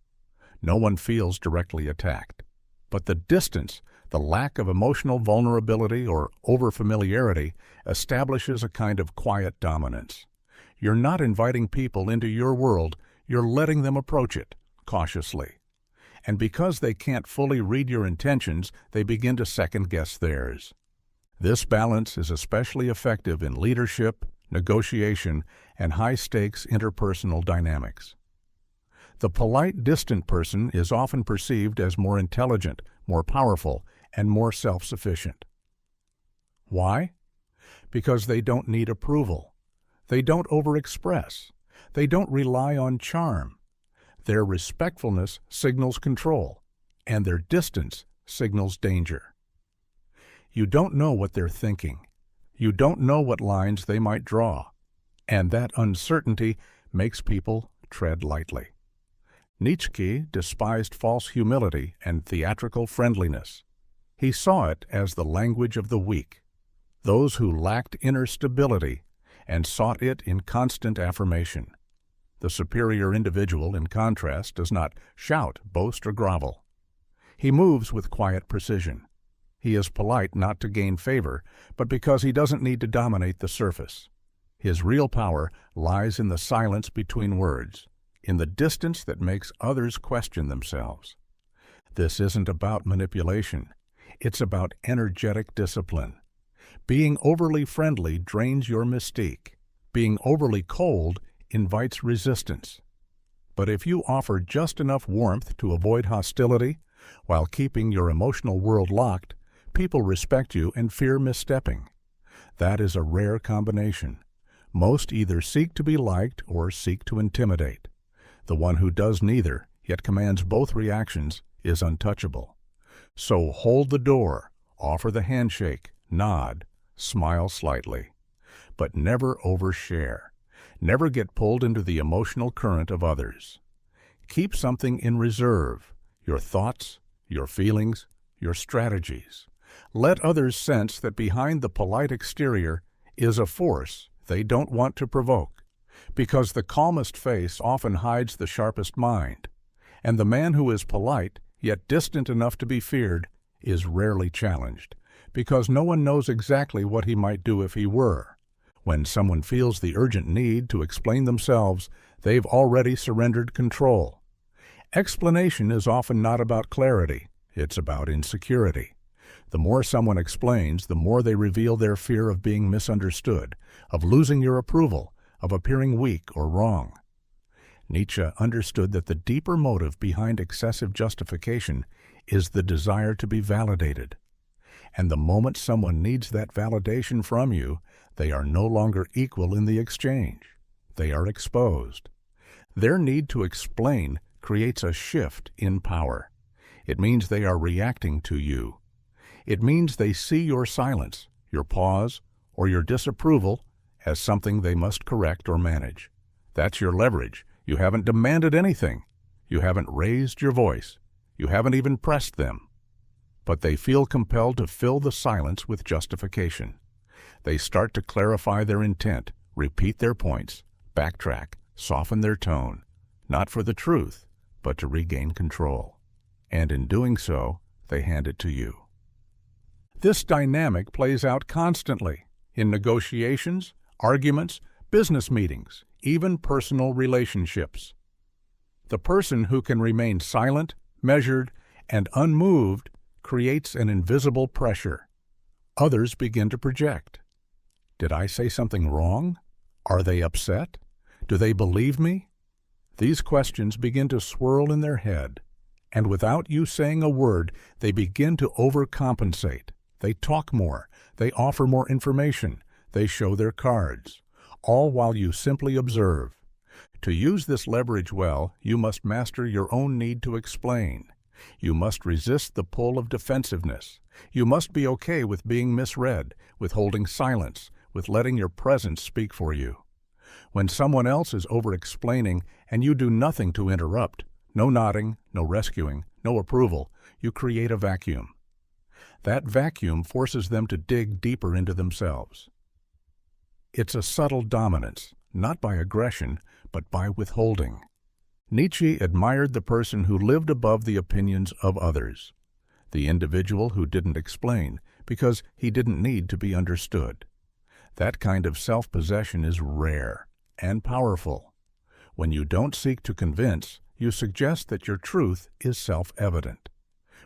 No one feels directly attacked. But the distance, the lack of emotional vulnerability or overfamiliarity, establishes a kind of quiet dominance. You're not inviting people into your world, you're letting them approach it, cautiously. And because they can't fully read your intentions, they begin to second-guess theirs. This balance is especially effective in leadership, negotiation, and high-stakes interpersonal dynamics. The polite, distant person is often perceived as more intelligent, more powerful, and more self-sufficient. Why? Because they don't need approval. They don't overexpress. They don't rely on charm. Their respectfulness signals control, and their distance signals danger. You don't know what they're thinking. You don't know what lines they might draw, and that uncertainty makes people tread lightly. Nietzsche despised false humility and theatrical friendliness. He saw it as the language of the weak, those who lacked inner stability and sought it in constant affirmation. The superior individual, in contrast, does not shout, boast, or grovel. He moves with quiet precision. He is polite not to gain favor, but because he doesn't need to dominate the surface. His real power lies in the silence between words, in the distance that makes others question themselves. This isn't about manipulation. It's about energetic discipline. Being overly friendly drains your mystique. Being overly cold invites resistance. But if you offer just enough warmth to avoid hostility, while keeping your emotional world locked, people respect you and fear misstepping. That is a rare combination. Most either seek to be liked or seek to intimidate. The one who does neither, yet commands both reactions, is untouchable. So hold the door, offer the handshake, nod, smile slightly. But never overshare. Never get pulled into the emotional current of others. Keep something in reserve, your thoughts, your feelings, your strategies. Let others sense that behind the polite exterior is a force they don't want to provoke, because the calmest face often hides the sharpest mind, and the man who is polite, yet distant enough to be feared, is rarely challenged, because no one knows exactly what he might do if he were. When someone feels the urgent need to explain themselves, they've already surrendered control. Explanation is often not about clarity, it's about insecurity. The more someone explains, the more they reveal their fear of being misunderstood, of losing your approval, of appearing weak or wrong. Nietzsche understood that the deeper motive behind excessive justification is the desire to be validated. And the moment someone needs that validation from you, they are no longer equal in the exchange. They are exposed. Their need to explain creates a shift in power. It means they are reacting to you. It means they see your silence, your pause, or your disapproval as something they must correct or manage. That's your leverage. You haven't demanded anything. You haven't raised your voice. You haven't even pressed them. but they feel compelled to fill the silence with justification. They start to clarify their intent, repeat their points, backtrack, soften their tone, not for the truth, but to regain control. And in doing so, they hand it to you. This dynamic plays out constantly in negotiations, arguments, business meetings, even personal relationships. The person who can remain silent, measured, and unmoved creates an invisible pressure. Others begin to project. Did I say something wrong? Are they upset? Do they believe me? These questions begin to swirl in their head, and without you saying a word, they begin to overcompensate. They talk more, they offer more information, they show their cards, all while you simply observe. To use this leverage well, you must master your own need to explain. You must resist the pull of defensiveness. You must be okay with being misread, with holding silence, with letting your presence speak for you. When someone else is over-explaining and you do nothing to interrupt, no nodding, no rescuing, no approval, you create a vacuum. That vacuum forces them to dig deeper into themselves. It's a subtle dominance, not by aggression, but by withholding. Nietzsche admired the person who lived above the opinions of others, the individual who didn't explain because he didn't need to be understood. That kind of self-possession is rare and powerful. When you don't seek to convince, you suggest that your truth is self-evident.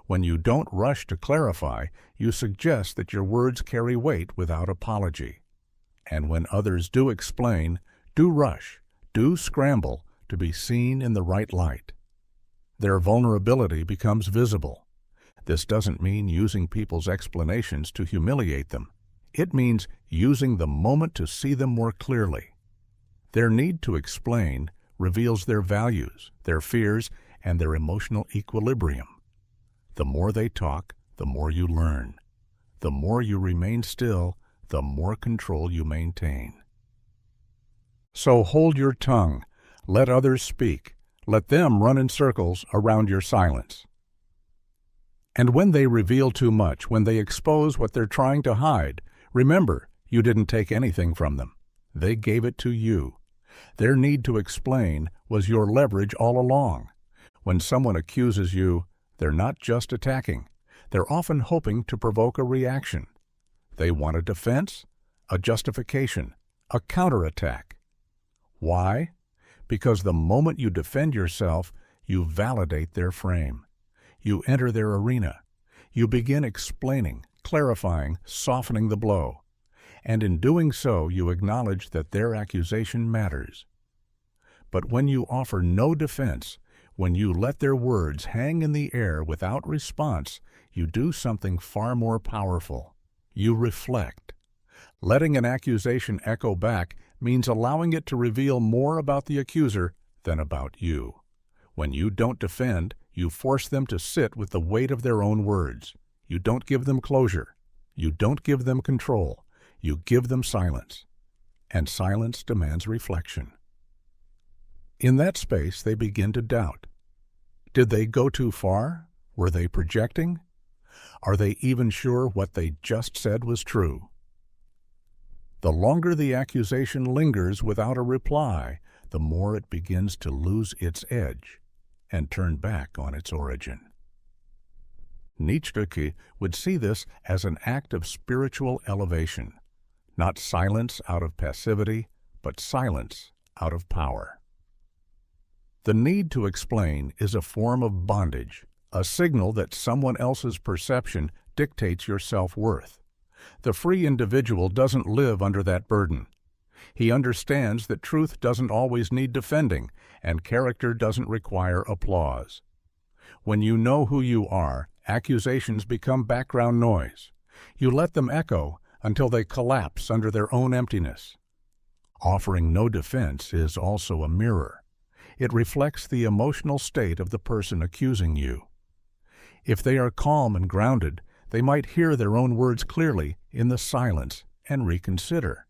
When you don't rush to clarify, you suggest that your words carry weight without apology. And when others do explain, do rush, do scramble to be seen in the right light. Their vulnerability becomes visible. This doesn't mean using people's explanations to humiliate them. It means using the moment to see them more clearly. Their need to explain reveals their values, their fears, and their emotional equilibrium. The more they talk, the more you learn. The more you remain still, the more control you maintain. So hold your tongue. Let others speak. Let them run in circles around your silence. And when they reveal too much, when they expose what they're trying to hide, remember, you didn't take anything from them. They gave it to you. Their need to explain was your leverage all along. When someone accuses you, they're not just attacking. They're often hoping to provoke a reaction. They want a defense, a justification, a counterattack. Why? Because the moment you defend yourself, you validate their frame. You enter their arena. You begin explaining, clarifying, softening the blow. And in doing so, you acknowledge that their accusation matters. But when you offer no defense, when you let their words hang in the air without response, you do something far more powerful. You reflect. Letting an accusation echo back means allowing it to reveal more about the accuser than about you. When you don't defend, you force them to sit with the weight of their own words. You don't give them closure. You don't give them control. You give them silence. And silence demands reflection. In that space, they begin to doubt. Did they go too far? Were they projecting? Are they even sure what they just said was true? The longer the accusation lingers without a reply, the more it begins to lose its edge and turn back on its origin. Nietzsche would see this as an act of spiritual elevation, not silence out of passivity, but silence out of power. The need to explain is a form of bondage, a signal that someone else's perception dictates your self-worth. The free individual doesn't live under that burden. He understands that truth doesn't always need defending, and character doesn't require applause. When you know who you are, accusations become background noise. You let them echo until they collapse under their own emptiness. Offering no defense is also a mirror. It reflects the emotional state of the person accusing you. If they are calm and grounded, they might hear their own words clearly in the silence and reconsider.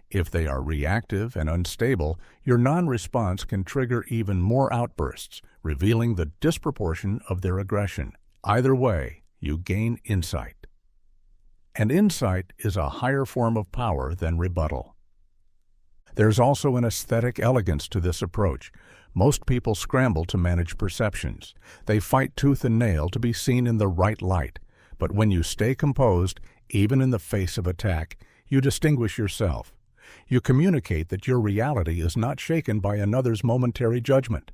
If they are reactive and unstable, your non-response can trigger even more outbursts, revealing the disproportion of their aggression. Either way, you gain insight. And insight is a higher form of power than rebuttal. There's also an aesthetic elegance to this approach. Most people scramble to manage perceptions. They fight tooth and nail to be seen in the right light. But when you stay composed, even in the face of attack, you distinguish yourself. You communicate that your reality is not shaken by another's momentary judgment.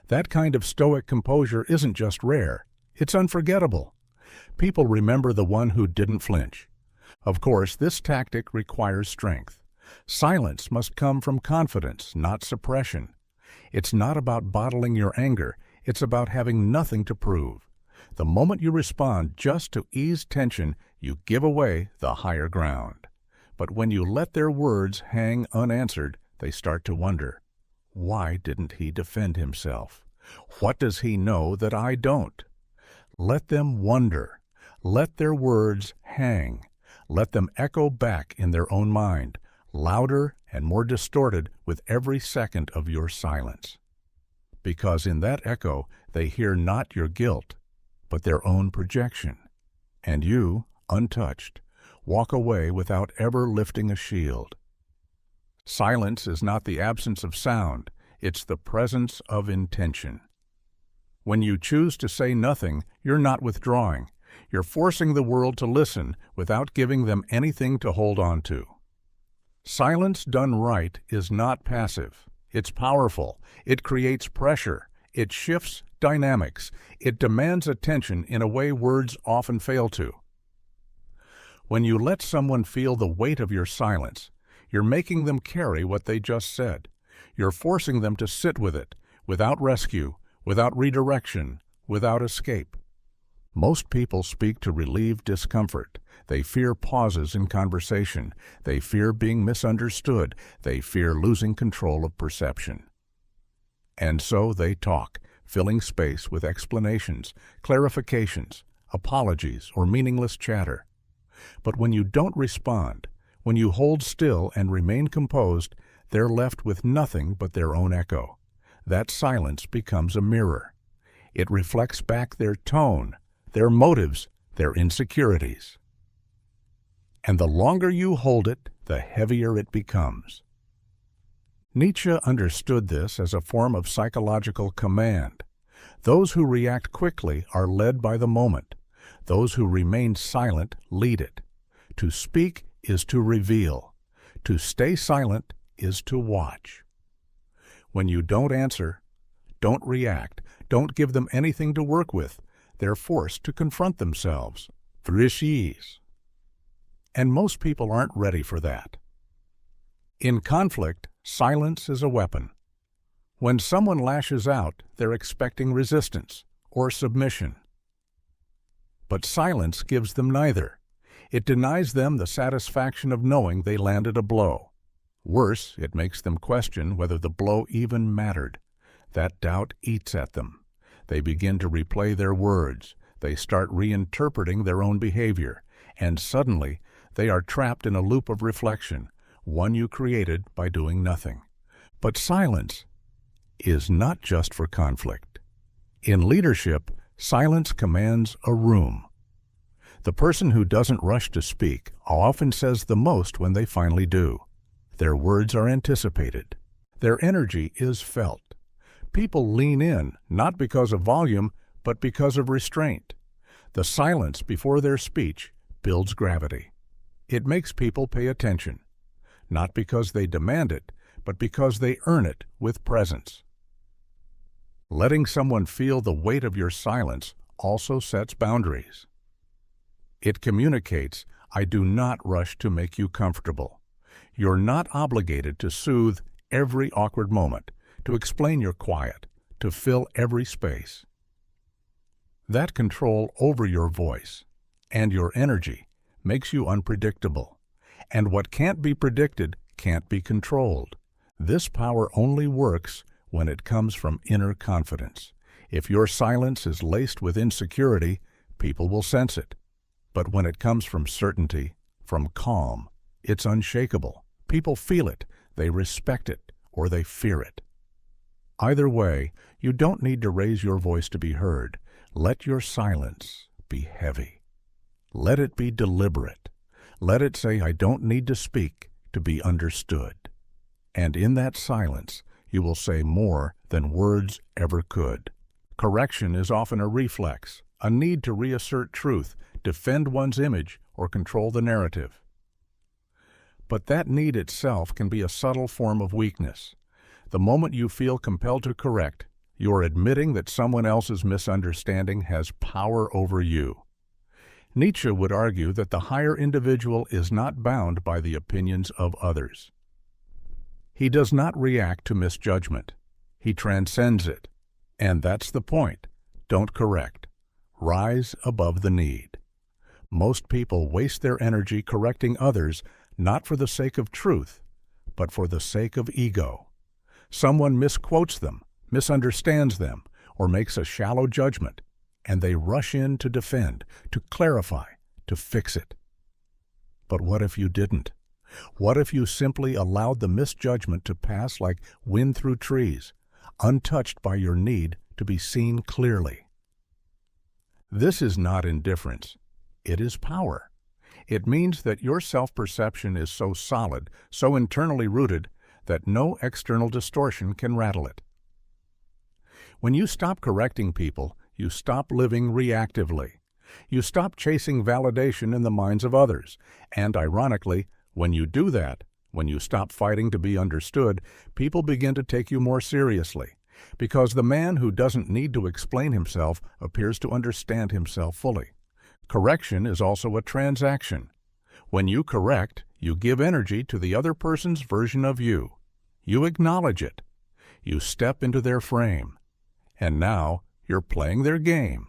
That kind of stoic composure isn't just rare, it's unforgettable. People remember the one who didn't flinch. Of course, this tactic requires strength. Silence must come from confidence, not suppression. It's not about bottling your anger, it's about having nothing to prove. The moment you respond just to ease tension, you give away the higher ground. But when you let their words hang unanswered, they start to wonder, why didn't he defend himself? What does he know that I don't? Let them wonder. Let their words hang. Let them echo back in their own mind, louder and more distorted with every second of your silence. Because in that echo, they hear not your guilt, but their own projection. And you, untouched, walk away without ever lifting a shield. Silence is not the absence of sound, it's the presence of intention. When you choose to say nothing, you're not withdrawing. You're forcing the world to listen without giving them anything to hold on to. Silence done right is not passive. It's powerful. It creates pressure. It shifts dynamics. It demands attention in a way words often fail to. When you let someone feel the weight of your silence, you're making them carry what they just said. You're forcing them to sit with it, without rescue, without redirection, without escape. Most people speak to relieve discomfort. They fear pauses in conversation. They fear being misunderstood. They fear losing control of perception. And so they talk, filling space with explanations, clarifications, apologies, or meaningless chatter. But when you don't respond, when you hold still and remain composed, they're left with nothing but their own echo. That silence becomes a mirror. It reflects back their tone, their motives, their insecurities. And the longer you hold it, the heavier it becomes. Nietzsche understood this as a form of psychological command. Those who react quickly are led by the moment. Those who remain silent lead it. To speak is to reveal. To stay silent is to watch. When you don't answer, don't react, don't give them anything to work with, they're forced to confront themselves. Frischis. And most people aren't ready for that. In conflict, silence is a weapon. When someone lashes out, they're expecting resistance or submission. But silence gives them neither. It denies them the satisfaction of knowing they landed a blow. Worse, it makes them question whether the blow even mattered. That doubt eats at them. They begin to replay their words. They start reinterpreting their own behavior. And suddenly, they are trapped in a loop of reflection, one you created by doing nothing. But silence is not just for conflict. In leadership, silence commands a room. The person who doesn't rush to speak often says the most when they finally do. Their words are anticipated. Their energy is felt. People lean in, not because of volume, but because of restraint. The silence before their speech builds gravity. It makes people pay attention, not because they demand it, but because they earn it with presence. Letting someone feel the weight of your silence also sets boundaries. It communicates, I do not rush to make you comfortable. You're not obligated to soothe every awkward moment, to explain your quiet, to fill every space. That control over your voice and your energy makes you unpredictable, and what can't be predicted can't be controlled. This power only works when it comes from inner confidence. If your silence is laced with insecurity, people will sense it. But when it comes from certainty, from calm, it's unshakable. People feel it, they respect it, or they fear it. Either way, you don't need to raise your voice to be heard. Let your silence be heavy. Let it be deliberate. Let it say, I don't need to speak to be understood. And in that silence, you will say more than words ever could. Correction is often a reflex, a need to reassert truth, defend one's image, or control the narrative. But that need itself can be a subtle form of weakness. The moment you feel compelled to correct, you're admitting that someone else's misunderstanding has power over you. Nietzsche would argue that the higher individual is not bound by the opinions of others. He does not react to misjudgment. He transcends it. And that's the point. Don't correct. Rise above the need. Most people waste their energy correcting others not for the sake of truth, but for the sake of ego. Someone misquotes them, misunderstands them, or makes a shallow judgment, and they rush in to defend, to clarify, to fix it. But what if you didn't? What if you simply allowed the misjudgment to pass like wind through trees, untouched by your need to be seen clearly? This is not indifference. It is power. It means that your self-perception is so solid, so internally rooted, that no external distortion can rattle it. When you stop correcting people, you stop living reactively. You stop chasing validation in the minds of others. And ironically, when you do that, when you stop fighting to be understood, people begin to take you more seriously. Because the man who doesn't need to explain himself appears to understand himself fully. Correction is also a transaction. When you correct, you give energy to the other person's version of you. You acknowledge it. You step into their frame. And now you're playing their game.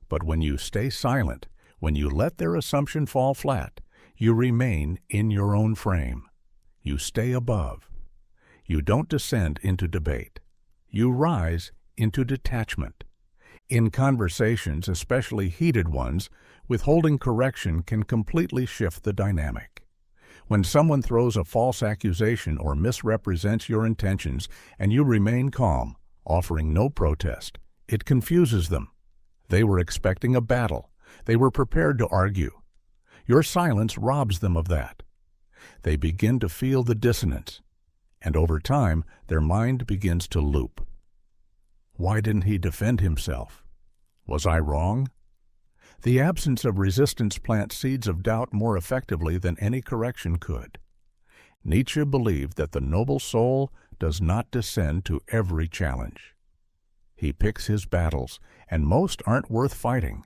But when you stay silent, when you let their assumption fall flat, you remain in your own frame. You stay above. You don't descend into debate. You rise into detachment. In conversations, especially heated ones, withholding correction can completely shift the dynamic. When someone throws a false accusation or misrepresents your intentions and you remain calm, offering no protest, it confuses them. They were expecting a battle. They were prepared to argue. Your silence robs them of that. They begin to feel the dissonance, and over time, their mind begins to loop. Why didn't he defend himself? Was I wrong? The absence of resistance plants seeds of doubt more effectively than any correction could. Nietzsche believed that the noble soul does not descend to every challenge. He picks his battles, and most aren't worth fighting.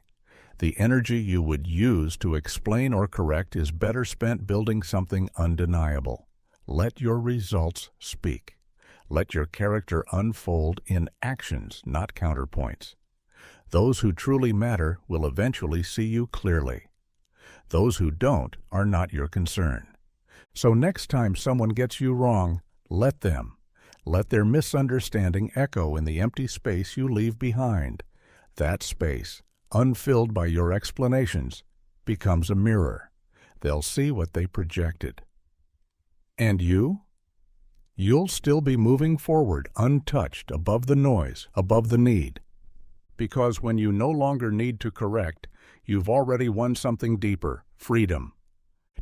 The energy you would use to explain or correct is better spent building something undeniable. Let your results speak. Let your character unfold in actions, not counterpoints. Those who truly matter will eventually see you clearly. Those who don't are not your concern. So next time someone gets you wrong, let them. Let their misunderstanding echo in the empty space you leave behind. That space, unfilled by your explanations, becomes a mirror. They'll see what they projected. And you? You'll still be moving forward untouched, above the noise, above the need. Because when you no longer need to correct, you've already won something deeper, freedom.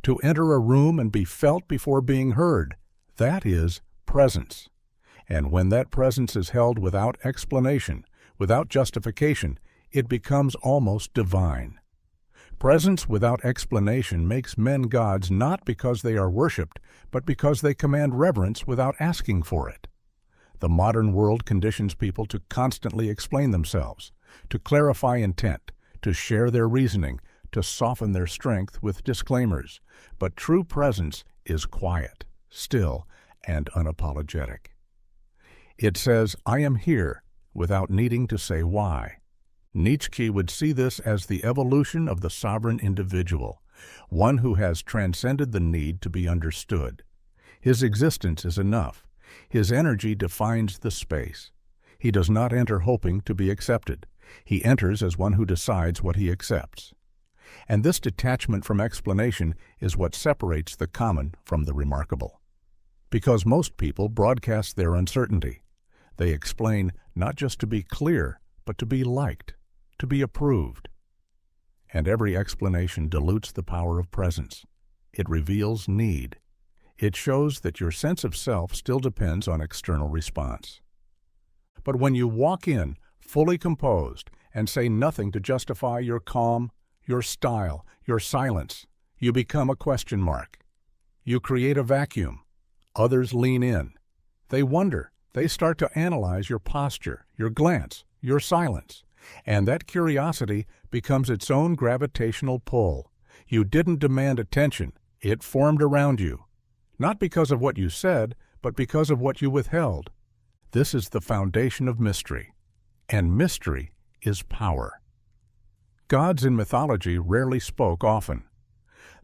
To enter a room and be felt before being heard, that is presence. And when that presence is held without explanation, without justification, it becomes almost divine. Presence without explanation makes men gods not because they are worshipped, but because they command reverence without asking for it. The modern world conditions people to constantly explain themselves, to clarify intent, to share their reasoning, to soften their strength with disclaimers. But true presence is quiet, still, and unapologetic. It says, I am here, without needing to say why. Nietzsche would see this as the evolution of the sovereign individual, one who has transcended the need to be understood. His existence is enough. His energy defines the space. He does not enter hoping to be accepted. He enters as one who decides what he accepts. And this detachment from explanation is what separates the common from the remarkable. Because most people broadcast their uncertainty. They explain not just to be clear, but to be liked, to be approved. and every explanation dilutes the power of presence. It reveals need. It shows that your sense of self still depends on external response. But when you walk in, fully composed, and say nothing to justify your calm, your style, your silence, you become a question mark. You create a vacuum. Others lean in. They wonder. They start to analyze your posture, your glance, your silence. And that curiosity becomes its own gravitational pull. You didn't demand attention. It formed around you. Not because of what you said, but because of what you withheld. This is the foundation of mystery. And mystery is power. Gods in mythology rarely spoke often.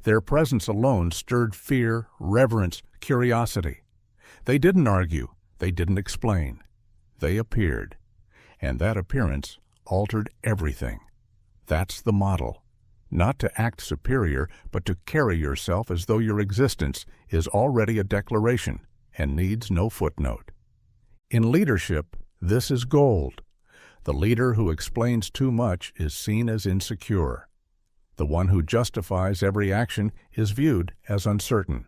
Their presence alone stirred fear, reverence, curiosity. They didn't argue. They didn't explain. They appeared. And that appearance altered everything. That's the model. Not to act superior, but to carry yourself as though your existence is already a declaration and needs no footnote. In leadership, this is gold. The leader who explains too much is seen as insecure. The one who justifies every action is viewed as uncertain.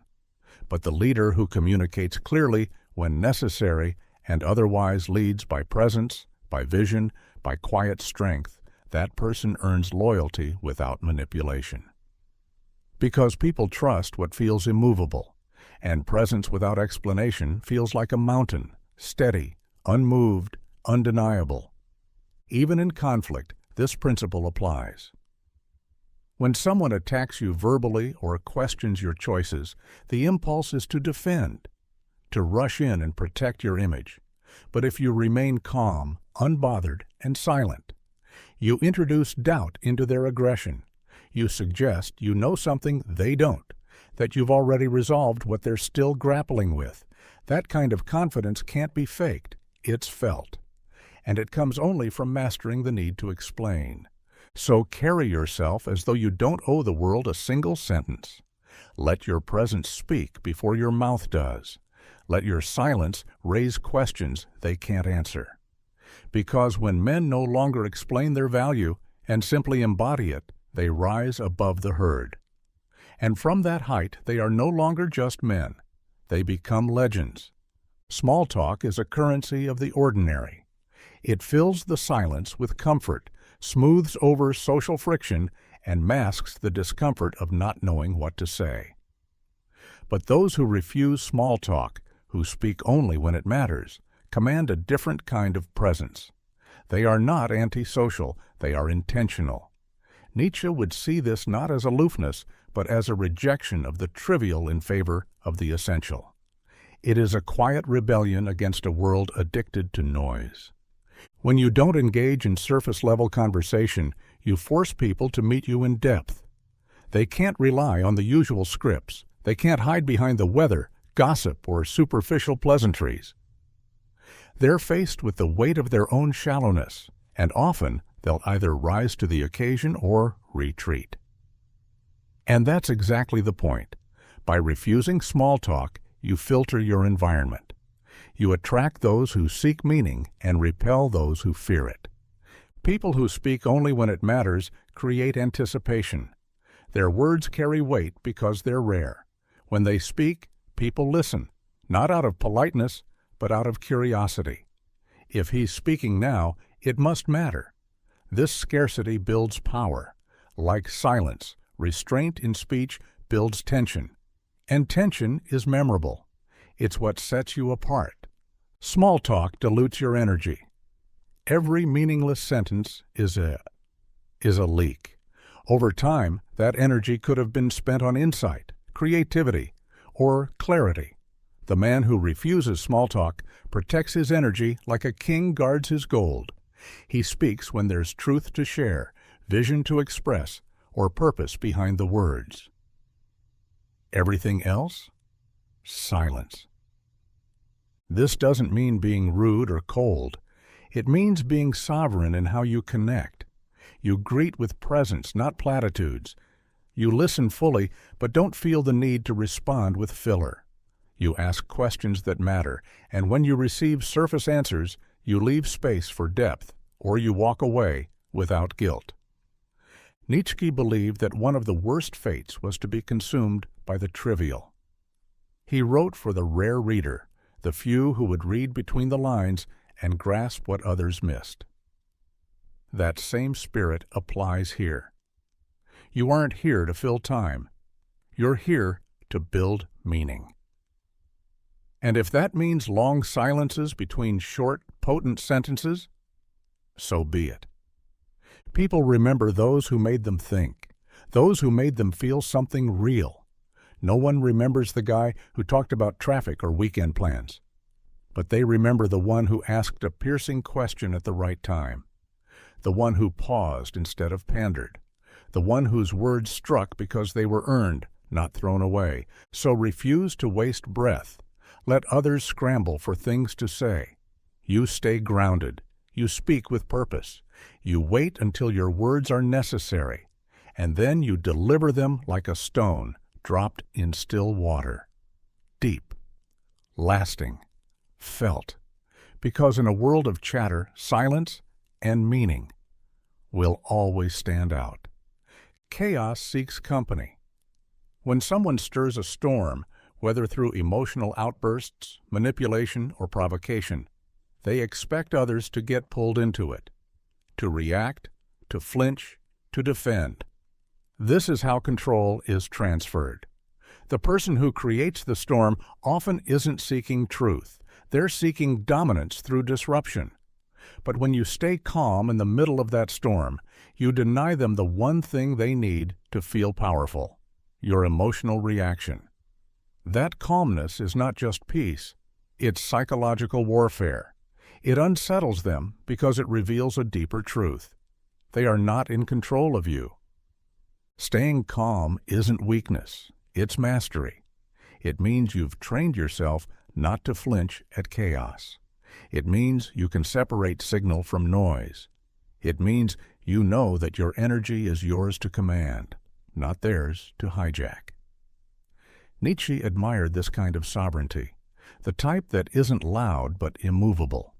But the leader who communicates clearly when necessary and otherwise leads by presence, by vision, by quiet strength, that person earns loyalty without manipulation. Because people trust what feels immovable, and presence without explanation feels like a mountain, steady, unmoved, undeniable. Even in conflict, this principle applies. When someone attacks you verbally or questions your choices, the impulse is to defend, to rush in and protect your image. But if you remain calm, unbothered, and silent, you introduce doubt into their aggression. You suggest you know something they don't, that you've already resolved what they're still grappling with. That kind of confidence can't be faked. It's felt. And it comes only from mastering the need to explain. So carry yourself as though you don't owe the world a single sentence. Let your presence speak before your mouth does. Let your silence raise questions they can't answer. Because when men no longer explain their value and simply embody it, they rise above the herd. And from that height, they are no longer just men. They become legends. Small talk is a currency of the ordinary. It fills the silence with comfort, smooths over social friction, and masks the discomfort of not knowing what to say. But those who refuse small talk, who speak only when it matters, command a different kind of presence. They are not antisocial, they are intentional. Nietzsche would see this not as aloofness, but as a rejection of the trivial in favor of the essential. It is a quiet rebellion against a world addicted to noise. When you don't engage in surface-level conversation, you force people to meet you in depth. They can't rely on the usual scripts. They can't hide behind the weather, gossip, or superficial pleasantries. They're faced with the weight of their own shallowness, and often they'll either rise to the occasion or retreat. And that's exactly the point. By refusing small talk, you filter your environment. You attract those who seek meaning and repel those who fear it. People who speak only when it matters create anticipation. Their words carry weight because they're rare. When they speak, people listen, not out of politeness, but out of curiosity. If he's speaking now, it must matter. This scarcity builds power. Like silence, restraint in speech builds tension. And tension is memorable. It's what sets you apart. Small talk dilutes your energy. Every meaningless sentence is a leak. Over time, that energy could have been spent on insight, creativity, or clarity. The man who refuses small talk protects his energy like a king guards his gold. He speaks when there's truth to share, vision to express, or purpose behind the words. Everything else? Silence. This doesn't mean being rude or cold. It means being sovereign in how you connect. You greet with presence, not platitudes. You listen fully, but don't feel the need to respond with filler. You ask questions that matter, and when you receive surface answers, you leave space for depth, or you walk away without guilt. Nietzsche believed that one of the worst fates was to be consumed by the trivial. He wrote for the rare reader, the few who would read between the lines and grasp what others missed. That same spirit applies here. You aren't here to fill time. You're here to build meaning. And if that means long silences between short, potent sentences, so be it. People remember those who made them think, those who made them feel something real. No one remembers the guy who talked about traffic or weekend plans, but they remember the one who asked a piercing question at the right time, the one who paused instead of pandered, the one whose words struck because they were earned, not thrown away. So refuse to waste breath. Let others scramble for things to say. You stay grounded. You speak with purpose. You wait until your words are necessary, and then you deliver them like a stone dropped in still water. Deep, lasting, felt. Because in a world of chatter, silence and meaning will always stand out. Chaos seeks company. When someone stirs a storm, whether through emotional outbursts, manipulation, or provocation, they expect others to get pulled into it, to react, to flinch, to defend. This is how control is transferred. The person who creates the storm often isn't seeking truth. They're seeking dominance through disruption. But when you stay calm in the middle of that storm, you deny them the one thing they need to feel powerful: your emotional reaction. That calmness is not just peace, it's psychological warfare. It unsettles them because it reveals a deeper truth. They are not in control of you. Staying calm isn't weakness, it's mastery. It means you've trained yourself not to flinch at chaos. It means you can separate signal from noise. It means you know that your energy is yours to command, not theirs to hijack. Nietzsche admired this kind of sovereignty, the type that isn't loud but immovable.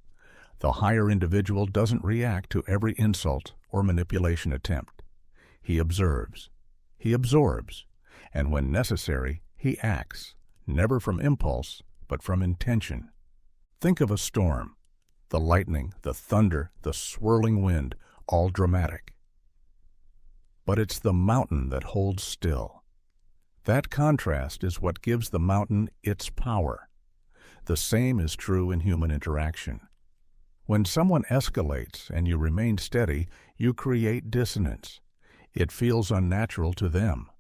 The higher individual doesn't react to every insult or manipulation attempt. He observes, he absorbs, and when necessary, he acts, never from impulse, but from intention. Think of a storm, the lightning, the thunder, the swirling wind, all dramatic. But it's the mountain that holds still. That contrast is what gives the mountain its power. The same is true in human interaction. When someone escalates and you remain steady, you create dissonance. It feels unnatural to them.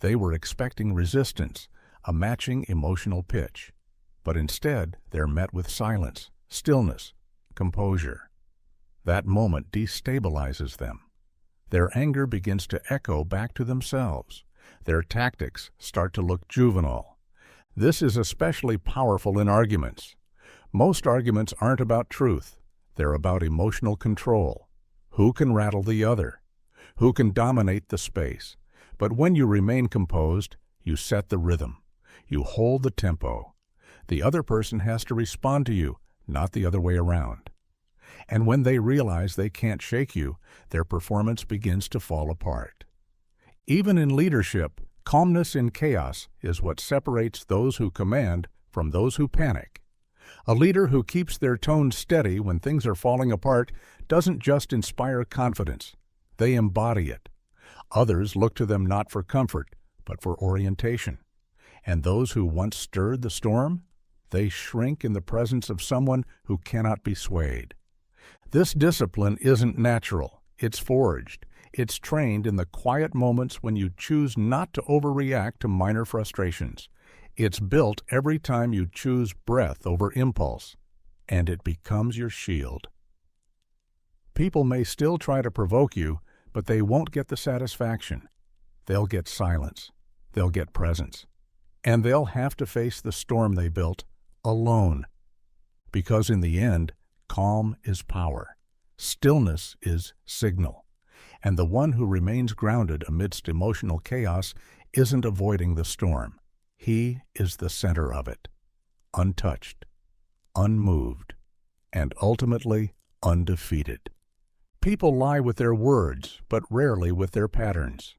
They were expecting resistance, a matching emotional pitch. But instead, they're met with silence, stillness, composure. That moment destabilizes them. Their anger begins to echo back to themselves. Their tactics start to look juvenile. This is especially powerful in arguments. Most arguments aren't about truth. They're about emotional control. Who can rattle the other? Who can dominate the space? But when you remain composed, you set the rhythm. You hold the tempo. The other person has to respond to you, not the other way around. And when they realize they can't shake you, their performance begins to fall apart. Even in leadership, calmness in chaos is what separates those who command from those who panic. A leader who keeps their tone steady when things are falling apart doesn't just inspire confidence, they embody it. Others look to them not for comfort, but for orientation. And those who once stirred the storm, they shrink in the presence of someone who cannot be swayed. This discipline isn't natural, it's forged. It's trained in the quiet moments when you choose not to overreact to minor frustrations. It's built every time you choose breath over impulse, and it becomes your shield. People may still try to provoke you, but they won't get the satisfaction. They'll get silence. They'll get presence. And they'll have to face the storm they built alone. Because in the end, calm is power. Stillness is signal. And the one who remains grounded amidst emotional chaos isn't avoiding the storm. He is the center of it, untouched, unmoved, and ultimately undefeated. People lie with their words, but rarely with their patterns.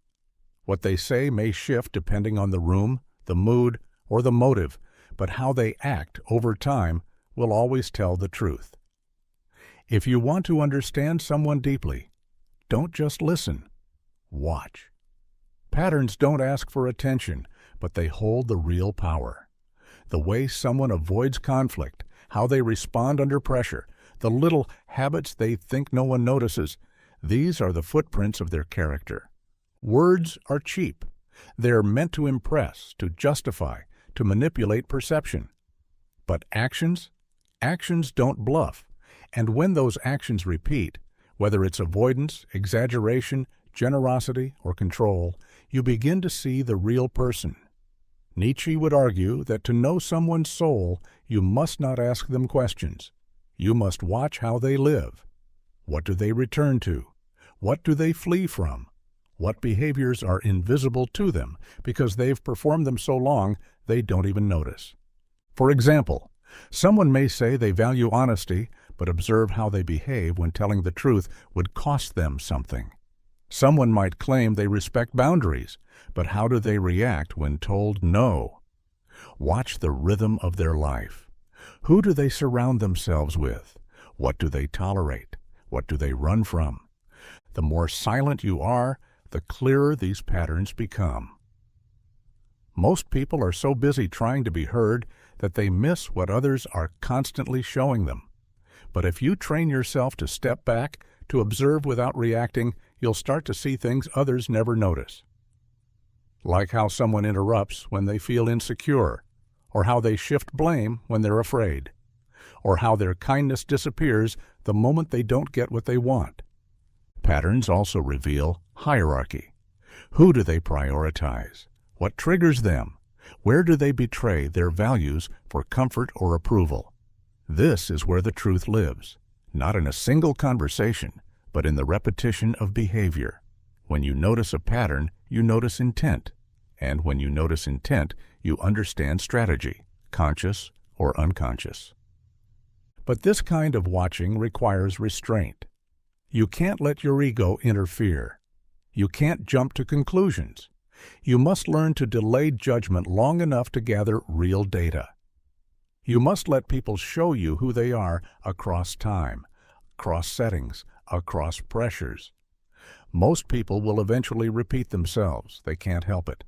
What they say may shift depending on the room, the mood, or the motive, but how they act over time will always tell the truth. If you want to understand someone deeply, don't just listen, watch. Patterns don't ask for attention, but they hold the real power. The way someone avoids conflict, how they respond under pressure, the little habits they think no one notices, these are the footprints of their character. Words are cheap. They're meant to impress, to justify, to manipulate perception. But actions don't bluff. And when those actions repeat, whether it's avoidance, exaggeration, generosity, or control, you begin to see the real person. Nietzsche would argue that to know someone's soul, you must not ask them questions. You must watch how they live. What do they return to? What do they flee from? What behaviors are invisible to them because they've performed them so long they don't even notice? For example, someone may say they value honesty, but observe how they behave when telling the truth would cost them something. Someone might claim they respect boundaries, but how do they react when told no? Watch the rhythm of their life. Who do they surround themselves with? What do they tolerate? What do they run from? The more silent you are, the clearer these patterns become. Most people are so busy trying to be heard that they miss what others are constantly showing them. But if you train yourself to step back, to observe without reacting, you'll start to see things others never notice. Like how someone interrupts when they feel insecure, or how they shift blame when they're afraid, or how their kindness disappears the moment they don't get what they want. Patterns also reveal hierarchy. Who do they prioritize? What triggers them? Where do they betray their values for comfort or approval? This is where the truth lives, not in a single conversation, but in the repetition of behavior. When you notice a pattern, you notice intent. And when you notice intent, you understand strategy, conscious or unconscious. But this kind of watching requires restraint. You can't let your ego interfere. You can't jump to conclusions. You must learn to delay judgment long enough to gather real data. You must let people show you who they are across time, across settings, across pressures. Most people will eventually repeat themselves. They can't help it.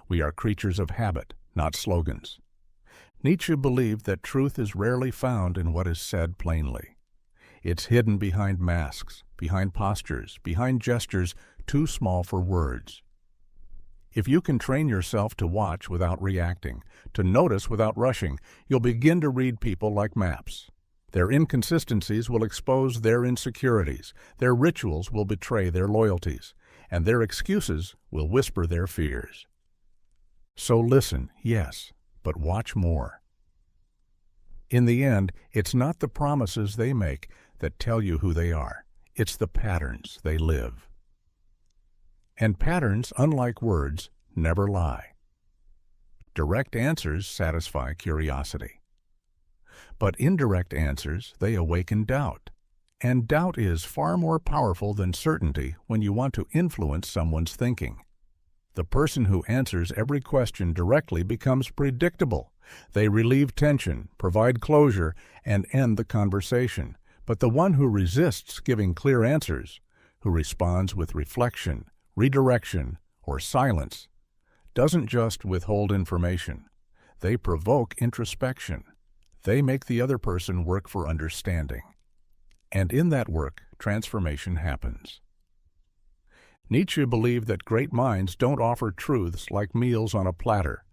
We are creatures of habit, not slogans. Nietzsche believed that truth is rarely found in what is said plainly. It's hidden behind masks, behind postures, behind gestures too small for words. If you can train yourself to watch without reacting, to notice without rushing, you'll begin to read people like maps. Their inconsistencies will expose their insecurities, their rituals will betray their loyalties, and their excuses will whisper their fears. So listen, yes, but watch more. In the end, it's not the promises they make that tell you who they are. It's the patterns they live. And patterns, unlike words, never lie. Direct answers satisfy curiosity. But indirect answers, they awaken doubt. And doubt is far more powerful than certainty when you want to influence someone's thinking. The person who answers every question directly becomes predictable. They relieve tension, provide closure, and end the conversation. But the one who resists giving clear answers, who responds with reflection, redirection, or silence, doesn't just withhold information. They provoke introspection. They make the other person work for understanding. And in that work, transformation happens. Nietzsche believed that great minds don't offer truths like meals on a platter.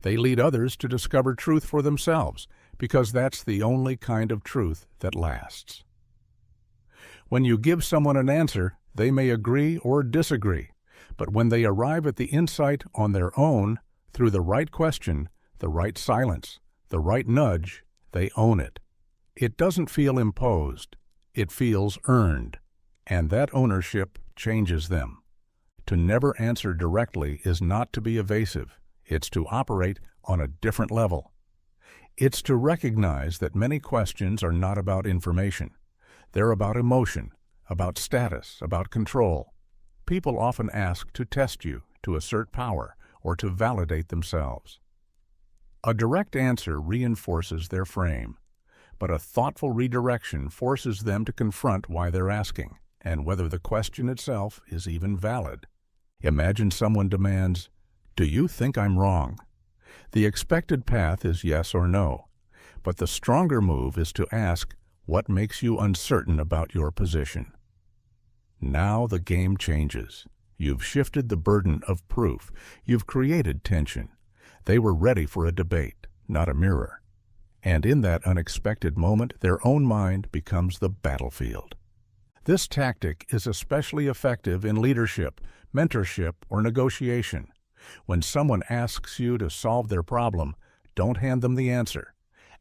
They lead others to discover truth for themselves, because that's the only kind of truth that lasts. When you give someone an answer, they may agree or disagree, but when they arrive at the insight on their own, through the right question, the right silence, the right nudge, they own it. It doesn't feel imposed. It feels earned, and that ownership changes them. To never answer directly is not to be evasive. It's to operate on a different level. It's to recognize that many questions are not about information. They're about emotion, about status, about control. People often ask to test you, to assert power, or to validate themselves. A direct answer reinforces their frame, but a thoughtful redirection forces them to confront why they're asking, and whether the question itself is even valid. Imagine someone demands, "Do you think I'm wrong?" The expected path is yes or no, but the stronger move is to ask, "What makes you uncertain about your position?" Now the game changes. You've shifted the burden of proof. You've created tension. They were ready for a debate, not a mirror. And in that unexpected moment, their own mind becomes the battlefield. This tactic is especially effective in leadership, mentorship, or negotiation. When someone asks you to solve their problem, don't hand them the answer.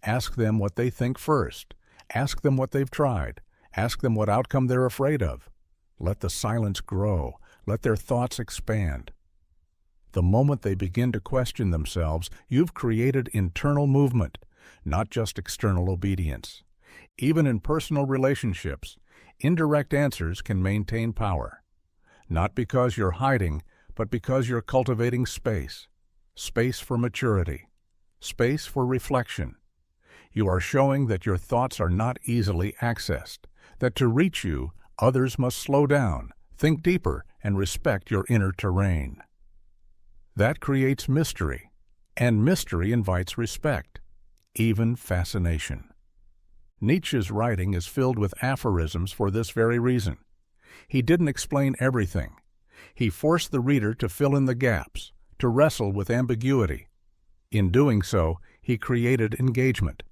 Ask them what they think first. Ask them what they've tried. Ask them what outcome they're afraid of. Let the silence grow. Let their thoughts expand. The moment they begin to question themselves, you've created internal movement, not just external obedience. Even in personal relationships, indirect answers can maintain power. Not because you're hiding, but because you're cultivating space. Space for maturity. Space for reflection. You are showing that your thoughts are not easily accessed, that to reach you, others must slow down, think deeper, and respect your inner terrain. That creates mystery, and mystery invites respect, even fascination. Nietzsche's writing is filled with aphorisms for this very reason. He didn't explain everything. He forced the reader to fill in the gaps, to wrestle with ambiguity. In doing so, he created engagement,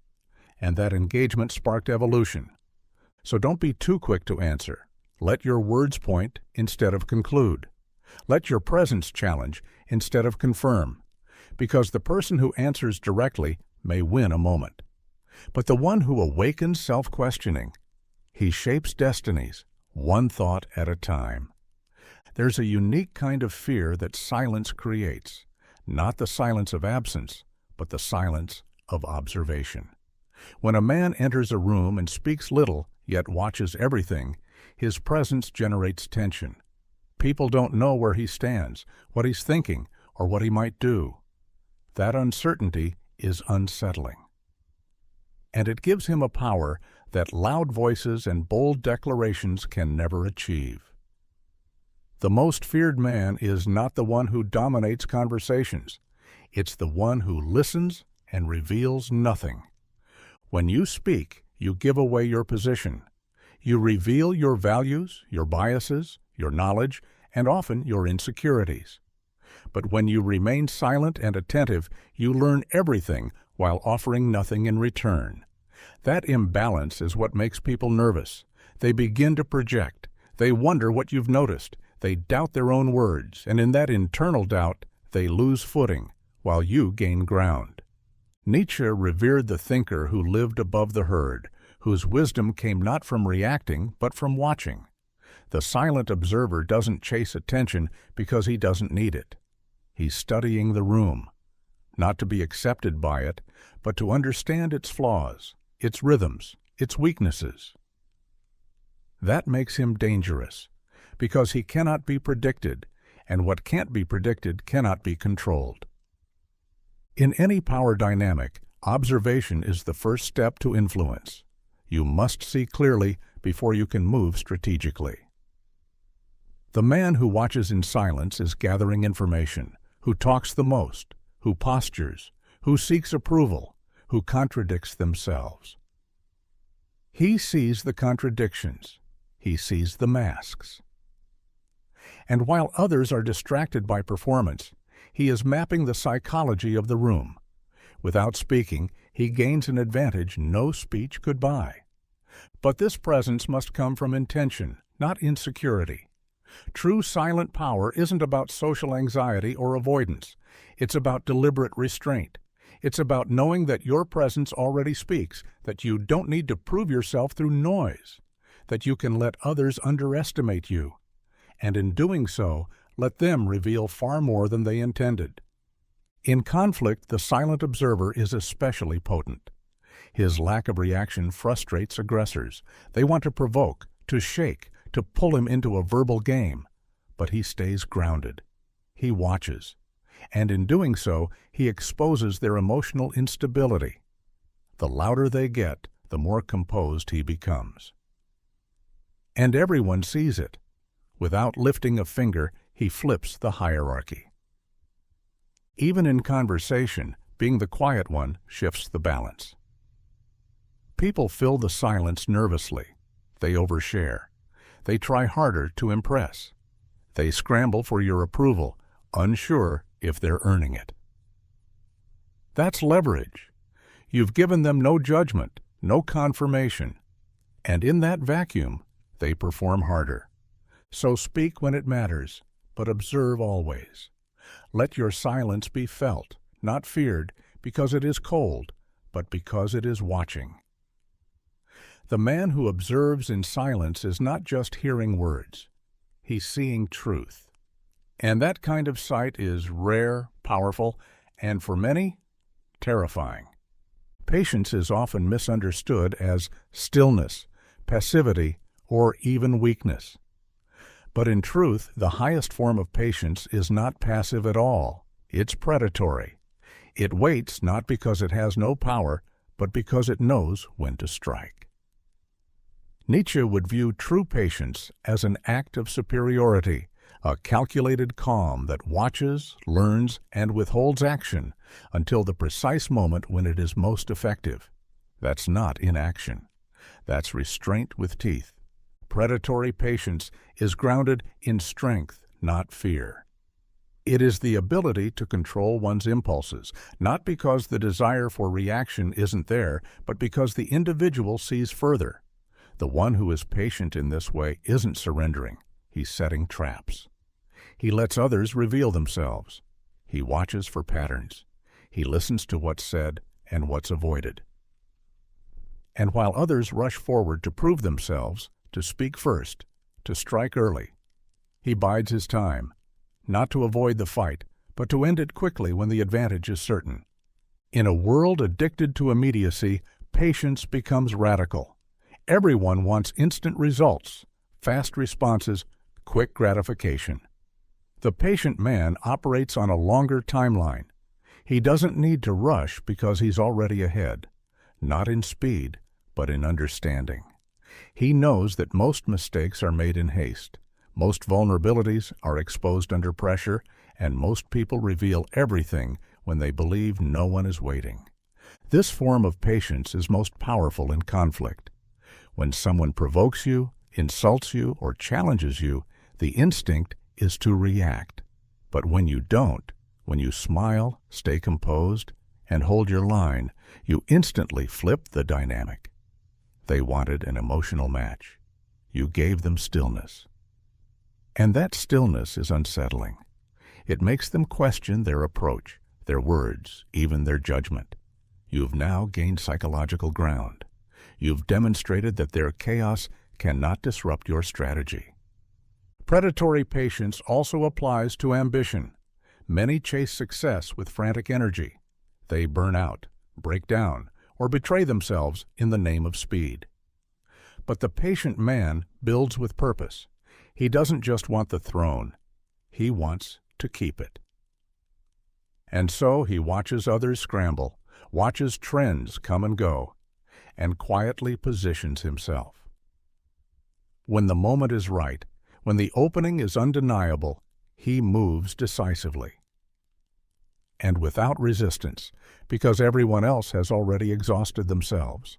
and that engagement sparked evolution. So don't be too quick to answer. Let your words point instead of conclude. Let your presence challenge instead of confirm, because the person who answers directly may win a moment. But the one who awakens self-questioning, he shapes destinies, one thought at a time. There's a unique kind of fear that silence creates, not the silence of absence, but the silence of observation. When a man enters a room and speaks little, yet watches everything, his presence generates tension. People don't know where he stands, what he's thinking, or what he might do. That uncertainty is unsettling. And it gives him a power that loud voices and bold declarations can never achieve. The most feared man is not the one who dominates conversations. It's the one who listens and reveals nothing. When you speak, you give away your position. You reveal your values, your biases, your knowledge, and often your insecurities. But when you remain silent and attentive, you learn everything while offering nothing in return. That imbalance is what makes people nervous. They begin to project. They wonder what you've noticed. They doubt their own words, and in that internal doubt, they lose footing, while you gain ground. Nietzsche revered the thinker who lived above the herd, whose wisdom came not from reacting, but from watching. The silent observer doesn't chase attention because he doesn't need it. He's studying the room, not to be accepted by it, but to understand its flaws, its rhythms, its weaknesses. That makes him dangerous, because he cannot be predicted, and what can't be predicted cannot be controlled. In any power dynamic, observation is the first step to influence. You must see clearly before you can move strategically. The man who watches in silence is gathering information, who talks the most, who postures, who seeks approval, who contradicts themselves. He sees the contradictions. He sees the masks. And while others are distracted by performance, he is mapping the psychology of the room. Without speaking, he gains an advantage no speech could buy. But this presence must come from intention, not insecurity. True silent power isn't about social anxiety or avoidance. It's about deliberate restraint. It's about knowing that your presence already speaks, that you don't need to prove yourself through noise, that you can let others underestimate you, and in doing so, let them reveal far more than they intended. In conflict, the silent observer is especially potent. His lack of reaction frustrates aggressors. They want to provoke, to shake, to pull him into a verbal game, but he stays grounded. He watches, and in doing so, he exposes their emotional instability. The louder they get, the more composed he becomes. And everyone sees it. Without lifting a finger, he flips the hierarchy. Even in conversation, being the quiet one shifts the balance. People fill the silence nervously. They overshare. They try harder to impress. They scramble for your approval, unsure if they're earning it. That's leverage. You've given them no judgment, no confirmation, and in that vacuum, they perform harder. So speak when it matters, but observe always. Let your silence be felt, not feared, because it is cold, but because it is watching. The man who observes in silence is not just hearing words. He's seeing truth. And that kind of sight is rare, powerful, and for many, terrifying. Patience is often misunderstood as stillness, passivity, or even weakness. But in truth, the highest form of patience is not passive at all. It's predatory. It waits not because it has no power, but because it knows when to strike. Nietzsche would view true patience as an act of superiority, a calculated calm that watches, learns, and withholds action until the precise moment when it is most effective. That's not inaction. That's restraint with teeth. Predatory patience is grounded in strength, not fear. It is the ability to control one's impulses, not because the desire for reaction isn't there, but because the individual sees further. The one who is patient in this way isn't surrendering. He's setting traps. He lets others reveal themselves. He watches for patterns. He listens to what's said and what's avoided. And while others rush forward to prove themselves, to speak first, to strike early, he bides his time, not to avoid the fight, but to end it quickly when the advantage is certain. In a world addicted to immediacy, patience becomes radical. Everyone wants instant results, fast responses, quick gratification. The patient man operates on a longer timeline. He doesn't need to rush because he's already ahead, not in speed, but in understanding. He knows that most mistakes are made in haste, most vulnerabilities are exposed under pressure, and most people reveal everything when they believe no one is waiting. This form of patience is most powerful in conflict. When someone provokes you, insults you, or challenges you, the instinct is to react. But when you don't, when you smile, stay composed, and hold your line, you instantly flip the dynamic. They wanted an emotional match. You gave them stillness. And that stillness is unsettling. It makes them question their approach, their words, even their judgment. You've now gained psychological ground. You've demonstrated that their chaos cannot disrupt your strategy. Predatory patience also applies to ambition. Many chase success with frantic energy. They burn out, break down, or betray themselves in the name of speed. But the patient man builds with purpose. He doesn't just want the throne. He wants to keep it. And so he watches others scramble, watches trends come and go, and quietly positions himself. When the moment is right, when the opening is undeniable, he moves decisively. And without resistance, because everyone else has already exhausted themselves.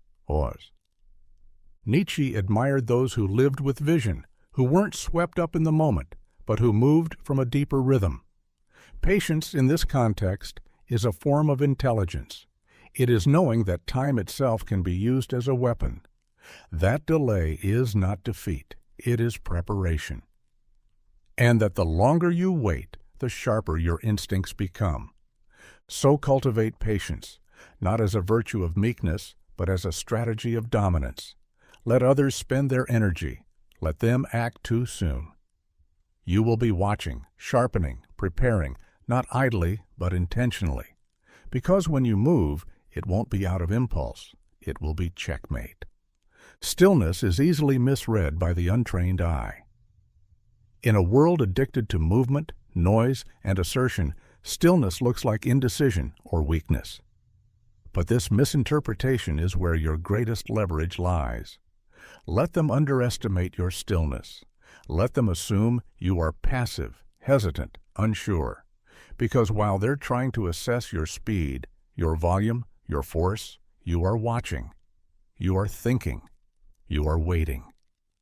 Nietzsche admired those who lived with vision, who weren't swept up in the moment, but who moved from a deeper rhythm. Patience in this context is a form of intelligence. It is knowing that time itself can be used as a weapon. That delay is not defeat, it is preparation. And that the longer you wait, the sharper your instincts become. So cultivate patience, not as a virtue of meekness, but as a strategy of dominance. Let others spend their energy. Let them act too soon. You will be watching, sharpening, preparing, not idly, but intentionally. Because when you move, it won't be out of impulse. It will be checkmate. Stillness is easily misread by the untrained eye. In a world addicted to movement, noise, and assertion, stillness looks like indecision or weakness. But this misinterpretation is where your greatest leverage lies. Let them underestimate your stillness. Let them assume you are passive, hesitant, unsure. Because while they're trying to assess your speed, your volume, your force, you are watching. You are thinking. You are waiting.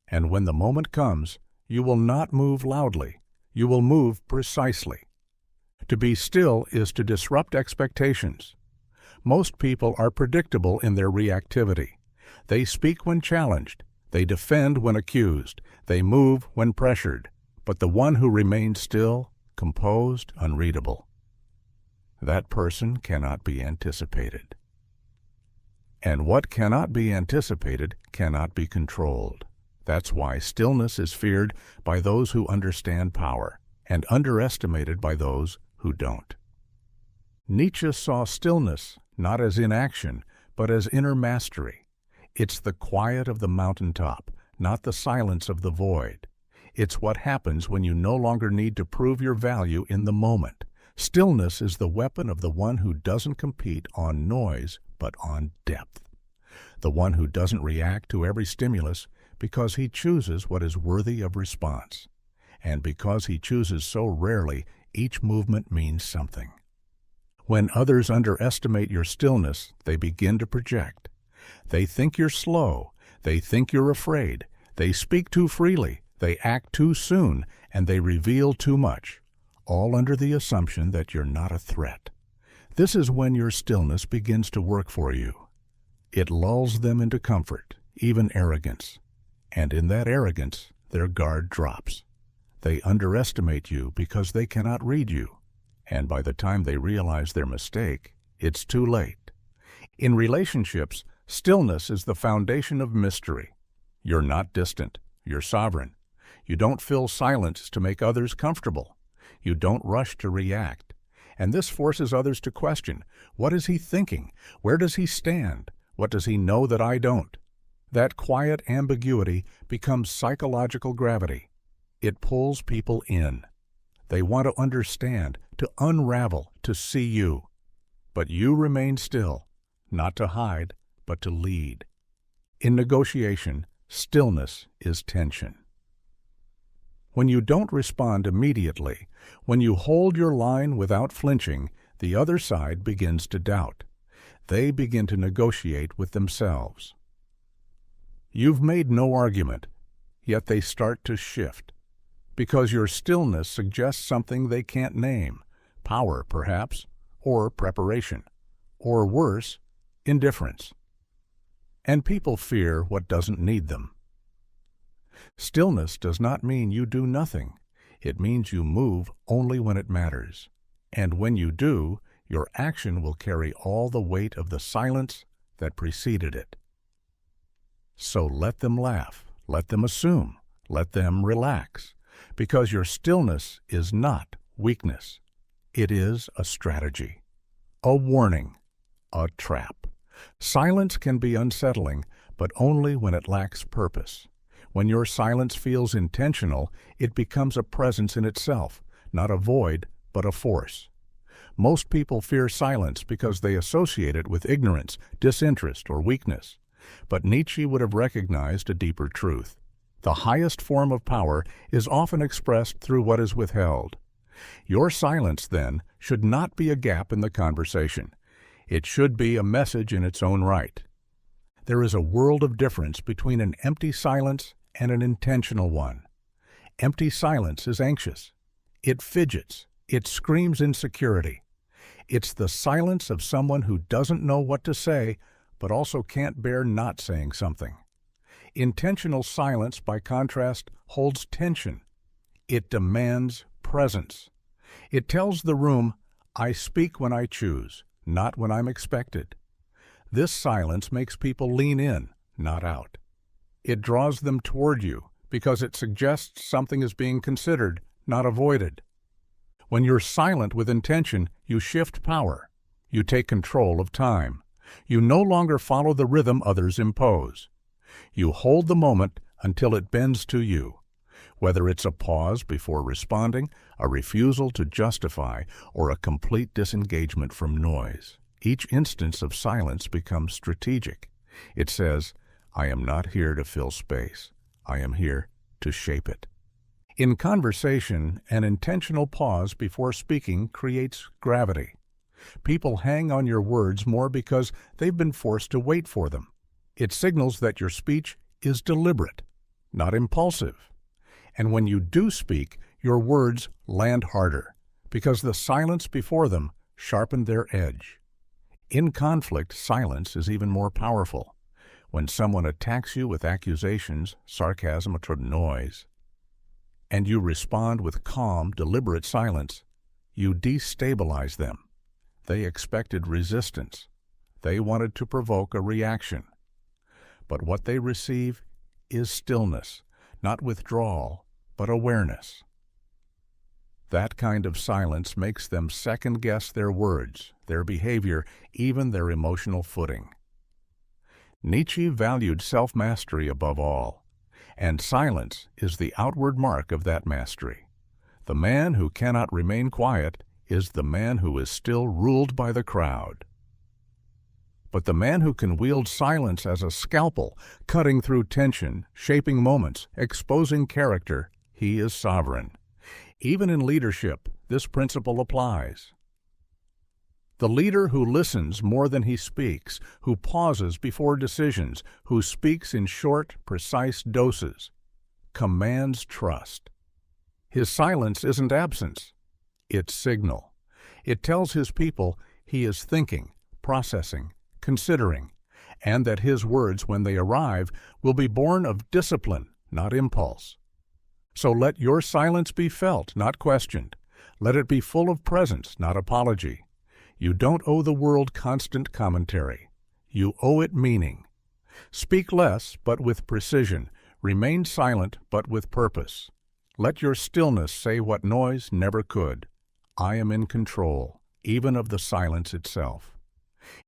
And when the moment comes, you will not move loudly. You will move precisely. To be still is to disrupt expectations. Most people are predictable in their reactivity. They speak when challenged. They defend when accused. They move when pressured. But the one who remains still, composed, unreadable, that person cannot be anticipated. And what cannot be anticipated cannot be controlled. That's why stillness is feared by those who understand power and underestimated by those who don't. Nietzsche saw stillness not as inaction, but as inner mastery. It's the quiet of the mountaintop, not the silence of the void. It's what happens when you no longer need to prove your value in the moment. Stillness is the weapon of the one who doesn't compete on noise, but on depth. The one who doesn't react to every stimulus because he chooses what is worthy of response. And because he chooses so rarely, each movement means something. When others underestimate your stillness, they begin to project. They think you're slow. They think you're afraid. They speak too freely. They act too soon, and they reveal too much, all under the assumption that you're not a threat. This is when your stillness begins to work for you. It lulls them into comfort, even arrogance. And in that arrogance, their guard drops. They underestimate you because they cannot read you. And by the time they realize their mistake, it's too late. In relationships, stillness is the foundation of mystery. You're not distant. You're sovereign. You don't fill silence to make others comfortable. You don't rush to react. And this forces others to question, what is he thinking? Where does he stand? What does he know that I don't? That quiet ambiguity becomes psychological gravity. It pulls people in. They want to understand, to unravel, to see you. But you remain still, not to hide, but to lead. In negotiation, stillness is tension. When you don't respond immediately, when you hold your line without flinching, the other side begins to doubt. They begin to negotiate with themselves. You've made no argument, yet they start to shift. Because your stillness suggests something they can't name, power perhaps, or preparation, or worse, indifference. And people fear what doesn't need them. Stillness does not mean you do nothing. It means you move only when it matters. And when you do, your action will carry all the weight of the silence that preceded it. So let them laugh, let them assume, let them relax, because your stillness is not weakness. It is a strategy, a warning, a trap. Silence can be unsettling, but only when it lacks purpose. When your silence feels intentional, it becomes a presence in itself, not a void, but a force. Most people fear silence because they associate it with ignorance, disinterest, or weakness. But Nietzsche would have recognized a deeper truth. The highest form of power is often expressed through what is withheld. Your silence, then, should not be a gap in the conversation. It should be a message in its own right. There is a world of difference between an empty silence and an intentional one. Empty silence is anxious. It fidgets. It screams insecurity. It's the silence of someone who doesn't know what to say, but also can't bear not saying something. Intentional silence, by contrast, holds tension. It demands presence. It tells the room, I speak when I choose, not when I'm expected. This silence makes people lean in, not out. It draws them toward you because it suggests something is being considered, not avoided. When you're silent with intention, you shift power. You take control of time. You no longer follow the rhythm others impose. You hold the moment until it bends to you, whether it's a pause before responding, a refusal to justify, or a complete disengagement from noise. Each instance of silence becomes strategic. It says, I am not here to fill space. I am here to shape it. In conversation, an intentional pause before speaking creates gravity. People hang on your words more because they've been forced to wait for them. It signals that your speech is deliberate, not impulsive. And when you do speak, your words land harder because the silence before them sharpened their edge. In conflict, silence is even more powerful. When someone attacks you with accusations, sarcasm, or noise, and you respond with calm, deliberate silence, you destabilize them. They expected resistance. They wanted to provoke a reaction. But what they receive is stillness, not withdrawal, but awareness. That kind of silence makes them second-guess their words, their behavior, even their emotional footing. Nietzsche valued self-mastery above all, and silence is the outward mark of that mastery. The man who cannot remain quiet is the man who is still ruled by the crowd. But the man who can wield silence as a scalpel, cutting through tension, shaping moments, exposing character, he is sovereign. Even in leadership, this principle applies. The leader who listens more than he speaks, who pauses before decisions, who speaks in short, precise doses, commands trust. His silence isn't absence. It's signal. It tells his people he is thinking, processing, considering, and that his words, when they arrive, will be born of discipline, not impulse. So let your silence be felt, not questioned. Let it be full of presence, not apology. You don't owe the world constant commentary. You owe it meaning. Speak less, but with precision. Remain silent, but with purpose. Let your stillness say what noise never could. I am in control, even of the silence itself.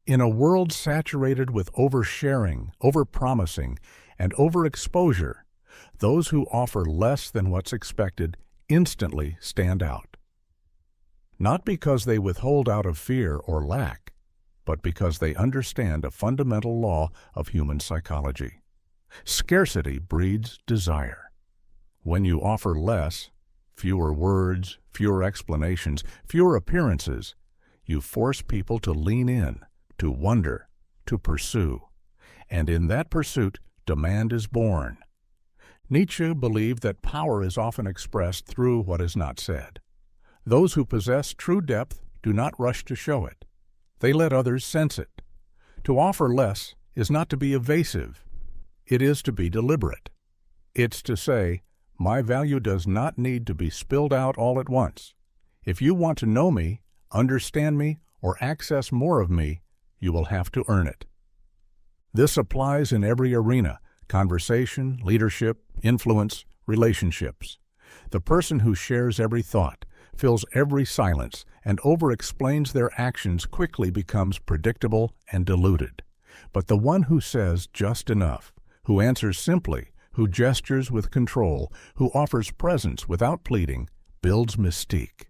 In a world saturated with oversharing, overpromising, and overexposure, those who offer less than what's expected instantly stand out. Not because they withhold out of fear or lack, but because they understand a fundamental law of human psychology. Scarcity breeds desire. When you offer less, fewer words, fewer explanations, fewer appearances, you force people to lean in, to wonder, to pursue. And in that pursuit, demand is born. Nietzsche believed that power is often expressed through what is not said. Those who possess true depth do not rush to show it. They let others sense it. To offer less is not to be evasive. It is to be deliberate. It's to say, my value does not need to be spilled out all at once. If you want to know me, understand me, or access more of me, you will have to earn it. This applies in every arena: conversation, leadership, influence, relationships. The person who shares every thought, fills every silence, and over-explains their actions quickly becomes predictable and diluted. But the one who says just enough, who answers simply, who gestures with control, who offers presence without pleading, builds mystique.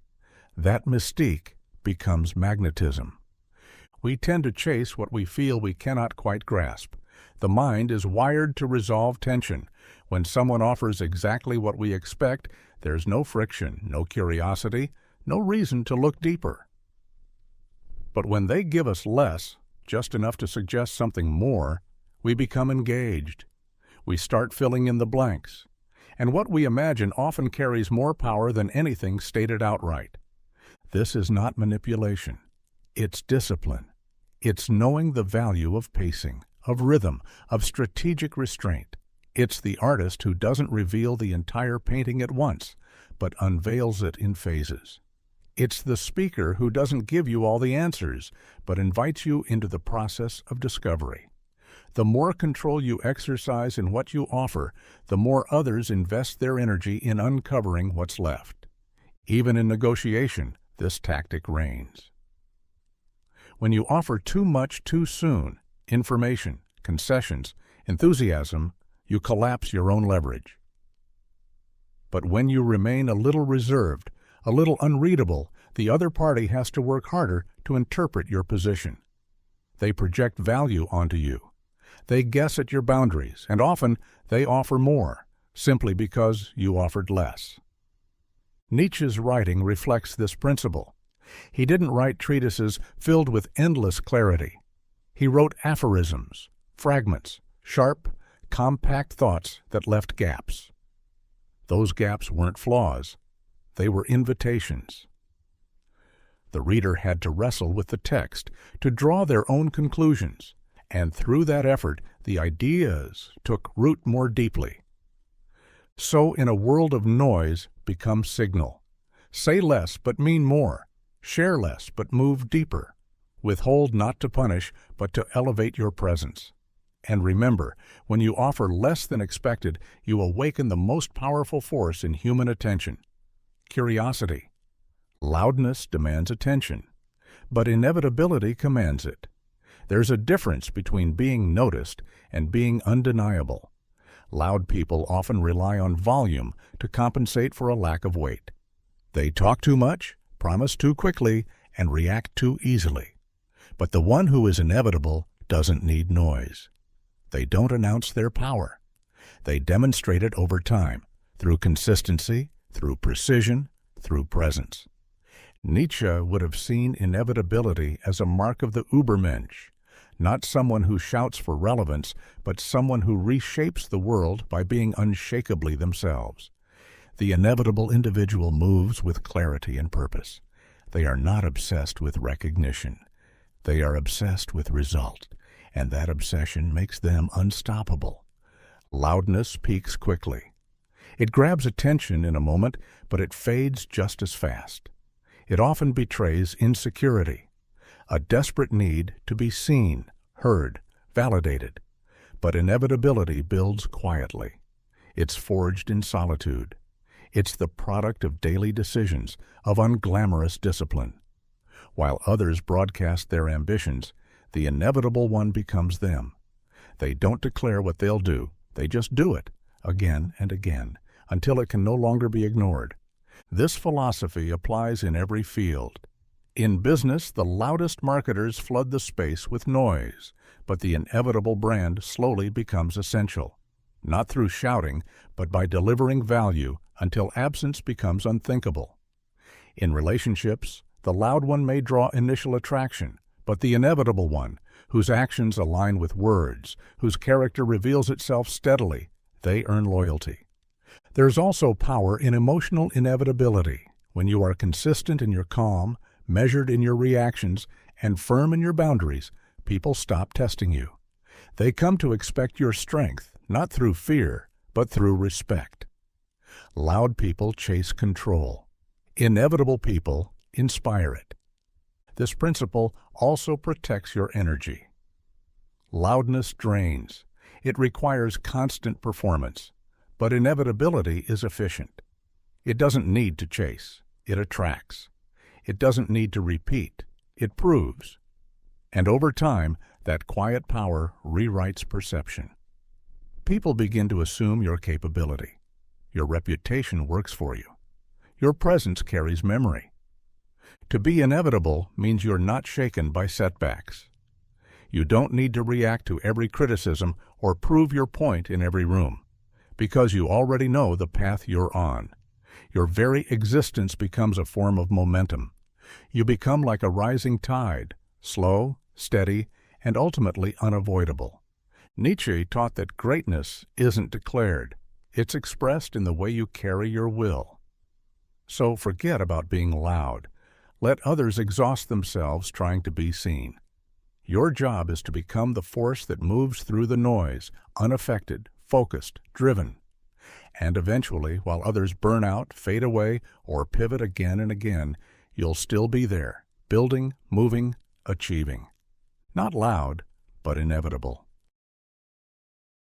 That mystique becomes magnetism. We tend to chase what we feel we cannot quite grasp. The mind is wired to resolve tension. When someone offers exactly what we expect, there's no friction, no curiosity, no reason to look deeper. But when they give us less, just enough to suggest something more, we become engaged. We start filling in the blanks. And what we imagine often carries more power than anything stated outright. This is not manipulation. It's discipline. It's knowing the value of pacing, of rhythm, of strategic restraint. It's the artist who doesn't reveal the entire painting at once, but unveils it in phases. It's the speaker who doesn't give you all the answers, but invites you into the process of discovery. The more control you exercise in what you offer, the more others invest their energy in uncovering what's left. Even in negotiation, this tactic reigns. When you offer too much too soon, information, concessions, Enthusiasm, you collapse your own leverage. But when you remain a little reserved, a little unreadable, the other party has to work harder to interpret your position. They project value onto you. They guess at your boundaries, and often they offer more, simply because you offered less. Nietzsche's writing reflects this principle. He didn't write treatises filled with endless clarity. He wrote aphorisms, fragments, sharp, compact thoughts that left gaps. Those gaps weren't flaws. They were invitations. The reader had to wrestle with the text to draw their own conclusions, and through that effort, the ideas took root more deeply. So in a world of noise, become signal. Say less but mean more. Share less but move deeper. Withhold not to punish, but to elevate your presence. And remember, when you offer less than expected, you awaken the most powerful force in human attention: curiosity. Loudness demands attention, but inevitability commands it. There's a difference between being noticed and being undeniable. Loud people often rely on volume to compensate for a lack of weight. They talk too much, promise too quickly, and react too easily. But the one who is inevitable doesn't need noise. They don't announce their power. They demonstrate it over time, through consistency, through precision, through presence. Nietzsche would have seen inevitability as a mark of the Übermensch, not someone who shouts for relevance, but someone who reshapes the world by being unshakably themselves. The inevitable individual moves with clarity and purpose. They are not obsessed with recognition. They are obsessed with result, and that obsession makes them unstoppable. Loudness peaks quickly. It grabs attention in a moment, but it fades just as fast. It often betrays insecurity, a desperate need to be seen, heard, validated. But inevitability builds quietly. It's forged in solitude. It's the product of daily decisions, of unglamorous discipline. While others broadcast their ambitions, the inevitable one becomes them. They don't declare what they'll do, they just do it, again and again, until it can no longer be ignored. This philosophy applies in every field. In business, the loudest marketers flood the space with noise, but the inevitable brand slowly becomes essential. Not through shouting, but by delivering value until absence becomes unthinkable. In relationships, the loud one may draw initial attraction, but the inevitable one, whose actions align with words, whose character reveals itself steadily, they earn loyalty. There's also power in emotional inevitability. When you are consistent in your calm, measured in your reactions, and firm in your boundaries, people stop testing you. They come to expect your strength, not through fear, but through respect. Loud people chase control. Inevitable people inspire it. This principle also protects your energy. Loudness drains. It requires constant performance, but inevitability is efficient. It doesn't need to chase. It attracts. It doesn't need to repeat. It proves. And over time, that quiet power rewrites perception. People begin to assume your capability. Your reputation works for you. Your presence carries memory. To be inevitable means you're not shaken by setbacks. You don't need to react to every criticism or prove your point in every room, because you already know the path you're on. Your very existence becomes a form of momentum. You become like a rising tide, slow, steady, and ultimately unavoidable. Nietzsche taught that greatness isn't declared. It's expressed in the way you carry your will. So forget about being loud. Let others exhaust themselves trying to be seen. Your job is to become the force that moves through the noise, unaffected, focused, driven. And eventually, while others burn out, fade away, or pivot again and again, you'll still be there, building, moving, achieving. Not loud, but inevitable.